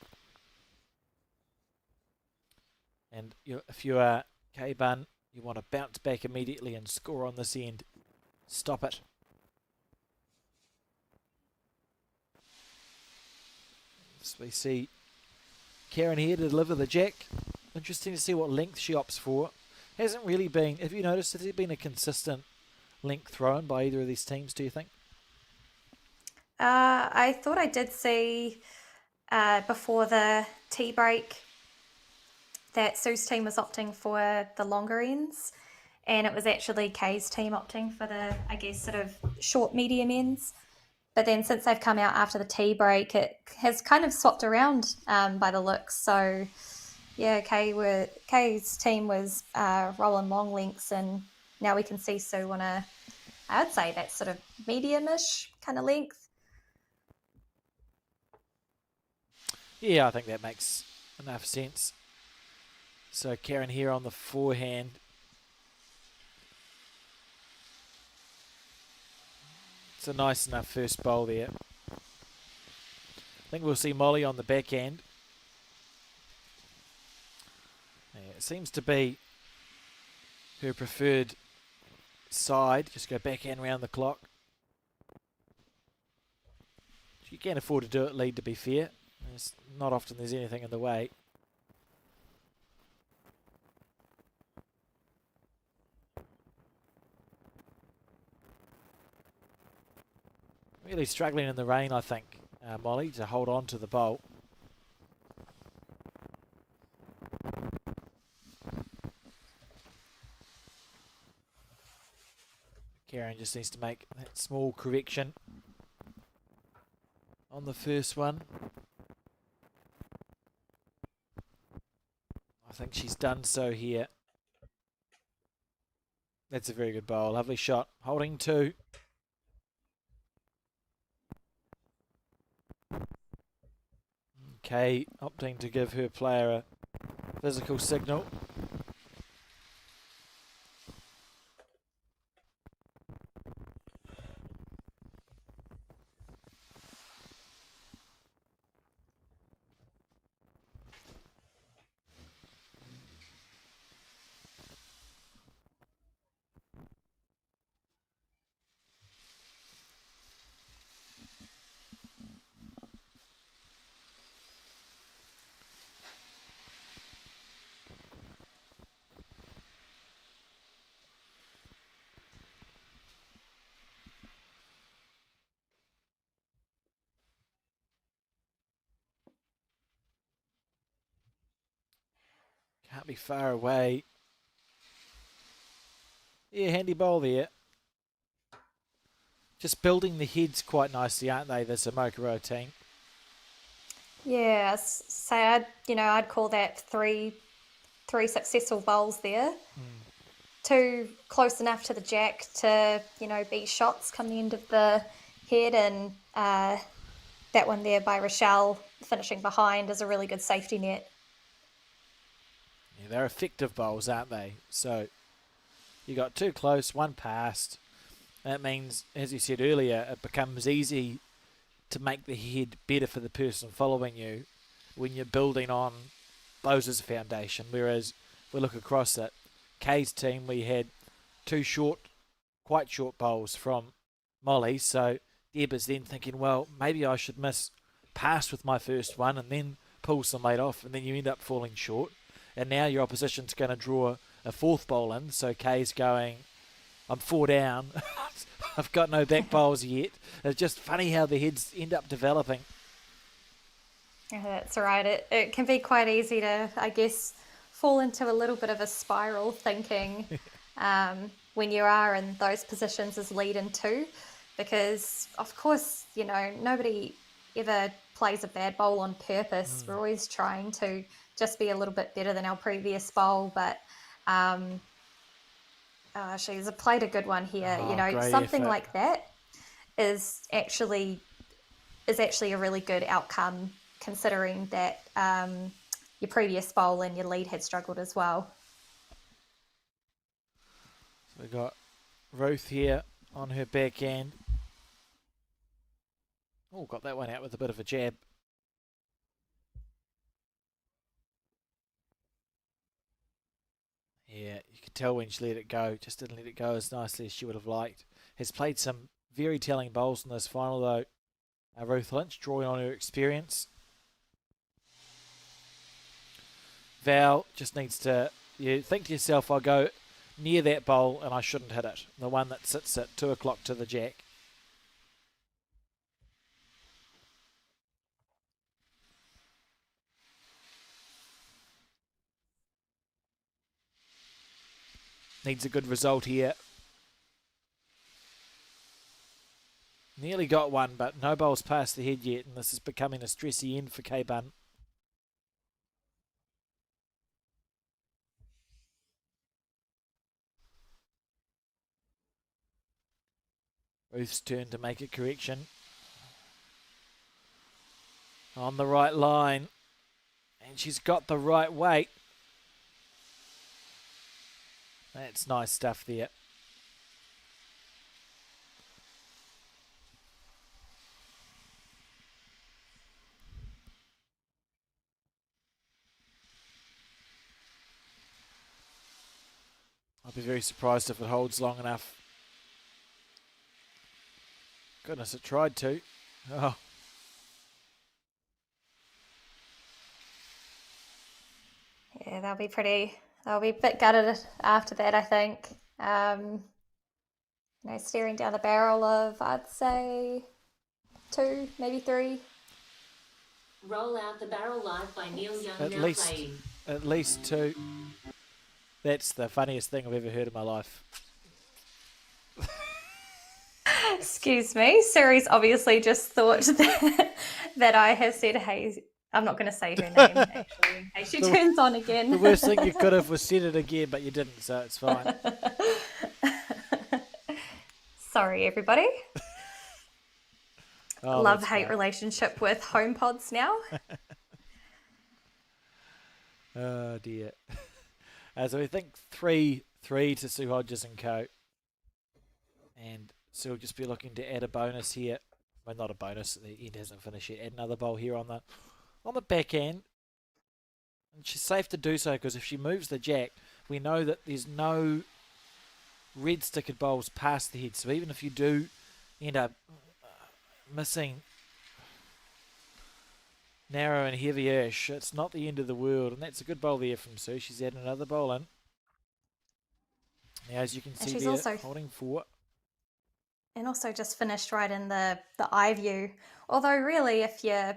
And if you are K-Bun, you want to bounce back immediately and score on this end. Stop it. So we see Karen here to deliver the jack. Interesting to see what length she opts for. Hasn't really been, have you noticed, has there been a consistent length thrown by either of these teams, do you think? I thought I did see before the tea break that Sue's team was opting for the longer ends, and it was actually Kay's team opting for the, I guess, sort of short, medium ends. But then since they've come out after the tea break, it has kind of swapped around by the looks. So, yeah, Kay's team was rolling long lengths, and now we can see Sue on a, I would say, that sort of medium-ish kind of length. Yeah, I think that makes enough sense. So Karen here on the forehand. It's a nice enough first bowl there. I think we'll see Molly on the backhand. Yeah, it seems to be her preferred side. Just go backhand round the clock. She can afford to do it lead, to be fair. It's not often there's anything in the way. Really struggling in the rain, I think, Molly, to hold on to the bowl. Karen just needs to make that small correction on the first one. I think she's done so here. That's a very good bowl. Lovely shot. Holding two. Okay, opting to give her player a physical signal. Can't be far away. Yeah, handy bowl there. Just building the heads quite nicely, aren't they, the Zamokaro team? Yeah, say I'd call that three successful bowls there. Two close enough to the jack to be shots come the end of the head, and that one there by Rochelle finishing behind is a really good safety net. Yeah, they're effective bowls, aren't they? So you got two close, one past. That means, as you said earlier, it becomes easy to make the head better for the person following you when you're building on those as a foundation. Whereas if we look across at Kay's team, we had two quite short bowls from Molly. So Deb is then thinking, well, maybe I should miss pass with my first one and then pull some weight off, and then you end up falling short. And now your opposition's going to draw a fourth bowl in. So Kay's going, I'm 4 down. I've got no back bowls yet. It's just funny how the heads end up developing. Yeah, that's right. It can be quite easy to, I guess, fall into a little bit of a spiral thinking when you are in those positions as lead in two, because of course, nobody ever plays a bad bowl on purpose. We're always trying to just be a little bit better than our previous bowl, but she's played a good one here. Great Something effort. like that is actually a really good outcome, considering that your previous bowl and your lead had struggled as well. So we've got Ruth here on her backhand. Oh, got that one out with a bit of a jab. Yeah, you could tell when she let it go. Just didn't let it go as nicely as she would have liked. Has played some very telling bowls in this final, though. Ruth Lynch, drawing on her experience. Val just needs to, you think to yourself, I'll go near that bowl and I shouldn't hit it. The one that sits at 2 o'clock to the jack. Needs a good result here. Nearly got one, but no bowls past the head yet, and this is becoming a stressy end for K-Bun. Ruth's turn to make a correction. On the right line. And she's got the right weight. That's nice stuff there. I'll be very surprised if it holds long enough. Goodness, it tried to. Oh. Yeah, they'll be a bit gutted after that, I think. Staring down the barrel of, I'd say, 2, maybe 3. Roll Out the Barrel Live by Neil Young playing. At least 2. That's the funniest thing I've ever heard in my life. Excuse me. Siri's obviously just thought that I have said, hey, I'm not going to say her name, actually. Hey, she turns on again. The worst thing you could have was said it again, but you didn't, so it's fine. Sorry, everybody. Oh, Love-hate relationship with HomePods now. Oh, dear. So we think 3-3 to Sue Hodges and co. And Sue will just be looking to add a bonus here. Well, not a bonus. The end hasn't finished yet. Add another bowl here on the back end. And she's safe to do so because if she moves the jack, we know that there's no red stickered bowls past the head. So even if you do end up missing narrow and heavy-ish, it's not the end of the world. And that's a good bowl there from Sue. She's added another bowl in. Now, as you can see there, also holding 4. And also just finished right in the eye view. Although really, if you're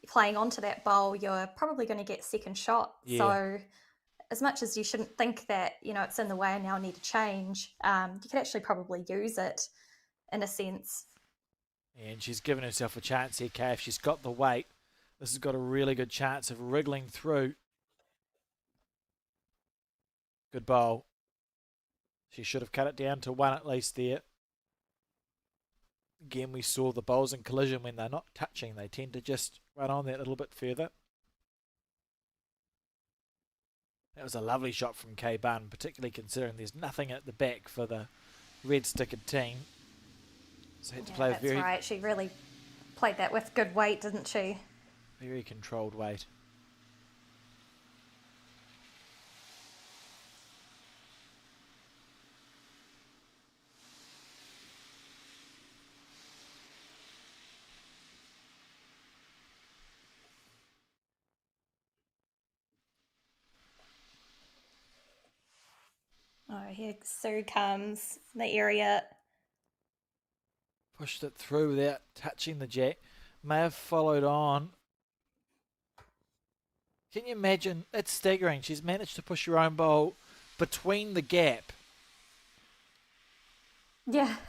playing onto that bowl, you're probably going to get second shot. Yeah. So as much as you shouldn't think that, it's in the way and now need to change, you could actually probably use it in a sense. And she's given herself a chance here, Kay. If she's got the weight, this has got a really good chance of wriggling through. Good bowl. She should have cut it down to 1 at least there. Again, we saw the bowls in collision when they're not touching. They tend to just run on that little bit further. That was a lovely shot from Kay Bunn, particularly considering there's nothing at the back for the red stickered team. So had to play with that's right. She really played that with good weight, didn't she? Very controlled weight. Oh, here Sue comes in the area. Pushed it through without touching the jack. May have followed on. Can you imagine? It's staggering. She's managed to push her own bowl between the gap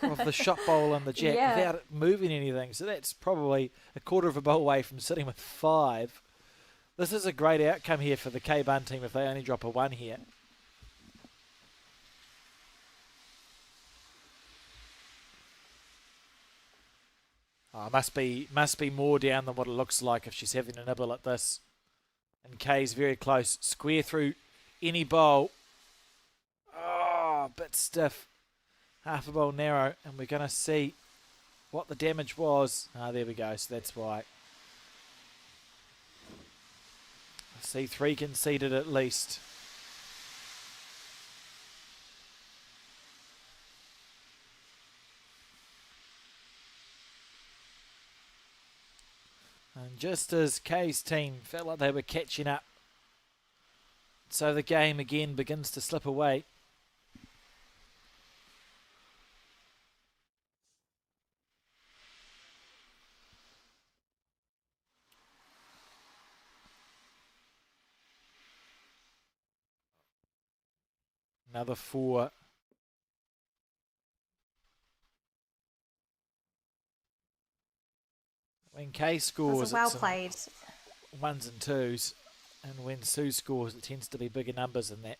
of the shot bowl and the jack without it moving anything. So that's probably a quarter of a bowl away from sitting with 5. This is a great outcome here for the Kay Bunn team if they only drop a 1 here. Oh, must be more down than what it looks like if she's having a nibble at this. And Kay's very close. Square through any bowl. Oh, a bit stiff. Half a bowl narrow. And we're going to see what the damage was. Ah, there we go. So that's why. I see 3 conceded at least. And just as Kay's team felt like they were catching up, so the game again begins to slip away. Another 4. When Kay scores, well played. 1s and 2s, and when Sue scores, it tends to be bigger numbers than that.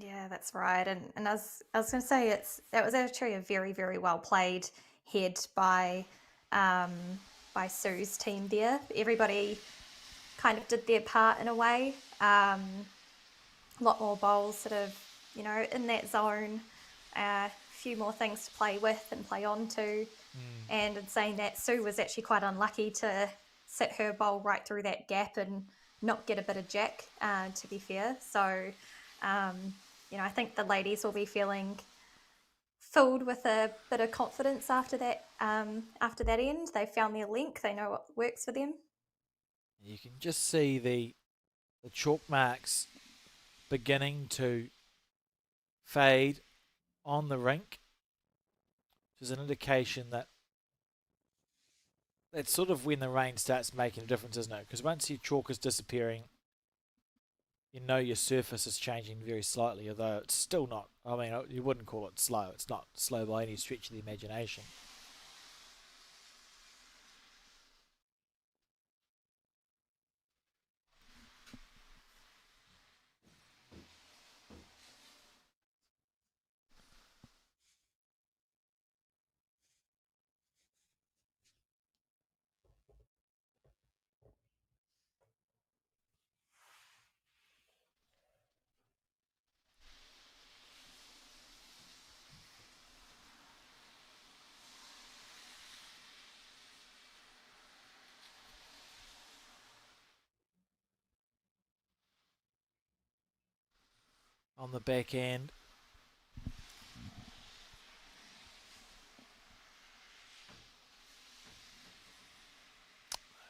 Yeah, that's right. And I was going to say that was actually a very, very well played head by Sue's team there. Everybody kind of did their part in a way. A lot more bowls sort of, in that zone. A few more things to play with and play on to. And in saying that, Sue was actually quite unlucky to sit her bowl right through that gap and not get a bit of jack, to be fair. So, I think the ladies will be feeling filled with a bit of confidence after that end. They found their link. They know what works for them. You can just see the chalk marks beginning to fade on the rink, which is an indication that that's sort of when the rain starts making a difference, isn't it? Because once your chalk is disappearing, you know your surface is changing very slightly, although it's still not, you wouldn't call it slow. It's not slow by any stretch of the imagination. On the back end,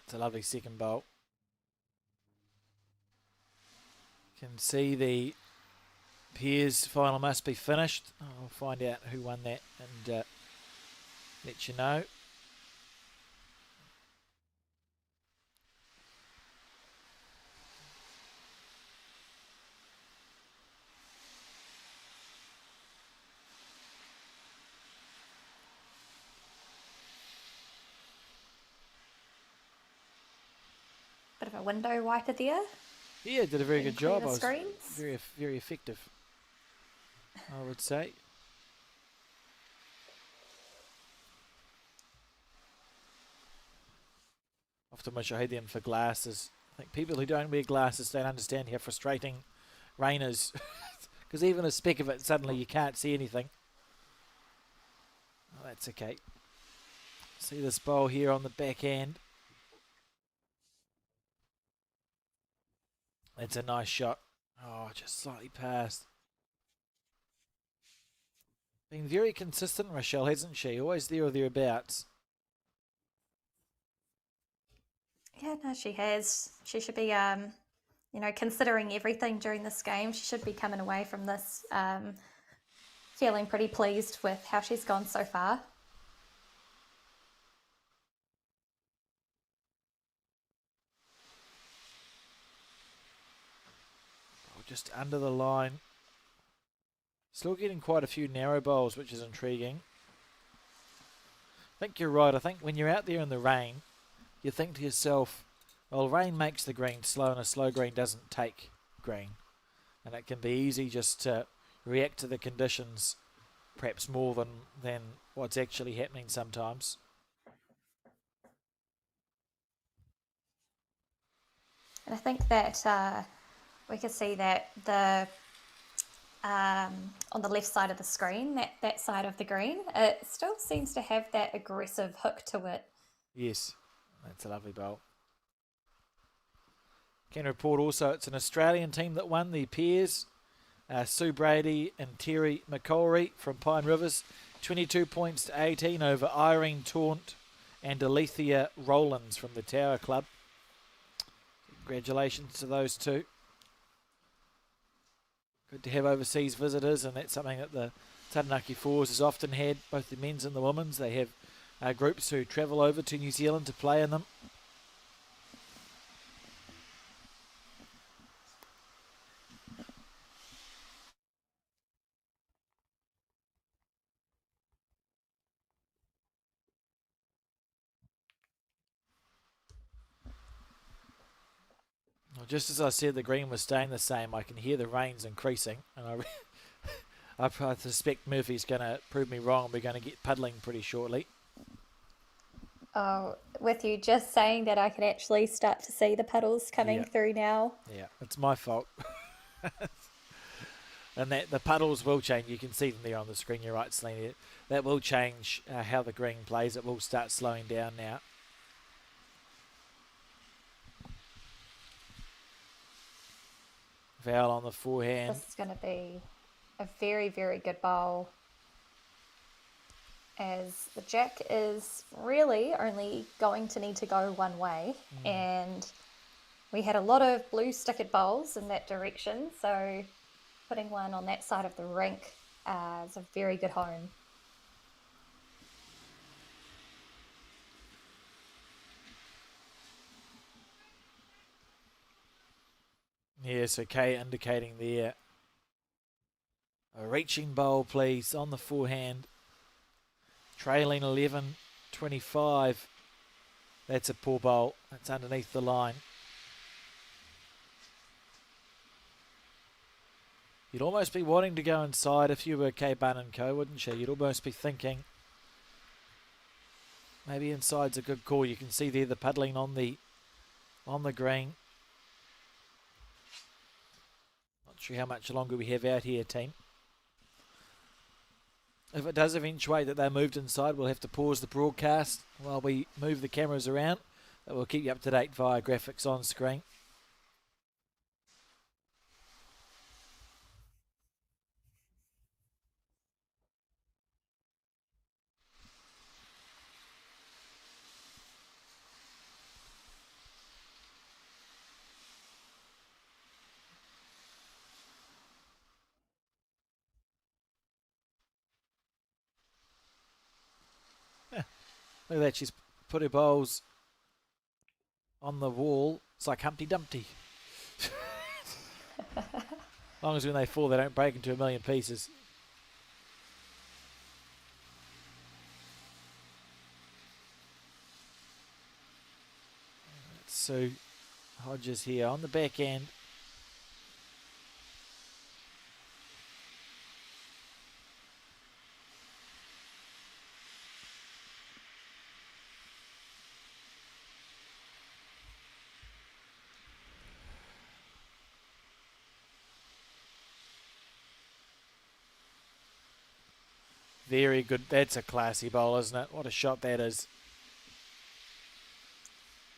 it's a lovely second bowl. Can see the pairs final must be finished. I'll find out who won that and let you know. window wiper there. Yeah, did a very good job. The I was screens. very, very effective, I would say. Often wish I had them for glasses. I think people who don't wear glasses don't understand how frustrating rain is. Because even a speck of it, suddenly you can't see anything. Oh, that's okay. See this bowl here on the backhand. That's a nice shot. Oh, just slightly past. Been very consistent, Rochelle, hasn't she? Always there or thereabouts. Yeah, no, she has. She should be, considering everything during this game, she should be coming away from this feeling pretty pleased with how she's gone so far. Oh, just under the line. Still getting quite a few narrow bowls, which is intriguing. I think you're right. I think when you're out there in the rain, you think to yourself, well, rain makes the green slow, and a slow green doesn't take green. And it can be easy just to react to the conditions perhaps more than what's actually happening sometimes. And I think that we can see that the on the left side of the screen, that side of the green, it still seems to have that aggressive hook to it. Yes, that's a lovely bowl. Can report also it's an Australian team that won the pairs. Sue Brady and Terry McColry from Pine Rivers. 22 points to 18 over Irene Taunt and Alethea Rowlands from the Tower Club. Congratulations to those two. Good to have overseas visitors, and that's something that the Taranaki Fours has often had, both the men's and the women's. They have groups who travel over to New Zealand to play in them. Well, just as I said, the green was staying the same. I can hear the rain's increasing, and I suspect Murphy's going to prove me wrong. We're going to get puddling pretty shortly. Oh, with you just saying that, I can actually start to see the puddles coming through now. Yeah, it's my fault. And that the puddles will change. You can see them there on the screen. You're right, Selena. That will change how the green plays. It will start slowing down now. Foul on the forehand. This is going to be a very, very good bowl, as the jack is really only going to need to go one way. And we had a lot of blue stickered bowls in that direction, so putting one on that side of the rink is a very good home. Yes, okay, indicating there. A reaching bowl, please, on the forehand. Trailing 11-25. That's a poor bowl. That's underneath the line. You'd almost be wanting to go inside if you were K Bun and Co, wouldn't you? You'd almost be thinking maybe inside's a good call. You can see there the puddling on the green. Not sure how much longer we have out here, team. If it does eventuate that they moved inside, we'll have to pause the broadcast while we move the cameras around. But we'll keep you up to date via graphics on screen. Look at that, she's put her bowls on the wall. It's like Humpty Dumpty. As long as when they fall, they don't break into a million pieces. That's Sue Hodges here on the back end. Very good. That's a classy bowl, isn't it? What a shot that is.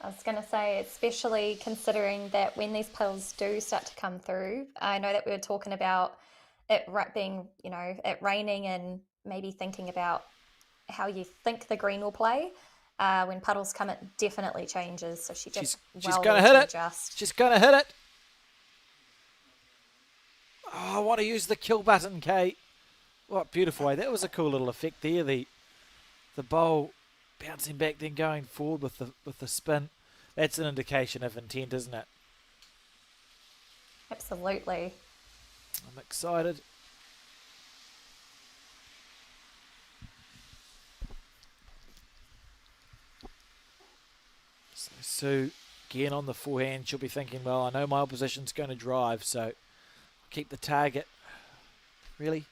I was going to say, especially considering that when these puddles do start to come through, I know that we were talking about it being, it raining and maybe thinking about how you think the green will play. When puddles come, it definitely changes. So she's going to hit it. She's going to hit it. Oh, I want to use the kill button, Kate. What beautiful way. That was a cool little effect there. The bowl bouncing back, then going forward with the spin. That's an indication of intent, isn't it? Absolutely. I'm excited. So Sue, again on the forehand, she'll be thinking, well, I know my opposition's going to drive, so I'll keep the target. Really?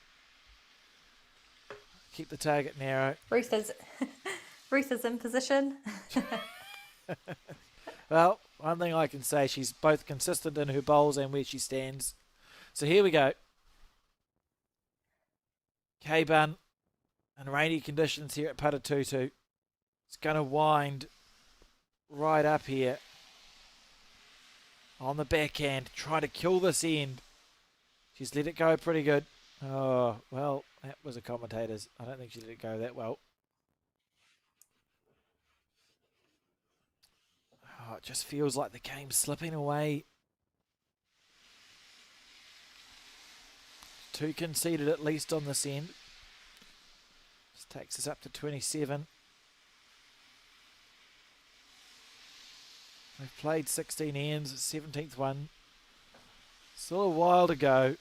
Keep the target narrow. Ruth is in position. Well, one thing I can say, she's both consistent in her bowls and where she stands. So here we go. K-Bun and rainy conditions here at Paratutu. It's going to wind right up here on the backhand, try to kill this end. She's let it go pretty good. Oh, well, that was a commentator's. I don't think she let it go that well. Oh, it just feels like the game's slipping away. 2 conceded at least on this end. This takes us up to 27. They've played 16 ends, 17th one. Still a while to go.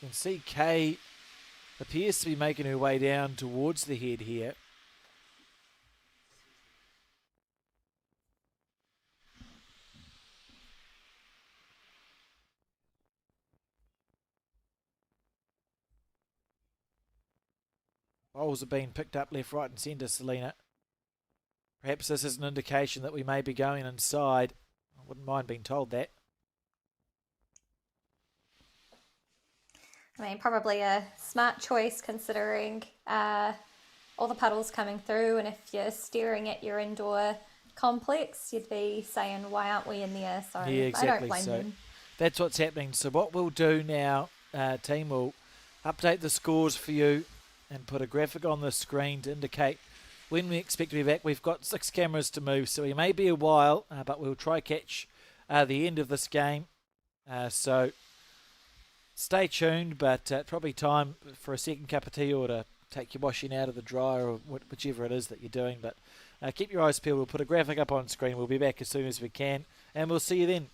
You can see Kay appears to be making her way down towards the head here. Bowls are being picked up left, right and centre, Selena. Perhaps this is an indication that we may be going inside. I wouldn't mind being told that. I mean, probably a smart choice considering all the puddles coming through, and if you're staring at your indoor complex, you'd be saying, why aren't we in there? So yeah, exactly. I don't blame them. That's what's happening. So what we'll do now, team, will update the scores for you and put a graphic on the screen to indicate when we expect to be back. We've got 6 cameras to move, so it may be a while, but we'll try catch the end of this game. So stay tuned, but probably time for a second cup of tea or to take your washing out of the dryer or whichever it is that you're doing. But keep your eyes peeled. We'll put a graphic up on screen. We'll be back as soon as we can, and we'll see you then.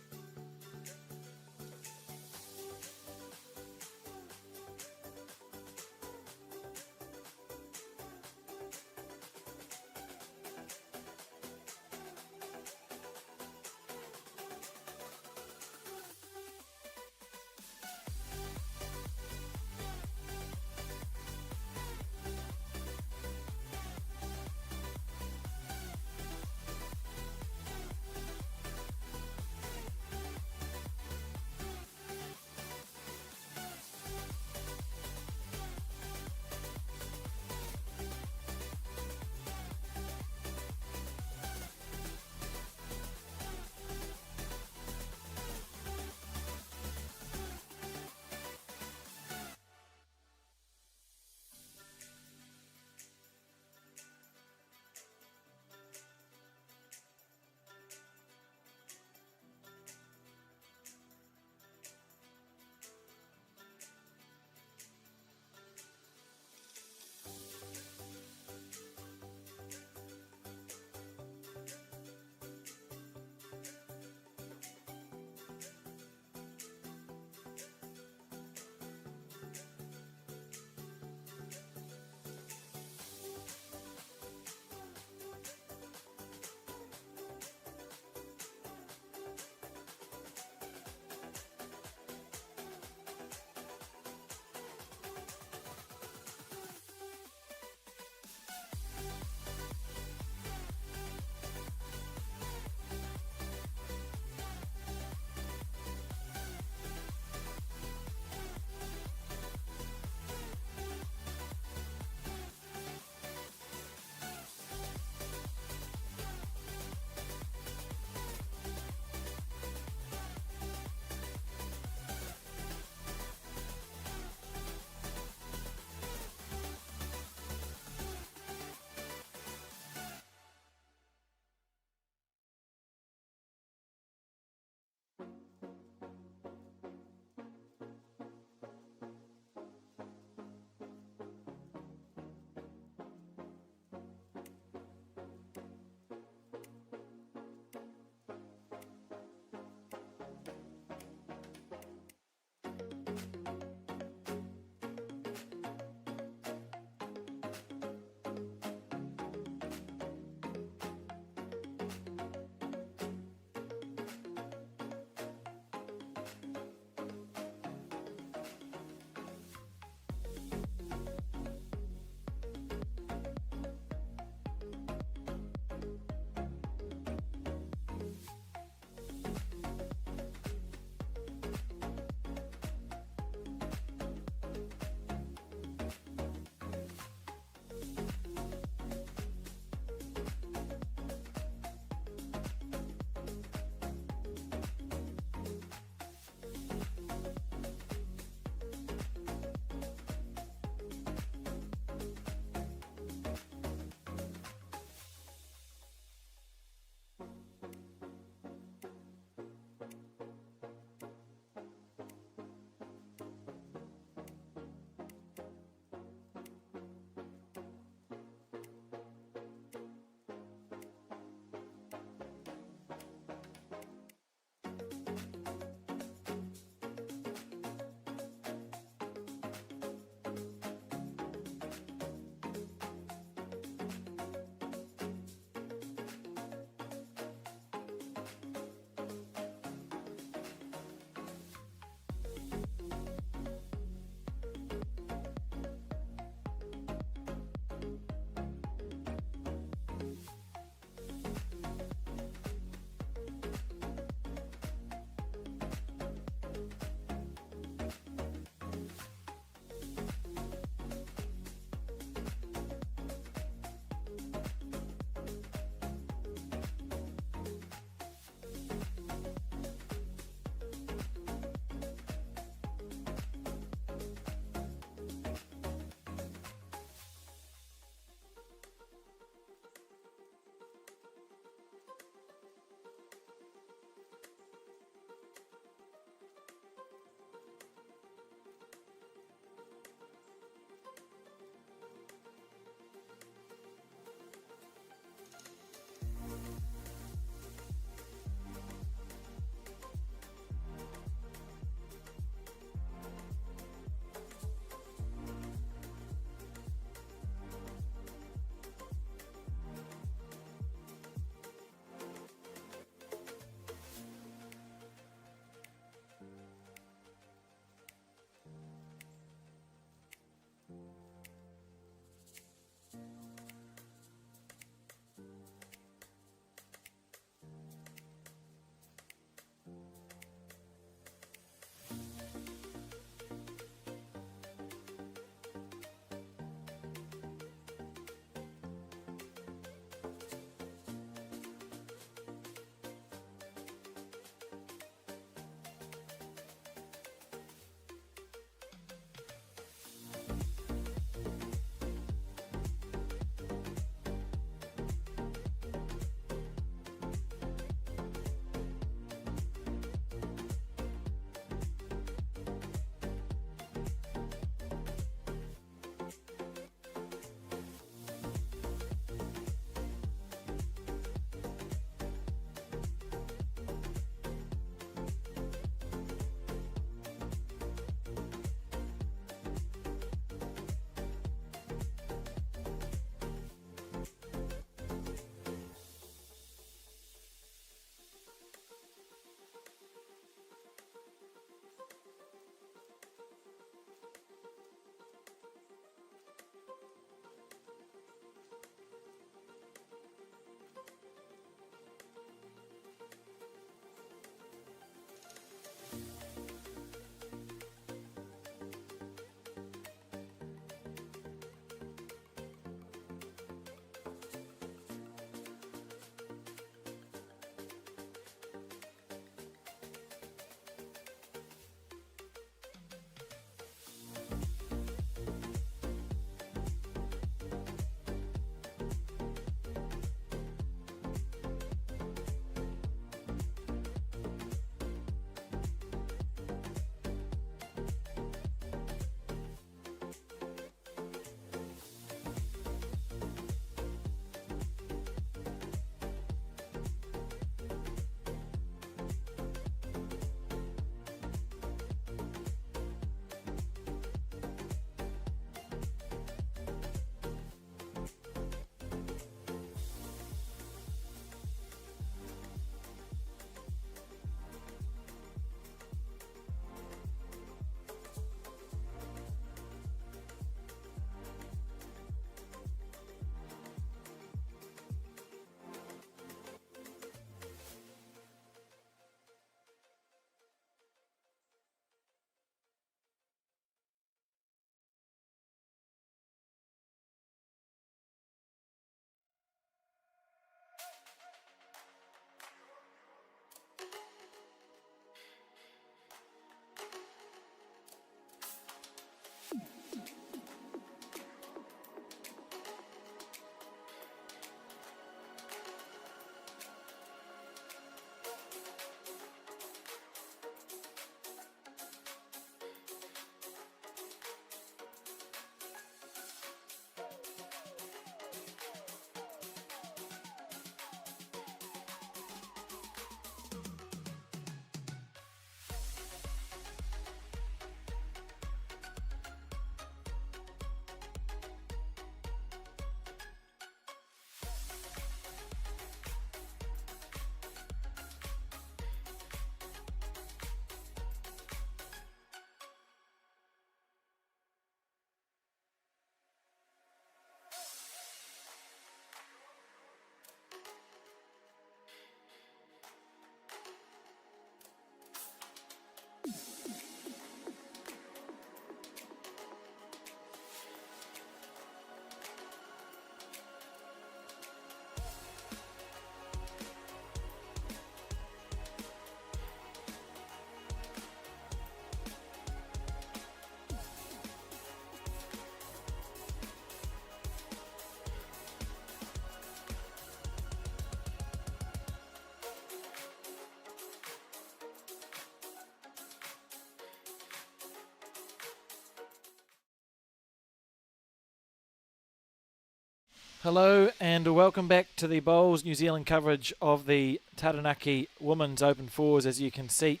Hello and welcome back to the Bowls New Zealand coverage of the Taranaki Women's Open Fours. As you can see,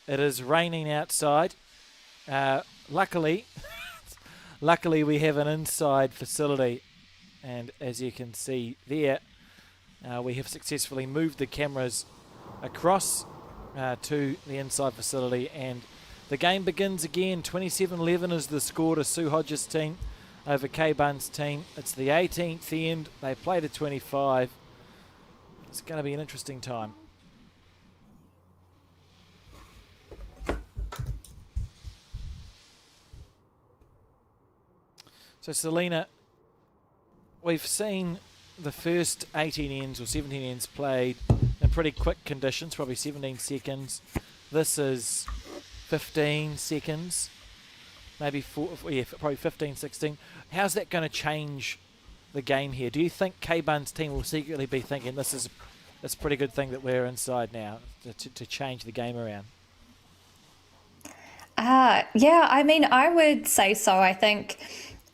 it is raining outside. Luckily, we have an inside facility, and as you can see there, we have successfully moved the cameras across to the inside facility, and the game begins again. 27-11 is the score to Sue Hodges' team over Kay Bunn's team. It's the 18th end. They play to 25. It's going to be an interesting time. So, Selena, we've seen the first 18 ends or 17 ends played in pretty quick conditions, probably 17 seconds. This is 15 seconds, maybe probably 15, 16. How's that going to change the game here? Do you think Kay Bunn's team will secretly be thinking this is a pretty good thing that we're inside now to change the game around? Yeah, I mean, I would say so. I think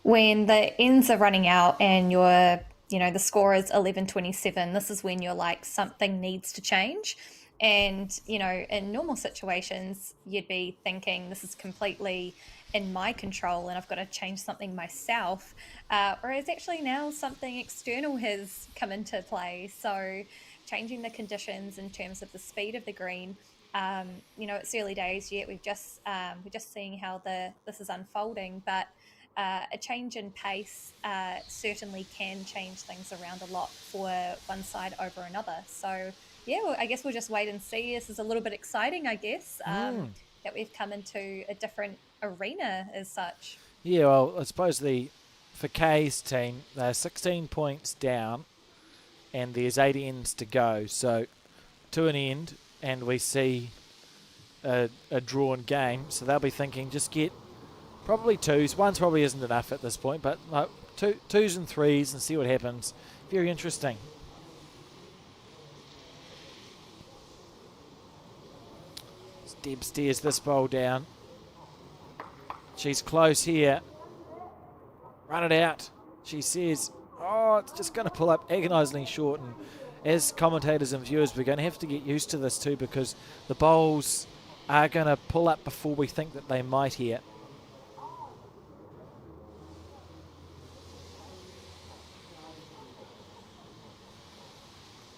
when the ends are running out and the score is 11-27, this is when you're like, something needs to change. And, in normal situations, you'd be thinking this is completely in my control and I've got to change something myself. Whereas actually now something external has come into play. So changing the conditions in terms of the speed of the green. It's early days yet. We're just seeing how this is unfolding, but a change in pace certainly can change things around a lot for one side over another. So yeah, well, I guess we'll just wait and see. This is a little bit exciting, I guess, that we've come into a different arena as such. Yeah, well, I suppose for Kay's team, they're 16 points down, and there's 8 ends to go. So to an end, and we see a drawn game. So they'll be thinking, just get probably twos. Ones probably isn't enough at this point, but twos and threes and see what happens. Very interesting. Deb steers this bowl down. She's close here. Run it out, she says. Oh, it's just going to pull up agonisingly short. And as commentators and viewers, we're going to have to get used to this too, because the bowls are going to pull up before we think that they might here.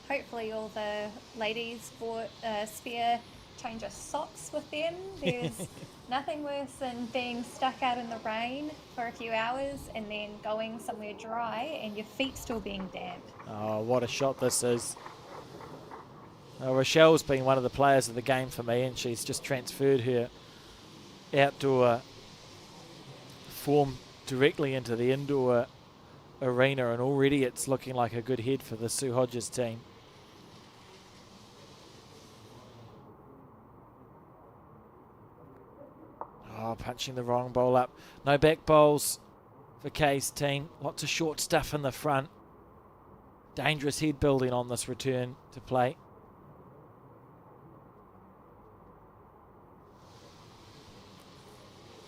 Hopefully all the ladies bought a spare change of socks with them. There's nothing worse than being stuck out in the rain for a few hours and then going somewhere dry and your feet still being damp. Oh, what a shot this is. Rochelle's been one of the players of the game for me, and she's just transferred her outdoor form directly into the indoor arena, and already it's looking like a good head for the Sue Hodges team. Oh, punching the wrong bowl up. No back bowls for Kay's team. Lots of short stuff in the front. Dangerous head building on this return to play.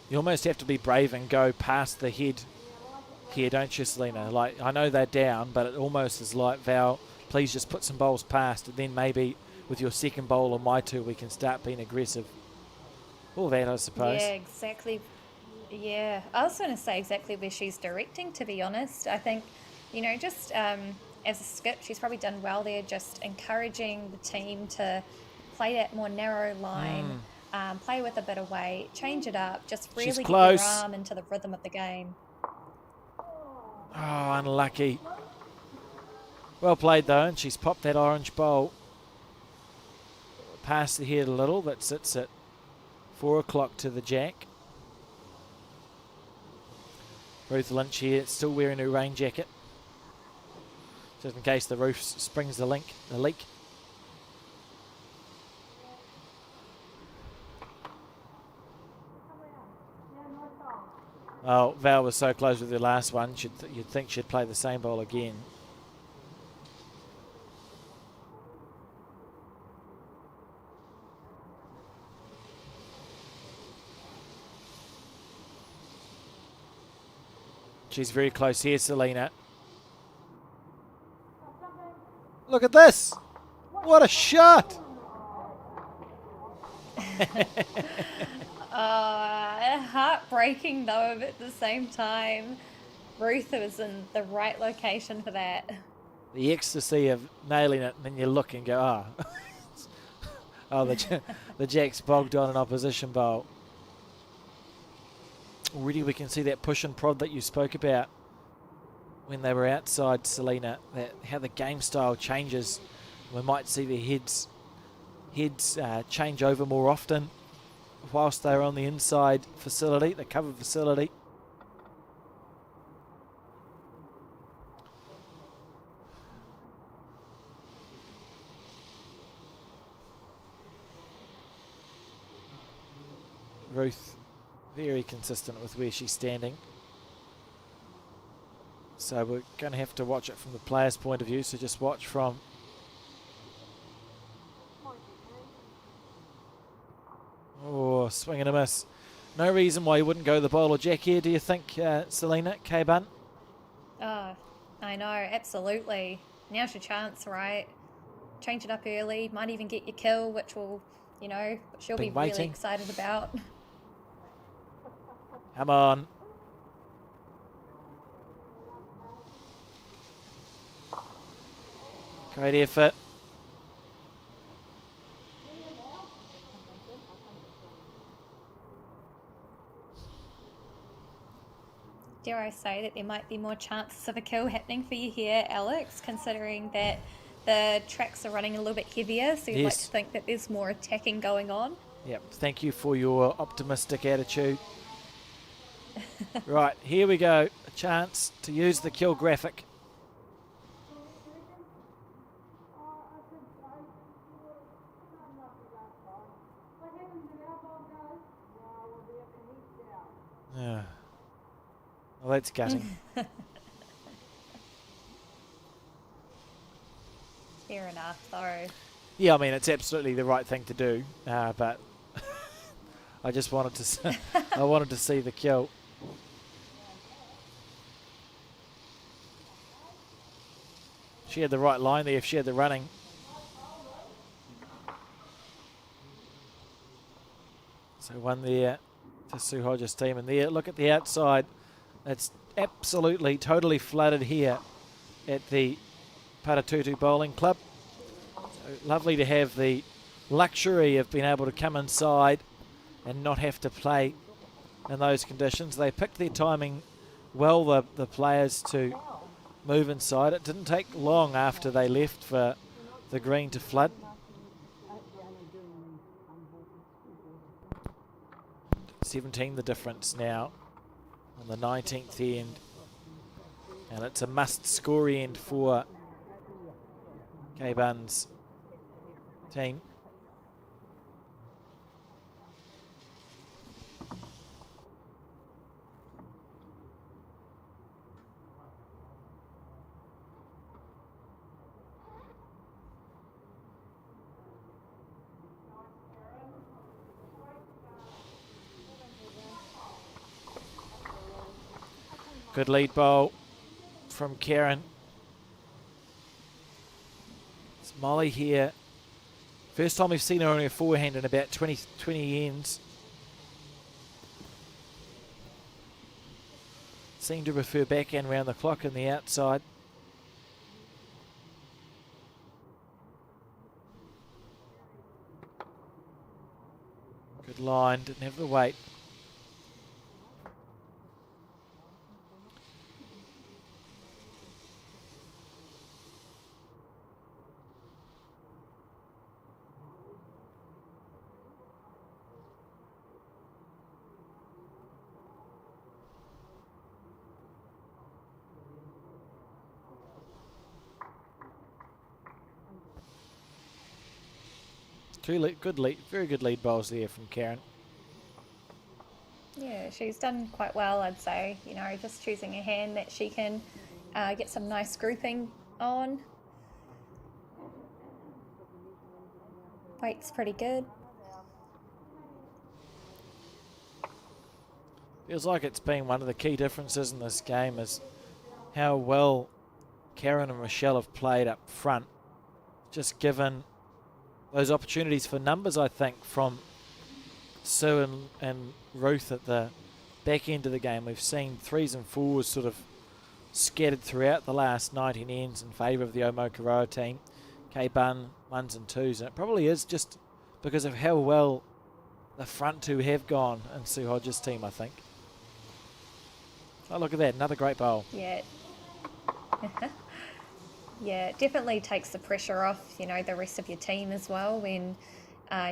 You almost have to be brave and go past the head here, don't you, Selena? Like, I know they're down, but it almost is like, Val, please just put some bowls past, and then maybe with your second bowl or my two, we can start being aggressive. All that, I suppose. Yeah, exactly. Yeah, I was going to say exactly where she's directing, to be honest. I think, just as a skip, she's probably done well there, just encouraging the team to play that more narrow line, play with a bit of weight, change it up, just really get your arm into the rhythm of the game. Oh, unlucky. Well played, though, and she's popped that orange bowl past the head a little, but sits at 4 o'clock to the jack. Ruth Lynch here, still wearing her rain jacket, just in case the roof springs the leak. Oh, Val was so close with the last one, you'd think she'd play the same bowl again. She's very close here, Selena. Look at this. What a shot. Heartbreaking though, but at the same time, Ruth was in the right location for that. The ecstasy of nailing it, and then you look and go, oh. Oh, the Jack's bogged on an opposition bowl. Already we can see that push and prod that you spoke about when they were outside, Selena, how the game style changes. We might see their heads change over more often whilst they're on the inside facility, the cover facility. Ruth, very consistent with where she's standing. So we're going to have to watch it from the player's point of view, so just watch from... Oh, swing and a miss. No reason why you wouldn't go the bowler Jack here, do you think, Selena, K-Bun? Oh, I know, absolutely. Now's your chance, right? Change it up early, might even get your kill, which will, you know, she'll be really excited about. Come on. Great effort. Dare I say that there might be more chances of a kill happening for you here, Alex, considering that the tracks are running a little bit heavier, so you'd like to think that there's more attacking going on. Yep, thank you for your optimistic attitude. Right, here we go. A chance to use the kill graphic. Yeah. Well, that's gutting. Fair enough, though. Yeah, I mean, it's absolutely the right thing to do, but I just wanted to I wanted to see the kill. She had the right line there if she had the running. So one there to Sue Hodges' team. And there, look at the outside. It's absolutely, totally flooded here at the Paratutu Bowling Club. So lovely to have the luxury of being able to come inside and not have to play in those conditions. They picked their timing well, the players, to move inside. It didn't take long after they left for the green to flood. 17 the difference now on the 19th end, and it's a must score end for K-Bun's team. Good lead bowl from Karen. It's Molly here. First time we've seen her on her forehand in about 20 ends. Seem to prefer backhand round the clock and the outside. Good line, didn't have the weight. Very good lead bowls there from Karen. Yeah, she's done quite well, I'd say. You know, just choosing a hand that she can get some nice grouping on. Weight's pretty good. Feels like it's been one of the key differences in this game is how well Karen and Michelle have played up front. just given those opportunities for numbers, I think, from Sue and Ruth at the back end of the game. We've seen 3s and 4s sort of scattered throughout the last 19 ends in favour of the Omokaroa team. K-Bun, 1s and 2s. And it probably is just because of how well the front two have gone in Sue Hodges' team, I think. Oh, look at that. Another great bowl. Yeah. Yeah, it definitely takes the pressure off, you know, the rest of your team as well when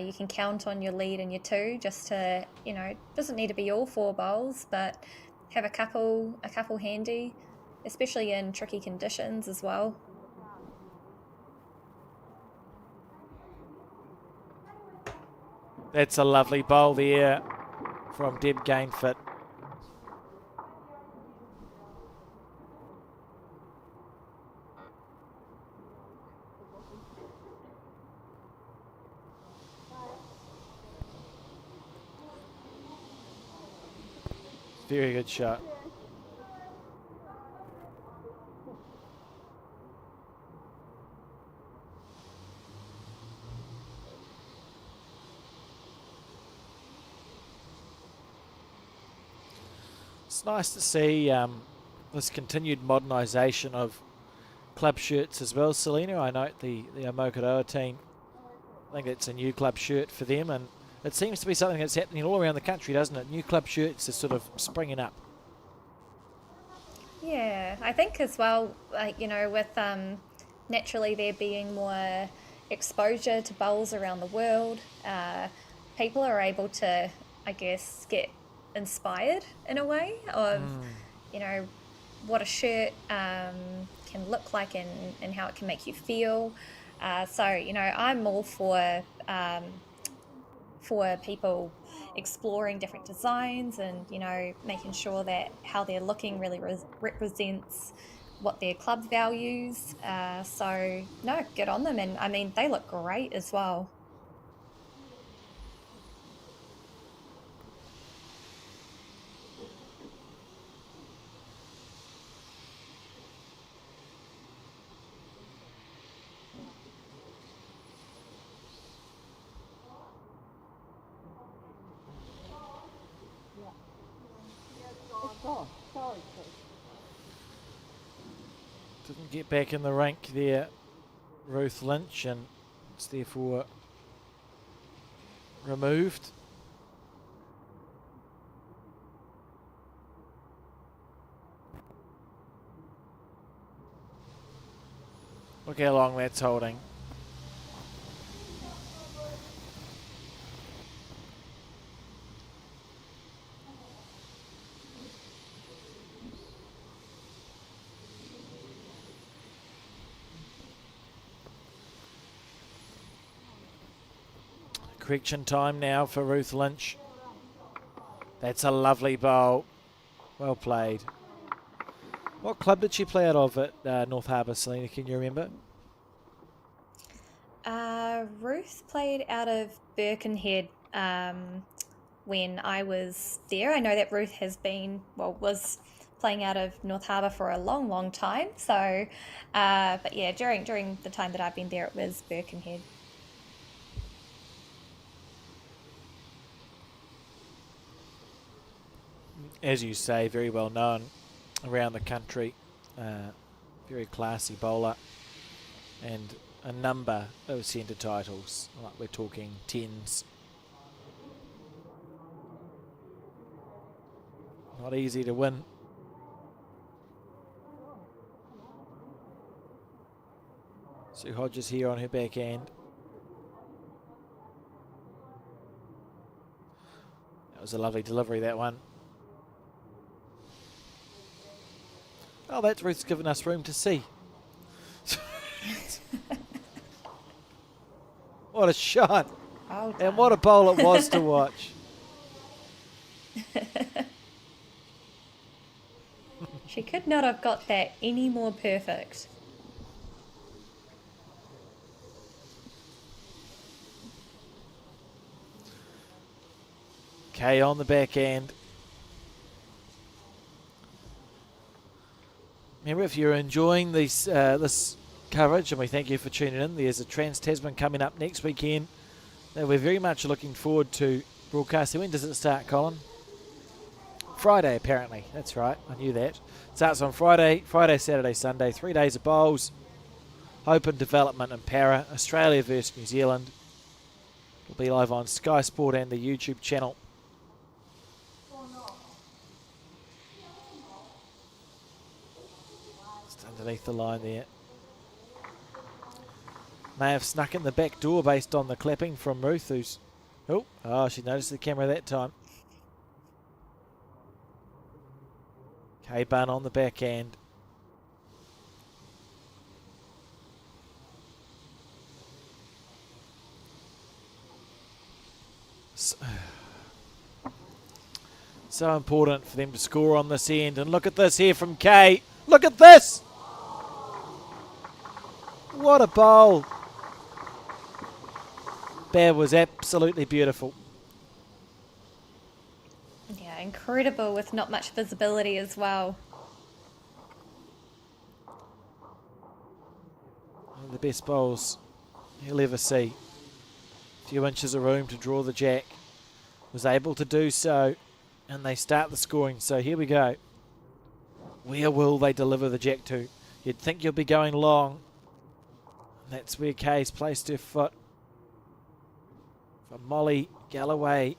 you can count on your lead and your 2 just to, you know, it doesn't need to be all 4 bowls, but have a couple handy, especially in tricky conditions as well. That's a lovely bowl there from Deb Gainfoot. Very good shot. It's nice to see this continued modernisation of club shirts as well, Selena. I note the Omokaroa team, I think it's a new club shirt for them, and it seems to be something that's happening all around the country, doesn't it? New club shirts are sort of springing up. Yeah, I think as well, you know, with naturally there being more exposure to bowls around the world, people are able to, I guess, get inspired in a way of, you know, what a shirt can look like and how it can make you feel. So, you know, I'm all for people exploring different designs and, you know, making sure that how they're looking really represents what their club values. So, no, get on them. And, I mean, they look great as well. Oh, sorry, Chris. Didn't get back in the rank there, Ruth Lynch, and it's therefore removed. Look how long that's holding. Correction time now for Ruth Lynch. That's a lovely bowl. Well played. What club did she play out of at North Harbour, Selena? Can you remember? Ruth played out of Birkenhead when I was there. I know that Ruth was playing out of North Harbour for a long, long time. So, but yeah, during the time that I've been there, it was Birkenhead. As you say, very well known around the country. Very classy bowler, and a number of centre titles. Like we're talking 10s. Not easy to win. Sue Hodges here on her backhand. That was a lovely delivery, that one. Oh, that's Ruth's given us room to see. What a shot. Well And what a bowl it was to watch. She could not have got that any more perfect. Kay on the backhand. Remember, if you're enjoying this coverage, and we thank you for tuning in. There's a Trans-Tasman coming up next weekend that we're very much looking forward to broadcasting. When does it start, Colin? Friday, apparently. That's right. I knew that. It starts on Friday, Saturday, Sunday. 3 days of bowls. Open, development and para. Australia versus New Zealand. It'll be live on Sky Sport and the YouTube channel. Just underneath the line there. May have snuck in the back door based on the clapping from Ruth, who's... Oh, she noticed the camera that time. K-Bun on the backhand. So important for them to score on this end. And look at this here from Kay. Look at this! What a bowl. That was absolutely beautiful. Yeah, incredible with not much visibility as well. One of the best bowls you'll ever see. A few inches of room to draw the jack. Was able to do so, and they start the scoring. So here we go. Where will they deliver the jack to? You'd think you'll be going long. That's where Kay's placed her foot. From Molly Galloway.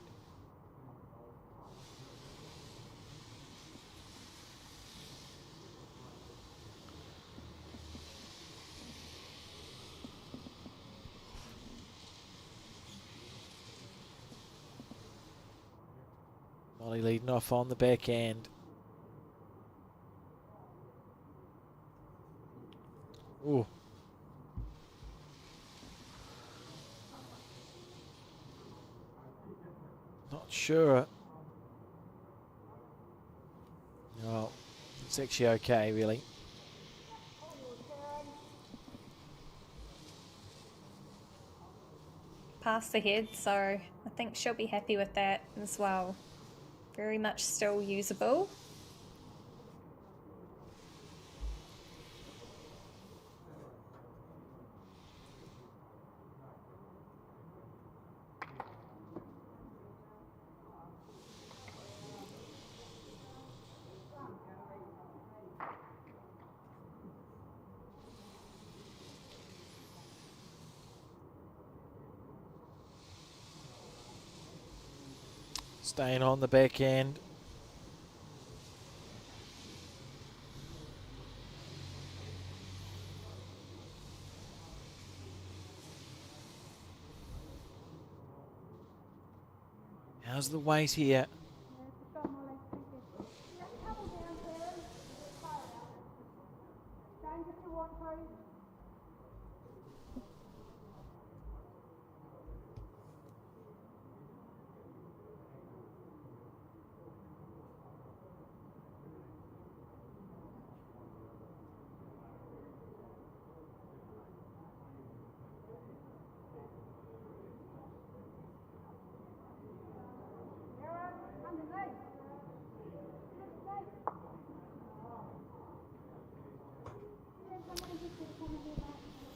Molly leading off on the backhand. Ooh. Not sure. No, it's actually okay, really. Pass ahead, so I think she'll be happy with that as well. Very much still usable. Staying on the backhand. How's the weight here?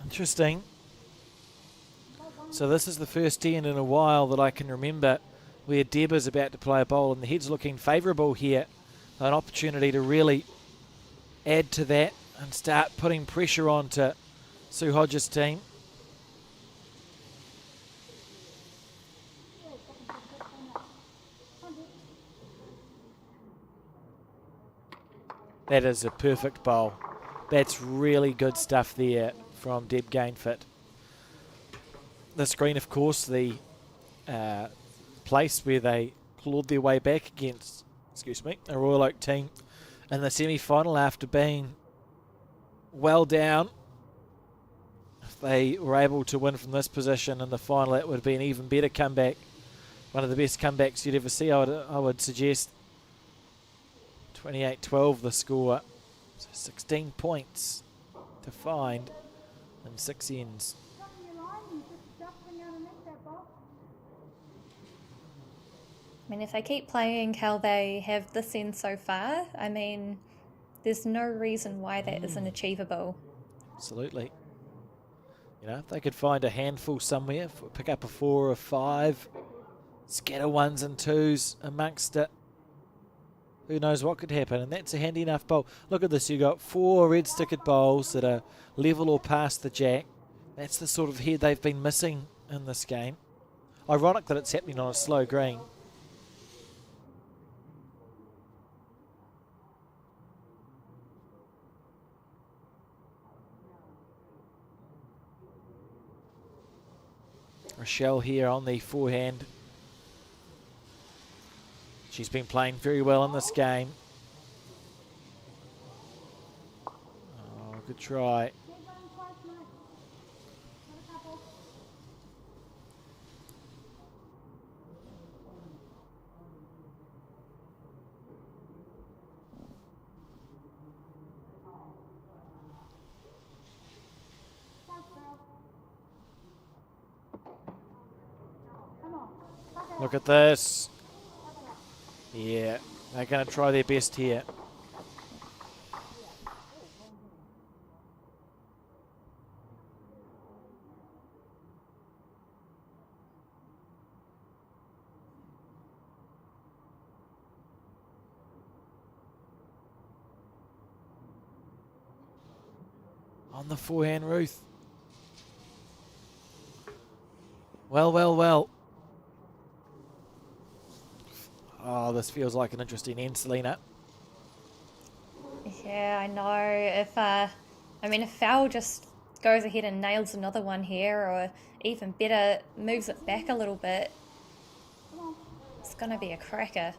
Interesting. So this is the first end in a while that I can remember where Deb is about to play a bowl and the head's looking favourable here. An opportunity to really add to that and start putting pressure on to Sue Hodges' team. That is a perfect bowl. That's really good stuff there from Deb Gainfit. The screen, of course, the place where they clawed their way back against, a Royal Oak team in the semi-final after being well down. If they were able to win from this position in the final, that would be an even better comeback. One of the best comebacks you'd ever see, I would suggest. 28-12 the score. So 16 points to find in 6 ends. I mean, if they keep playing how they have this end so far, I mean, there's no reason why that isn't achievable. Absolutely. You know, if they could find a handful somewhere, pick up a 4 or 5, scatter 1s and 2s amongst it, who knows what could happen. And that's a handy enough bowl. Look at this. You've got 4 red stickered bowls that are level or past the jack. That's the sort of head they've been missing in this game. Ironic that it's happening on a slow green. Rochelle here on the forehand. She's been playing very well in this game. Oh, good try. Look at this. Yeah, they're going to try their best here. On the forehand, Ruth. Well, well, well. Oh, this feels like an interesting end, Selena. Yeah, I know. If Fowl just goes ahead and nails another one here, or even better, moves it back a little bit, it's going to be a cracker.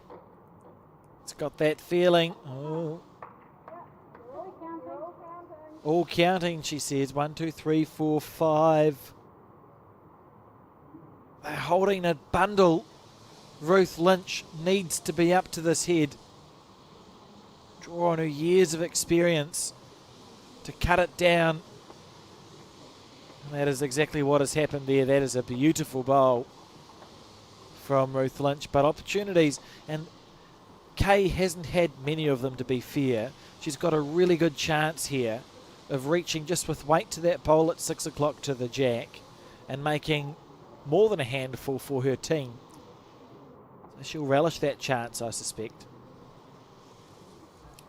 It's got that feeling. Oh. All counting, she says. 1, 2, 3, 4, 5. They're holding a bundle. Ruth Lynch needs to be up to this head. Draw on her years of experience to cut it down. And that is exactly what has happened there. That is a beautiful bowl from Ruth Lynch. But opportunities, and Kay hasn't had many of them, to be fair. She's got a really good chance here of reaching just with weight to that bowl at 6 o'clock to the jack and making more than a handful for her team. So she'll relish that chance, I suspect.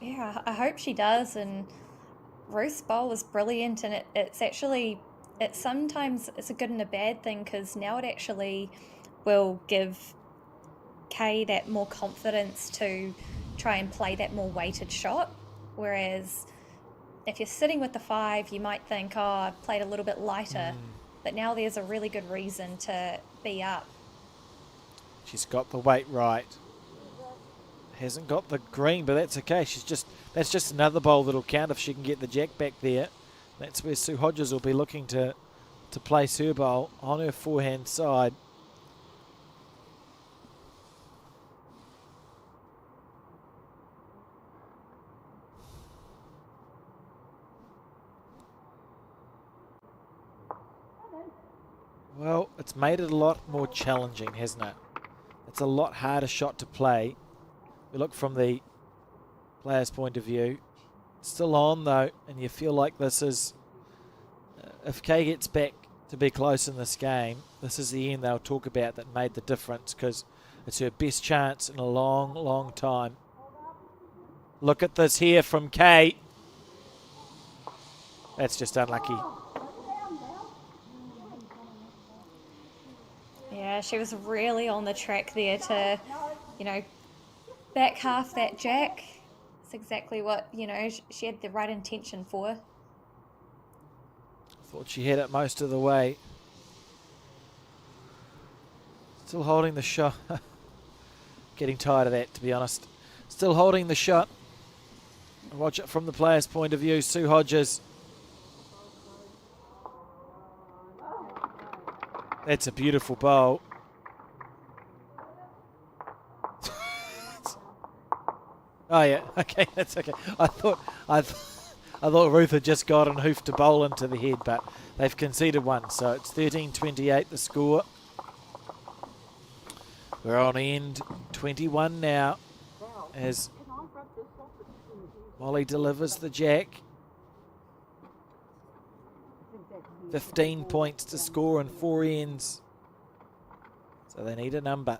Yeah, I hope she does. And Ruth's bowl was brilliant, and sometimes it's a good and a bad thing, because now it actually will give Kay that more confidence to try and play that more weighted shot. Whereas if you're sitting with the 5, you might think, oh, I've played a little bit lighter. But now there's a really good reason to be up. She's got the weight right. Hasn't got the green, but that's okay. That's just another bowl that'll count if she can get the jack back there. That's where Sue Hodges will be looking to place her bowl on her forehand side. Well, it's made it a lot more challenging, hasn't it? It's a lot harder shot to play. We look from the player's point of view. Still on, though, and you feel like this is... if Kay gets back to be close in this game, this is the end they'll talk about that made the difference, because it's her best chance in a long, long time. Look at this here from Kay. That's just unlucky. Yeah, she was really on the track there to, back half that jack. It's exactly what, she had the right intention for. Thought she had it most of the way. Still holding the shot. Getting tired of that, to be honest. Still holding the shot. Watch it from the player's point of view. Sue Hodges. That's a beautiful bowl. Oh yeah, okay, that's okay. I thought Ruth had just got and hoofed a bowl into the head, but they've conceded one, so it's 13-28 the score. We're on end 21 now as Molly delivers the jack. 15 points to score in 4 ends. So they need a number.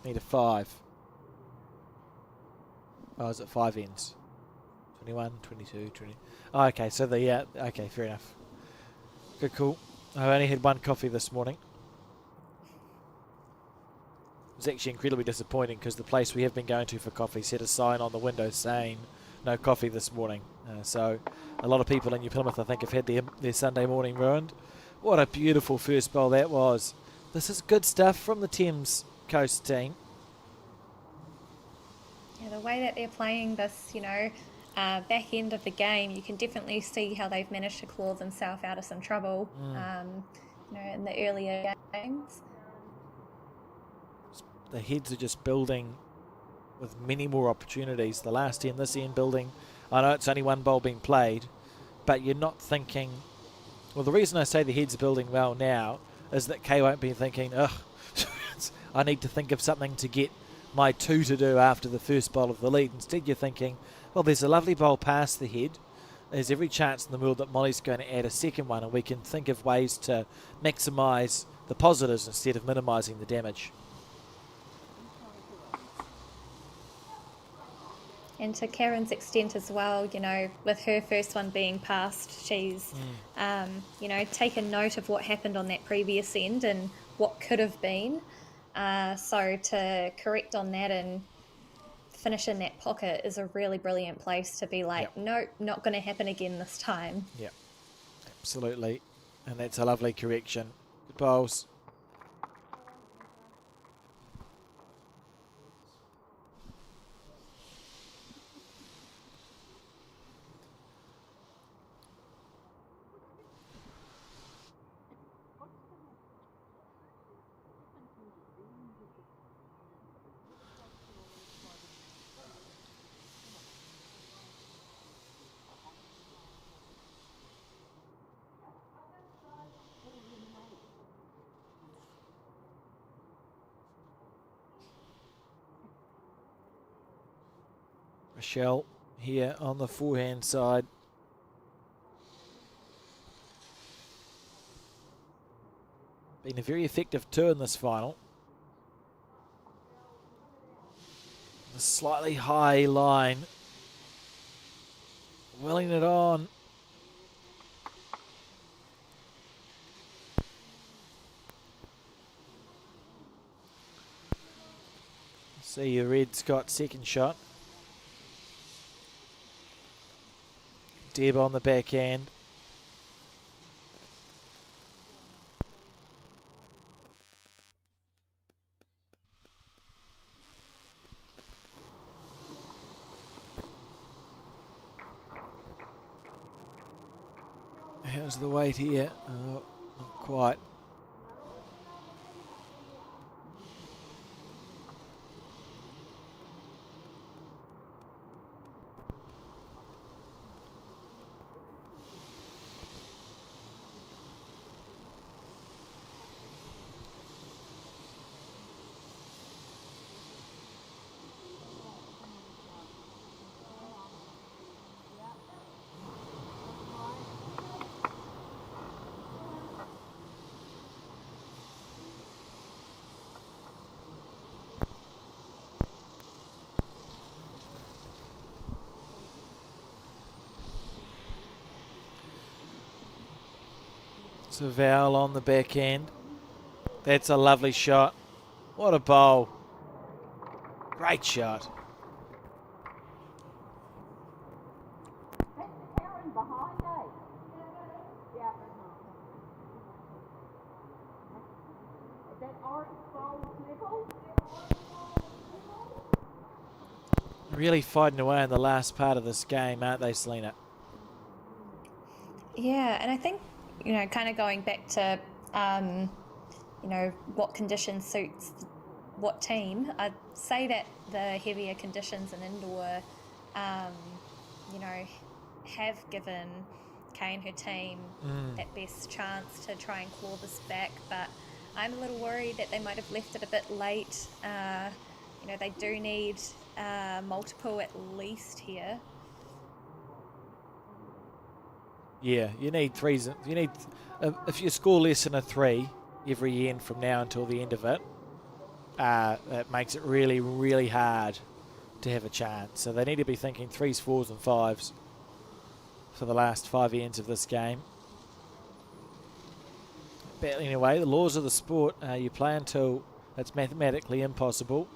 Need a 5. Oh, is it 5 ends? 21, 22, 20. Oh, okay, so okay, fair enough. Good call. I only had 1 coffee this morning. It was actually incredibly disappointing because the place we have been going to for coffee set a sign on the window saying no coffee this morning. So a lot of people in New Plymouth, I think, have had their Sunday morning ruined. What a beautiful first bowl that was. This is good stuff from the Thames Coast team. Yeah, the way that they're playing this, back end of the game, you can definitely see how they've managed to claw themselves out of some trouble, in the earlier games. The heads are just building with many more opportunities. The last end, this end building. I know it's only 1 bowl being played, but you're not thinking... Well, the reason I say the heads are building well now is that Kay won't be thinking, ugh, I need to think of something to get my 2 to do after the first bowl of the lead. Instead, you're thinking, well, there's a lovely bowl past the head. There's every chance in the world that Molly's going to add a second one, and we can think of ways to maximise the positives instead of minimising the damage. And to Karen's extent as well, with her first one being passed, she's, taken note of what happened on that previous end and what could have been. So to correct on that and finish in that pocket is a really brilliant place to be like, nope, not going to happen again this time. Yeah, absolutely. And that's a lovely correction. Good bowls. Michelle here on the forehand side. Been a very effective 2 in this final. A slightly high line. Willing it on. See the red's got second shot. Deb on the backhand. How's the weight here? Oh, not quite. So Val on the backhand. That's a lovely shot. What a bowl. Great shot. Really fighting away in the last part of this game, aren't they, Selena? Yeah, and I think, kind of going back to, what condition suits what team, I'd say that the heavier conditions in indoor, have given Kay and her team that best chance to try and claw this back, but I'm a little worried that they might have left it a bit late. They do need multiple at least here. Yeah, you need threes. You need, if you score less than a 3 every end from now until the end of it, that makes it really, really hard to have a chance. So they need to be thinking 3s, 4s, and 5s for the last 5 ends of this game. But anyway, the laws of the sport, you play until it's mathematically impossible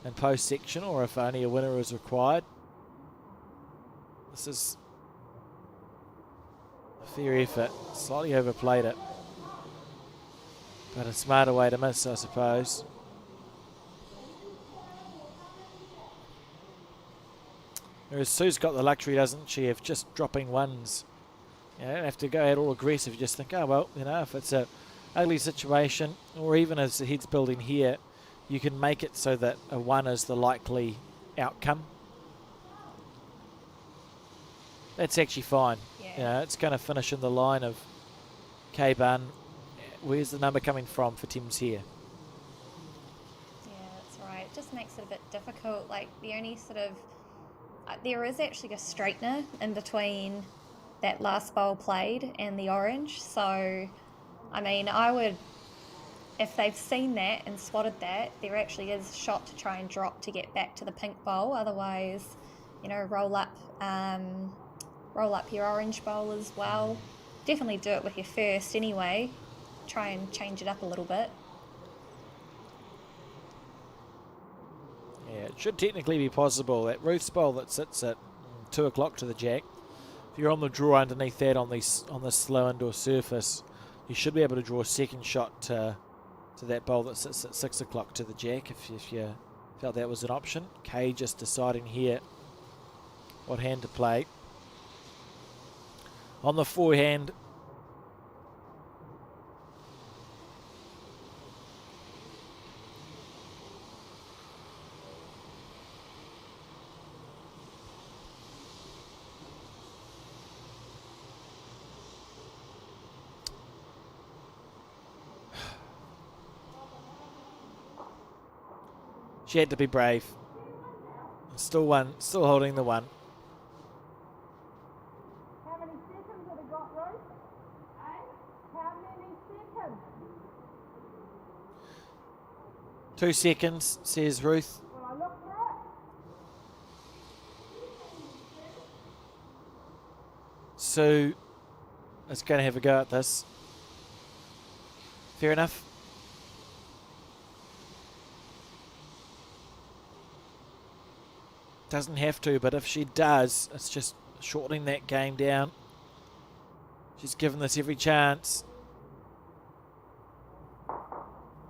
in post-section, or if only a winner is required. This is a fair effort. Slightly overplayed it, but a smarter way to miss, I suppose. Whereas Sue's got the luxury, doesn't she, of just dropping 1s. You don't have to go out all aggressive. You just think, oh, well, if it's a ugly situation, or even as the head's building here, you can make it so that a 1 is the likely outcome. That's actually fine. Yeah. It's going to finish in the line of K-Bun. Where's the number coming from for Tim's here? Yeah, that's right. It just makes it a bit difficult. Like, the only sort of... there is actually a straightener in between that last bowl played and the orange. So, I mean, I would... If they've seen that and spotted that, there actually is a shot to try and drop to get back to the pink bowl. Otherwise, roll up your orange bowl as well. Definitely do it with your first anyway. Try and change it up a little bit. Yeah, it should technically be possible. That Ruth's bowl that sits at 2 o'clock to the jack, if you're on the draw underneath that on this slow indoor surface, you should be able to draw a second shot to that bowl that sits at 6 o'clock to the jack if you felt that was an option. Kay just deciding here what hand to play. On the forehand, she had to be brave. Still holding the 1. How many seconds have we got, Ruth? How many seconds? 2 seconds, says Ruth. Well, I look for it. Sue is going to have a go at this. Fair enough. Doesn't have to, but if she does, it's just shortening that game down. She's given this every chance.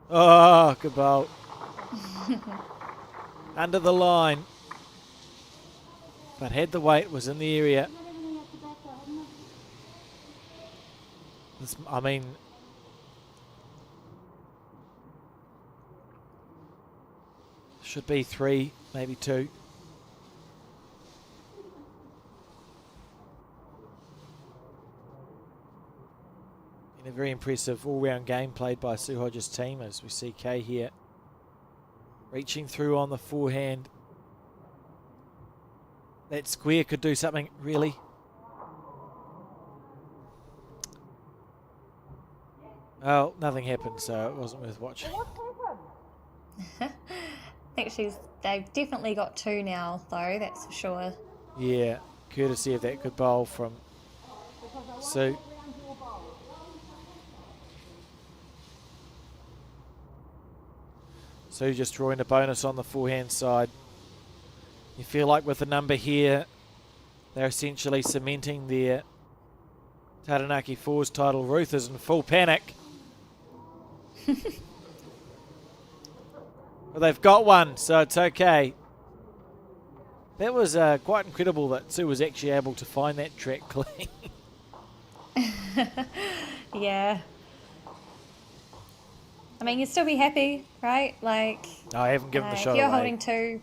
Oh, good bowl. Under the line. But had the weight, was in the area. I mean, should be 3, maybe 2. A very impressive all-round game played by Sue Hodges' team, as we see Kay here reaching through on the forehand. That square could do something, really. Oh, nothing happened, so it wasn't worth watching. I think they've definitely got 2 now, though, that's for sure. Yeah, courtesy of that good bowl from Sue. So just drawing a bonus on the forehand side. You feel like with the number here, they're essentially cementing their Taranaki Fours title. Ruth is in full panic. Well, they've got 1, so it's okay. That was quite incredible that Sue was actually able to find that track clean. Yeah. I mean, you'd still be happy, right? Like, I haven't given the shot if you're away. holding 2,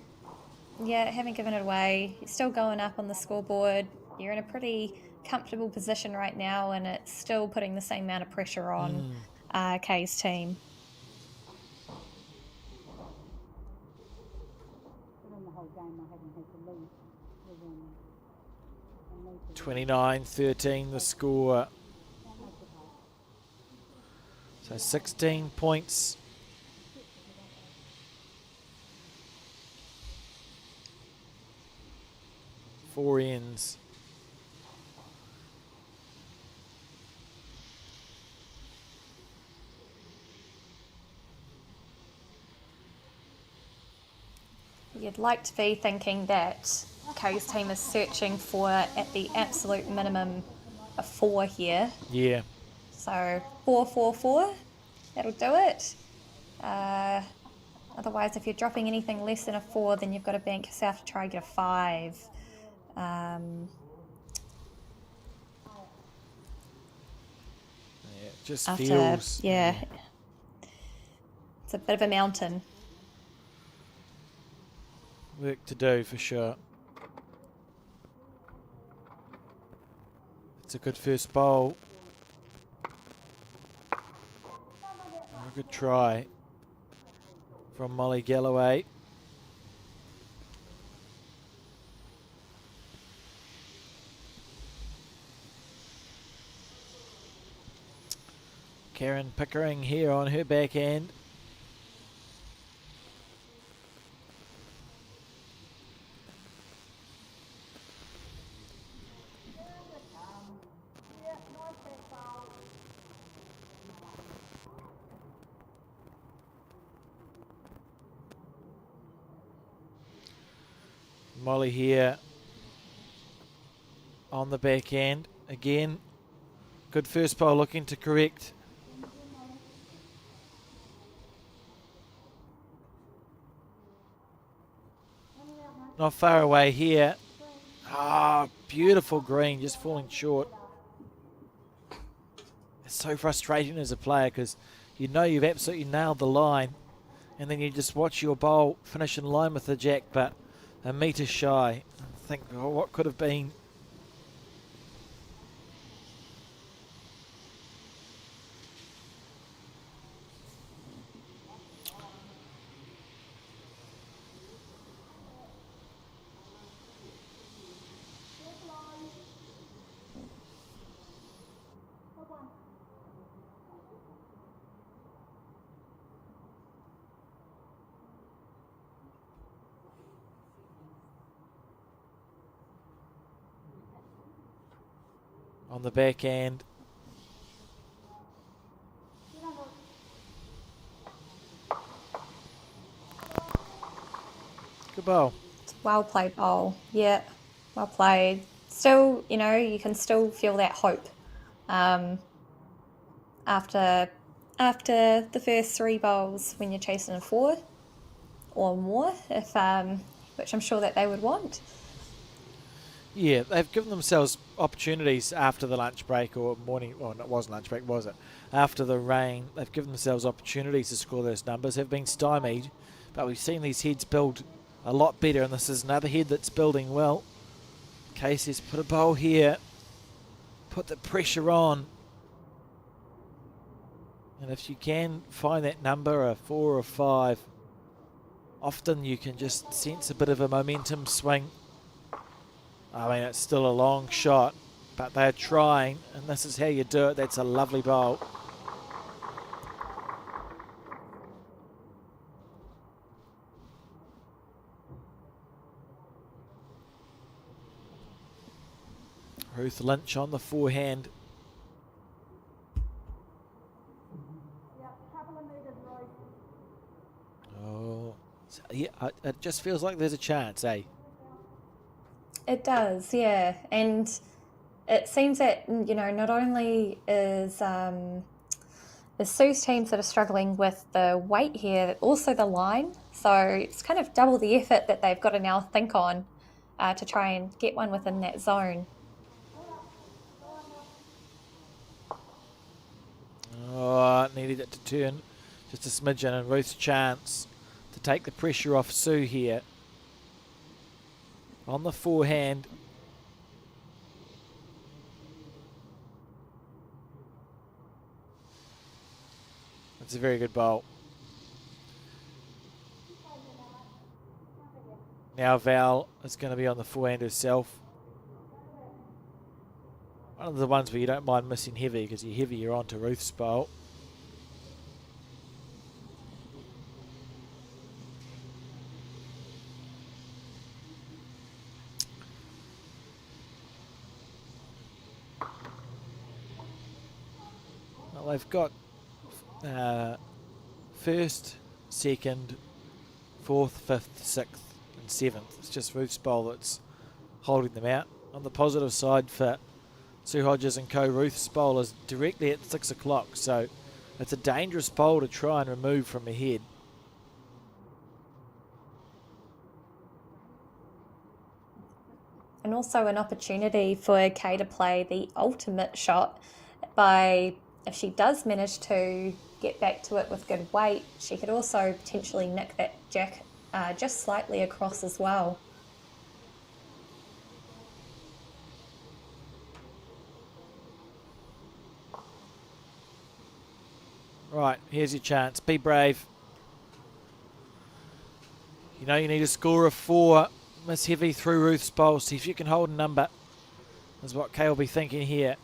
yeah, haven't given it away. You're still going up on the scoreboard. You're in a pretty comfortable position right now, and it's still putting the same amount of pressure on Kay's team. The whole game 29-13 the score. So 16 points. Four ends. You'd like to be thinking that Kay's team is searching for, at the absolute minimum, a 4 here. Yeah. So 4-4-4, that'll do it. Otherwise, if you're dropping anything less than a 4, then you've got to bank yourself to try and get a 5. Yeah, it just feels... Yeah. It's a bit of a mountain. Work to do for sure. It's a good first bowl. A good try from Molly Galloway. Karen Pickering here on her backhand. Molly here on the backhand again. Good first bowl, looking to correct. Not far away here. Ah, beautiful green, just falling short. It's so frustrating as a player because you know you've absolutely nailed the line and then you just watch your bowl finish in line with the jack, but a metre shy. Think, oh, what could have been? On the backhand. Good bowl. Well played, bowl. Yeah, well played. Still, you can still feel that hope after the first 3 bowls when you're chasing a 4 or more, if which I'm sure that they would want. Yeah, they've given themselves opportunities after the lunch break or morning. Well, it wasn't lunch break, was it? After the rain, they've given themselves opportunities to score those numbers. Have been stymied, but we've seen these heads build a lot better, and this is another head that's building well. Casey's put a bowl here, put the pressure on, and if you can find that number, a 4 or 5, often you can just sense a bit of a momentum swing. I mean, it's still a long shot, but they're trying, and this is how you do it. That's a lovely bowl. Ruth Lynch on the forehand. Oh, yeah, it just feels like there's a chance, eh? It does, yeah. And it seems that, not only is Sue's teams that are struggling with the weight here, but also the line. So it's kind of double the effort that they've got to now think on to try and get one within that zone. Oh, needed it to turn just a smidgen, and Ruth's chance to take the pressure off Sue here. On the forehand. That's a very good bowl. Now Val is going to be on the forehand herself. One of the ones where you don't mind missing heavy, because you're heavy, you're on to Ruth's bowl. Well, they've got first, second, fourth, fifth, sixth and seventh. It's just Ruth's bowl that's holding them out. On the positive side for Sue Hodges and co, Ruth's bowl is directly at 6 o'clock, so it's a dangerous bowl to try and remove from ahead. And also an opportunity for Kay to play the ultimate shot by, if she does manage to get back to it with good weight, she could also potentially nick that jack just slightly across as well. Right, here's your chance. Be brave. You know you need a score of 4. Miss heavy through Ruth's bowl. See if you can hold a number. Is what Kay will be thinking here.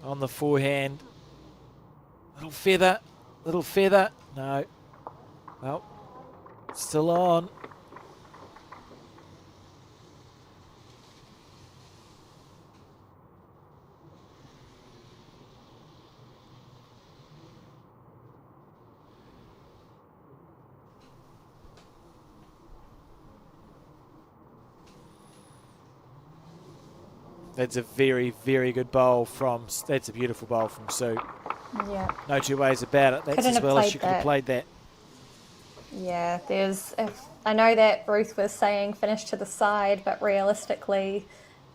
On the forehand. Little feather. No. Well, still on. That's a very, very good bowl from, that's a beautiful bowl from Sue. Yeah. No two ways about it. That's as well as she could have played that. Yeah, I know that Ruth was saying finish to the side, but realistically,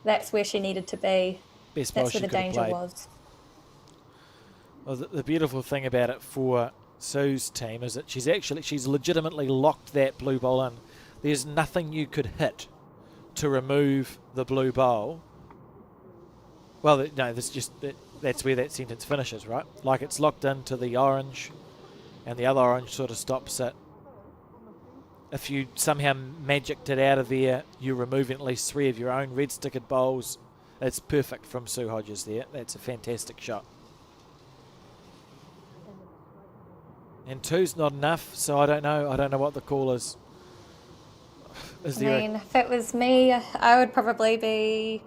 that's where she needed to be. Best bowl that's where she the could have danger played. was. Well, the beautiful thing about it for Sue's team is that she's legitimately locked that blue bowl in. There's nothing you could hit to remove the blue bowl. Well, no, that's where that sentence finishes, right? Like it's locked into the orange, and the other orange sort of stops it. If you somehow magicked it out of there, you're removing at least 3 of your own red stickered bowls. It's perfect from Sue Hodges there. That's a fantastic shot. And 2's not enough, so I don't know. I don't know what the call is. If it was me, I would probably be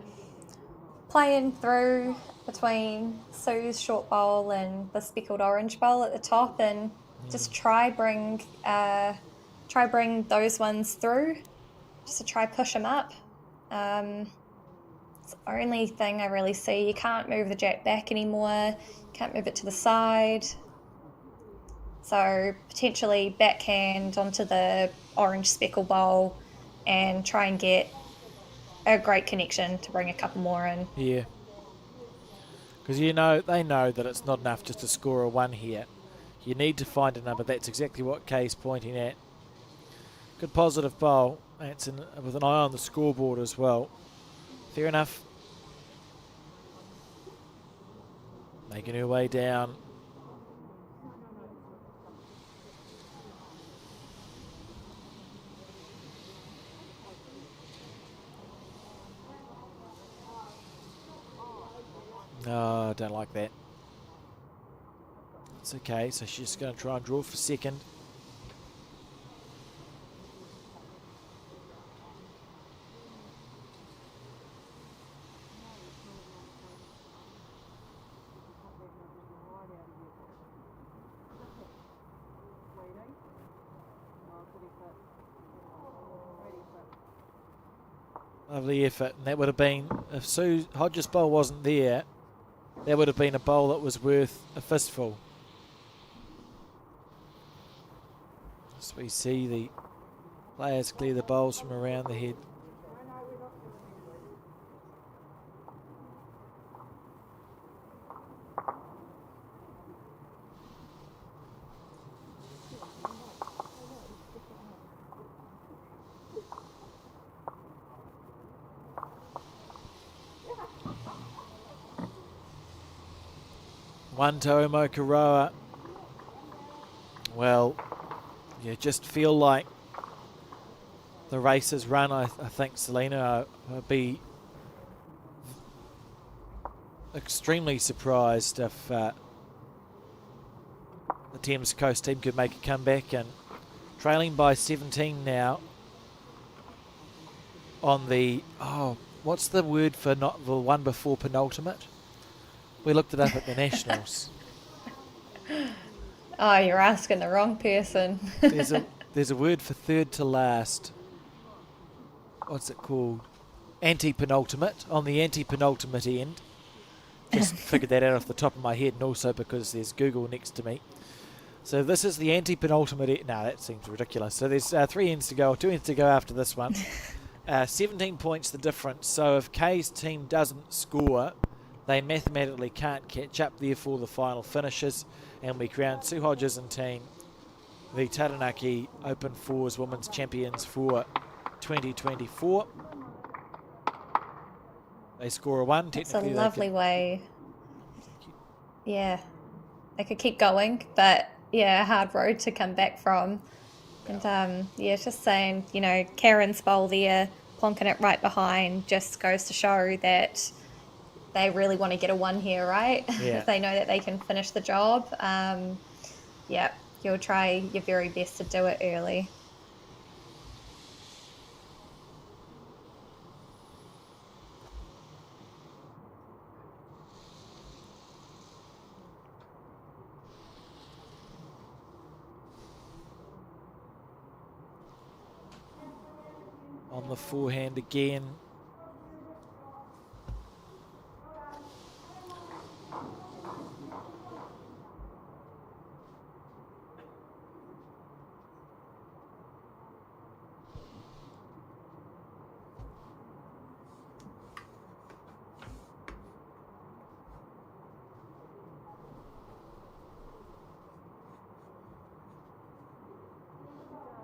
playing through between Sue's short bowl and the speckled orange bowl at the top, and just try bring those ones through, just to try push them up. It's the only thing I really see. You can't move the jack back anymore. You can't move it to the side. So potentially backhand onto the orange speckle bowl and try and get a great connection to bring a couple more in. Yeah. Because they know that it's not enough just to score a 1 here. You need to find a number. That's exactly what Kay's pointing at. Good positive bowl. That's with an eye on the scoreboard as well. Fair enough. Making her way down. No, I don't like that. It's okay, so she's just going to try and draw for second. Lovely effort, and that would have been, if Sue Hodges' bowl wasn't there, that would have been a bowl that was worth a fistful. So we see the Players clear the bowls from around the head. One Tomo Karoa. Well, you just feel like the race has run. I think Selena will be extremely surprised if the Thames Coast team could make a comeback, and trailing by 17 now on the, what's the word for not the one before penultimate? We looked it up at the Nationals. Oh, you're asking the wrong person. There's a word for third to last. What's it called? Anti-penultimate. On the anti-penultimate end. Just figured that out off the top of my head, and also because there's Google next to me. So this is the anti-penultimate. No, that seems ridiculous. So there's 3 ends to go, or 2 ends to go after this one. 17 points the difference. So if Kay's team doesn't score, they mathematically can't catch up. Therefore, the final finishes, and we crown Sue Hodges and team the Taranaki Open Fours Women's Champions for 2024. They score a 1. It's a lovely way. Yeah, they could keep going, but yeah, a hard road to come back from. And yeah, just saying, you know, Karen's bowl there, plonking it right behind, just goes to show that they really want to get a 1 here, right? Yeah. If they know that they can finish the job. Yeah, you'll try your very best to do it early. On the forehand again.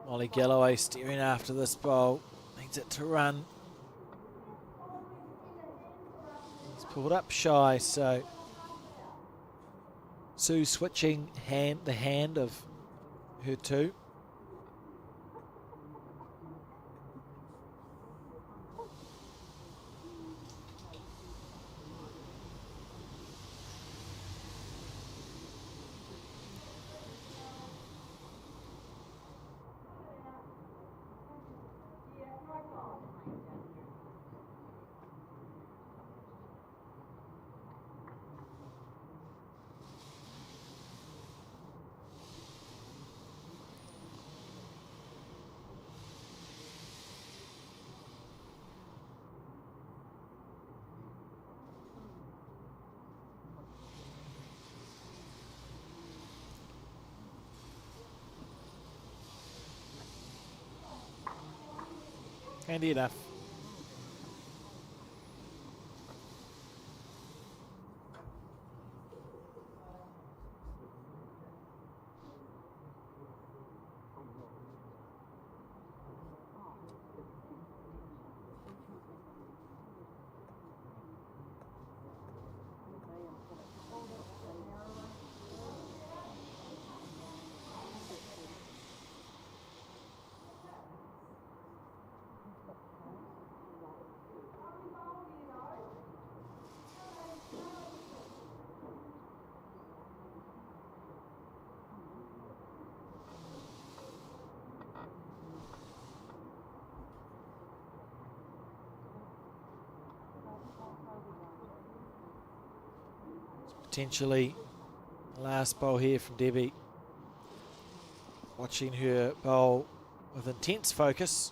Molly Galloway steering after this bowl. Needs it to run. He's pulled up shy, so Sue switching the hand of her 2. Handy enough. Potentially last bowl here from Debbie. Watching her bowl with intense focus.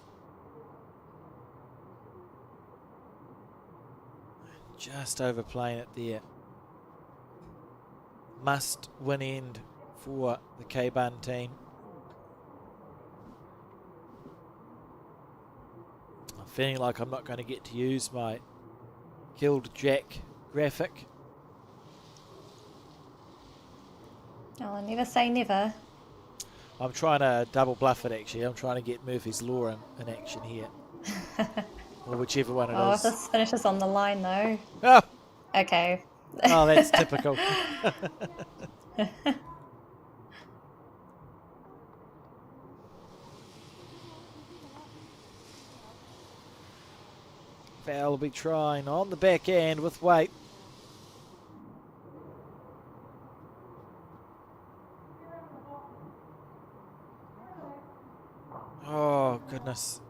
Just overplaying it there. Must win end for the K-Bun team. feeling like I'm not going to get to use my killed Jack graphic. Oh, I never say never. I'm trying to double bluff it, actually. I'm trying to get Murphy's Law in action here. Or whichever one it Oh, if is. this finishes on the line, though. Oh, Okay. oh that's typical. Val will be trying on the back end with weight. Oh, goodness.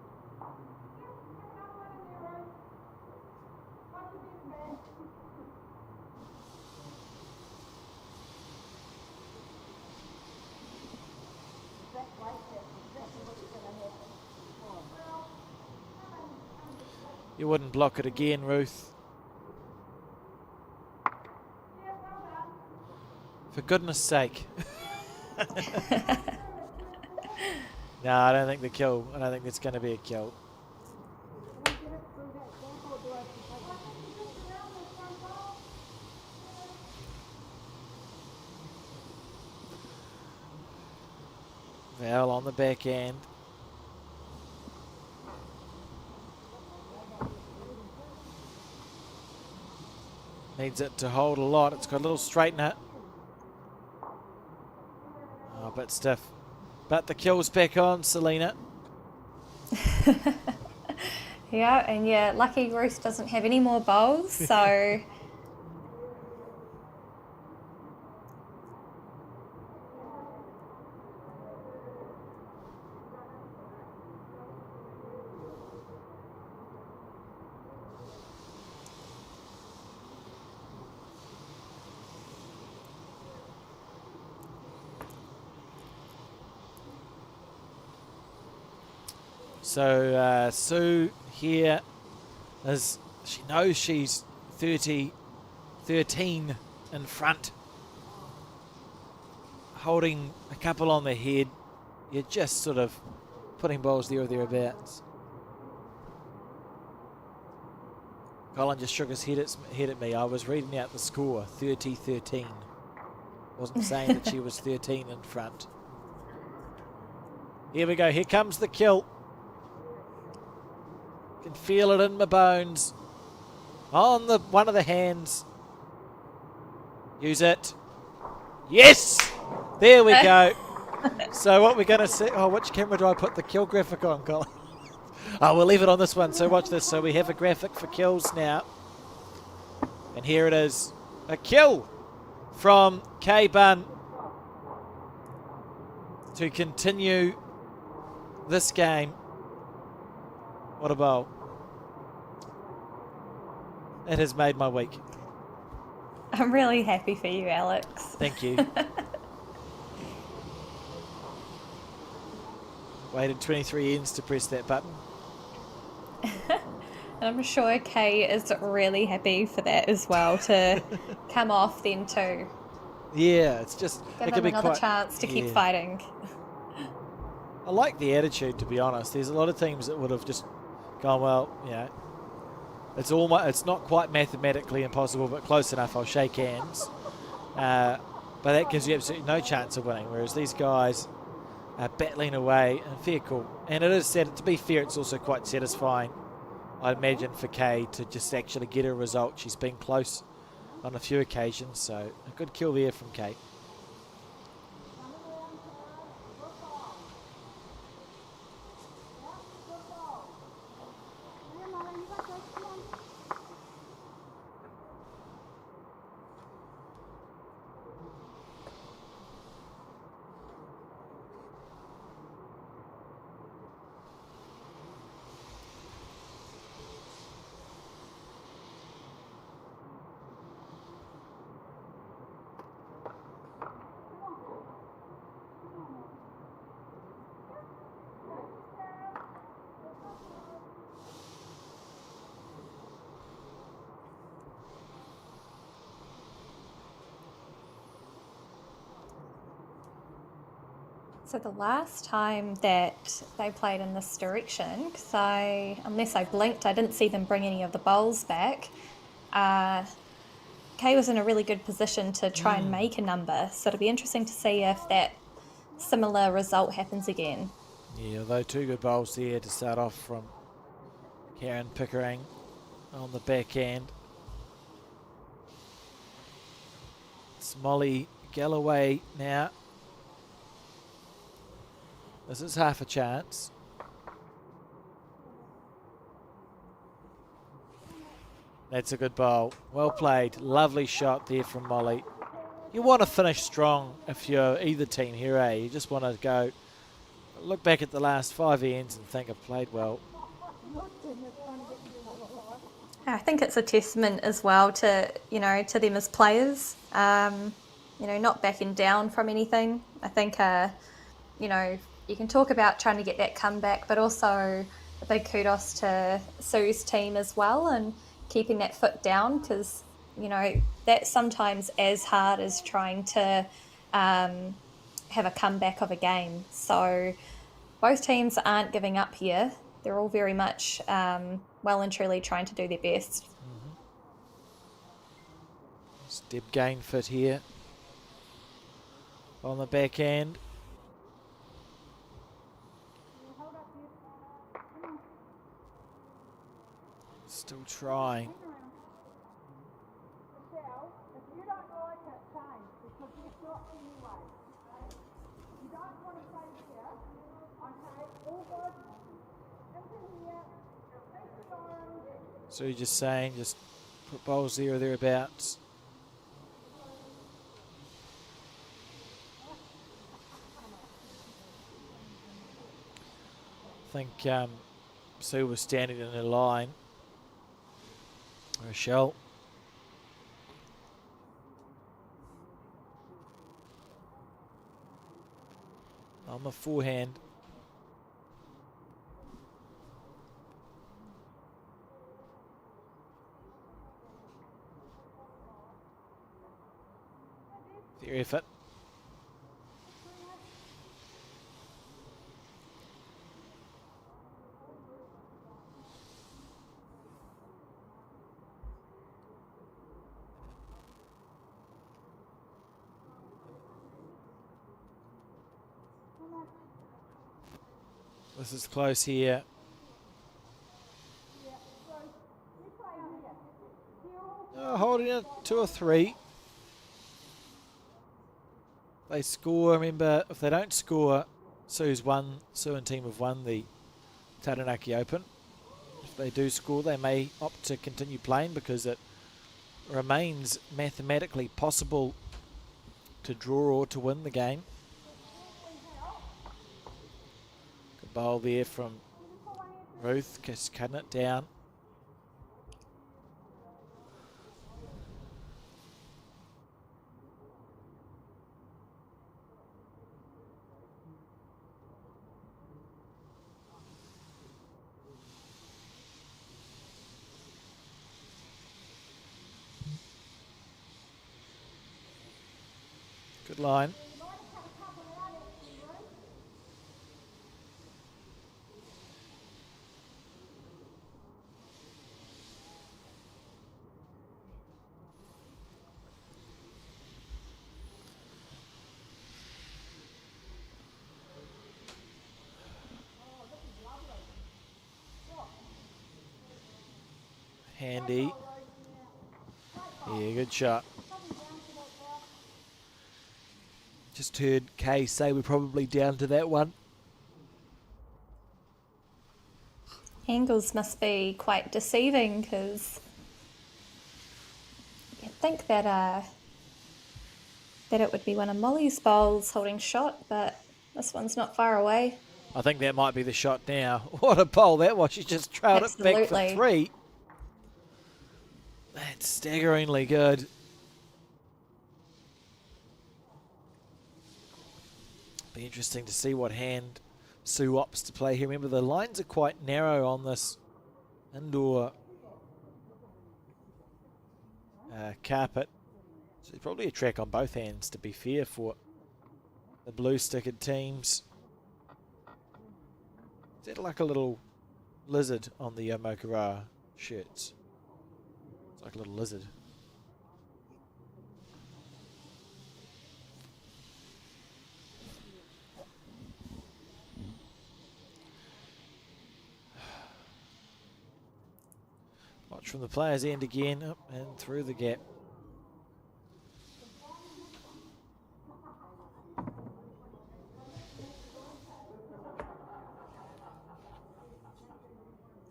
You wouldn't block it again, Ruth. For goodness sake. No, I don't think the kill. I don't think it's going to be a kill. Val on the back end. Needs it to hold a lot. It's got a little straightener. Oh, a bit stiff. But the kill's back on, Selena. Yeah, and yeah, lucky Ruth doesn't have any more bowls, so... So Sue here she knows she's 13 in front, holding a couple on the head. You're just sort of putting balls there or thereabouts. Colin just shook his head at me. I was reading out the score, 30-13. Wasn't saying that she was 13 in front. Here we go. Here comes the kill. Can feel it in my bones. On the one of the hands. Use it. Yes! There we go. So what we're going to see... Oh, which camera do I put the kill graphic on, Colin? Oh, we'll leave it on this one. So watch this. So we have a graphic for kills now. And here it is. A kill from K-Bun to continue this game. What a bowl. It has made my week. I'm really happy for you, Alex. Thank you. Waited 23 ends to press that button. And I'm sure Kay is really happy for that as well, to come off then too. Yeah, it's just... Give it could him be another quite, chance to keep fighting. I like the attitude, to be honest. There's a lot of teams that would have just gone, well, you know, it's not quite mathematically impossible, but close enough. I'll shake hands. But that gives you absolutely no chance of winning, whereas these guys are battling away and fair call. And it is, to be fair, it's also quite satisfying, I imagine, for Kay to just actually get a result. She's been close on a few occasions, so a good kill there from Kay. So the last time that they played in this direction, because unless I blinked, I didn't see them bring any of the bowls back. Kay was in a really good position to try and make a number. So it'll be interesting to see if that similar result happens again. Yeah, although 2 good bowls there to start off from Karen Pickering on the backhand. It's Molly Galloway now. This is half a chance. That's a good bowl. Well played. Lovely shot there from Molly. You want to finish strong if you're either team here, eh? You just want to go, look back at the last 5 ends and think I've played well. I think it's a testament as well to, to them as players, not backing down from anything. I think, you can talk about trying to get that comeback, but also a big kudos to Sue's team as well and keeping that foot down, because, that's sometimes as hard as trying to have a comeback of a game. So both teams aren't giving up here. They're all very much well and truly trying to do their best. Deb Gainfoot here on the backhand. Still trying. So you're just saying, just put bowls there or thereabouts. I think Sue was standing in her line. Rochelle. On the forehand. Their effort. This is close here. Holding it 2 or 3. They score. Remember, if they don't score, Sue and team have won the Taranaki Open. If they do score, they may opt to continue playing because it remains mathematically possible to draw or to win the game. Good bowl there from Ruth, just cutting it down. Good line. Handy. Yeah, good shot. Just heard Kay say we're probably down to that one. Angles must be quite deceiving, because you'd think that it would be one of Molly's bowls holding shot, but this one's not far away. I think that might be the shot now. What a bowl that was. She just trailed it back for 3. That's staggeringly good. Be interesting to see what hand Sue opts to play here. Remember, the lines are quite narrow on this indoor carpet. So probably a track on both hands, to be fair, for the blue stickered teams. Is that like a little lizard on the Mokara shirts? It's like a little lizard. Watch from the player's end again, up and through the gap.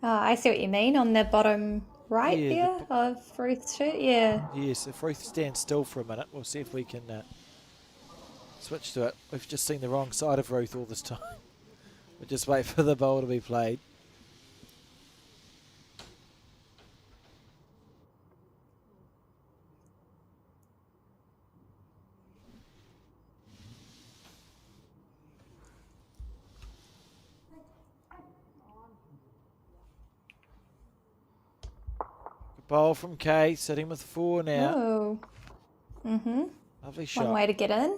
Oh, I see what you mean on the bottom right Yeah, there of Ruth's shirt. Yeah. Yes, if Ruth stands still for a minute, we'll see if we can switch to it. We've just seen the wrong side of Ruth all this time. We'll just wait for the ball to be played. Ball from Kay, sitting with 4 now. Oh. Mm-hmm. Lovely shot. One way to get in.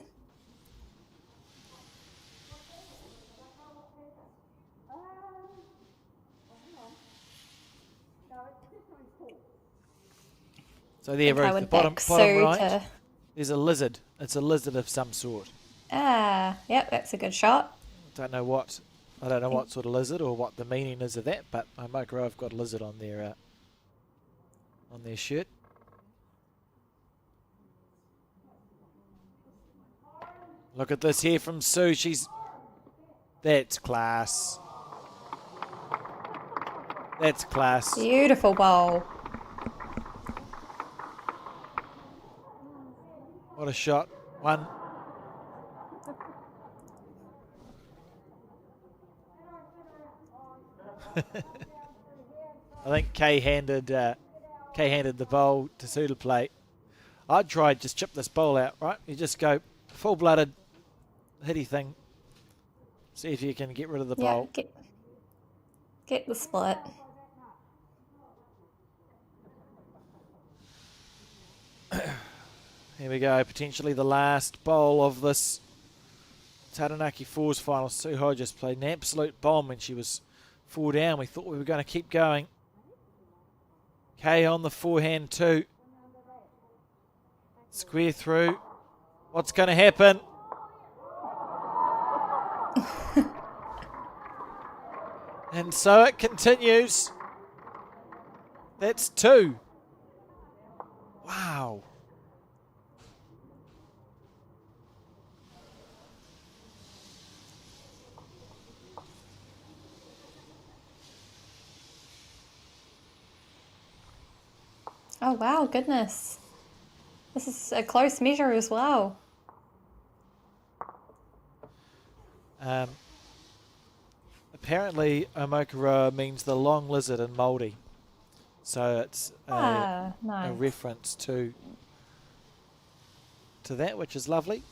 So there, I Ruth, would the bottom back right, Sue to... there's a lizard. It's a lizard of some sort. Ah, yep, that's a good shot. I don't know what sort of lizard or what the meaning is of that, but Mokara have got a lizard on their shirt. Look at this here from Sue. That's class. That's class. Beautiful bowl. What a shot. One. I think Kay handed the bowl to Sue to play. I'd try just chip this bowl out, right? You just go full-blooded hitty thing. See if you can get rid of the bowl. Get the split. Here we go. Potentially the last bowl of this Taranaki Fours final. Sue Hodges played an absolute bomb when she was 4 down. We thought we were going to keep going. Kay on the forehand too. Square through. What's going to happen? And so it continues. That's 2. Wow. Oh, wow, goodness. This is a close measure as well. Apparently, Omokara means the long lizard in Māori. So it's nice. a reference to that, which is lovely.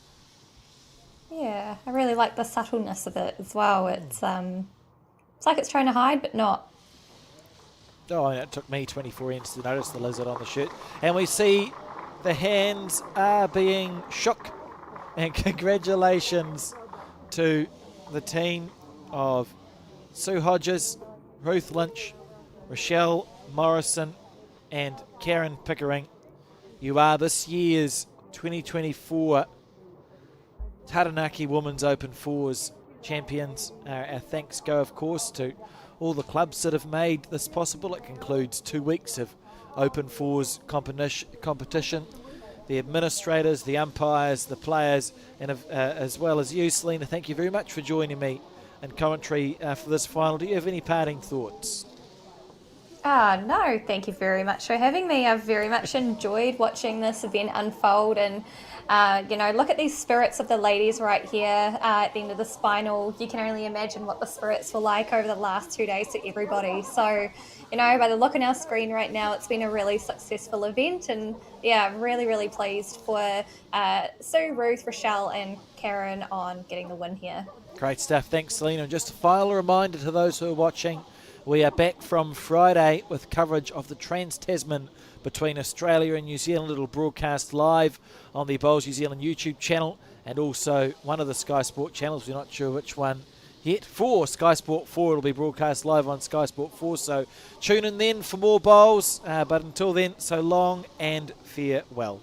Yeah, I really like the subtleness of it as well. It's like it's trying to hide, but not. Oh, and it took me 24 ends to notice the lizard on the shirt. And we see the hands are being shook. And congratulations to the team of Sue Hodges, Ruth Lynch, Rochelle Morrison, and Karen Pickering. You are this year's 2024 Taranaki Women's Open Fours champions. Our thanks go, of course, to all the clubs that have made this possible. It concludes 2 weeks of Open Fours competition. The administrators, the umpires, the players, and as well as you, Selena, thank you very much for joining me in commentary for this final. Do you have any parting thoughts? No, thank you very much for having me. I've very much enjoyed watching this event unfold and, look at these spirits of the ladies right here at the end of this final. You can only imagine what the spirits were like over the last 2 days to everybody. So, by the look on our screen right now, it's been a really successful event. And, yeah, I'm really, really pleased for Sue, Ruth, Rochelle and Karen on getting the win here. Great stuff. Thanks, Selena. And just a final reminder to those who are watching, we are back from Friday with coverage of the Trans-Tasman between Australia and New Zealand. It'll broadcast live on the Bowls New Zealand YouTube channel and also one of the Sky Sport channels. We're not sure which one yet. For Sky Sport 4, it'll be broadcast live on Sky Sport 4, so tune in then for more bowls. But until then, so long and farewell.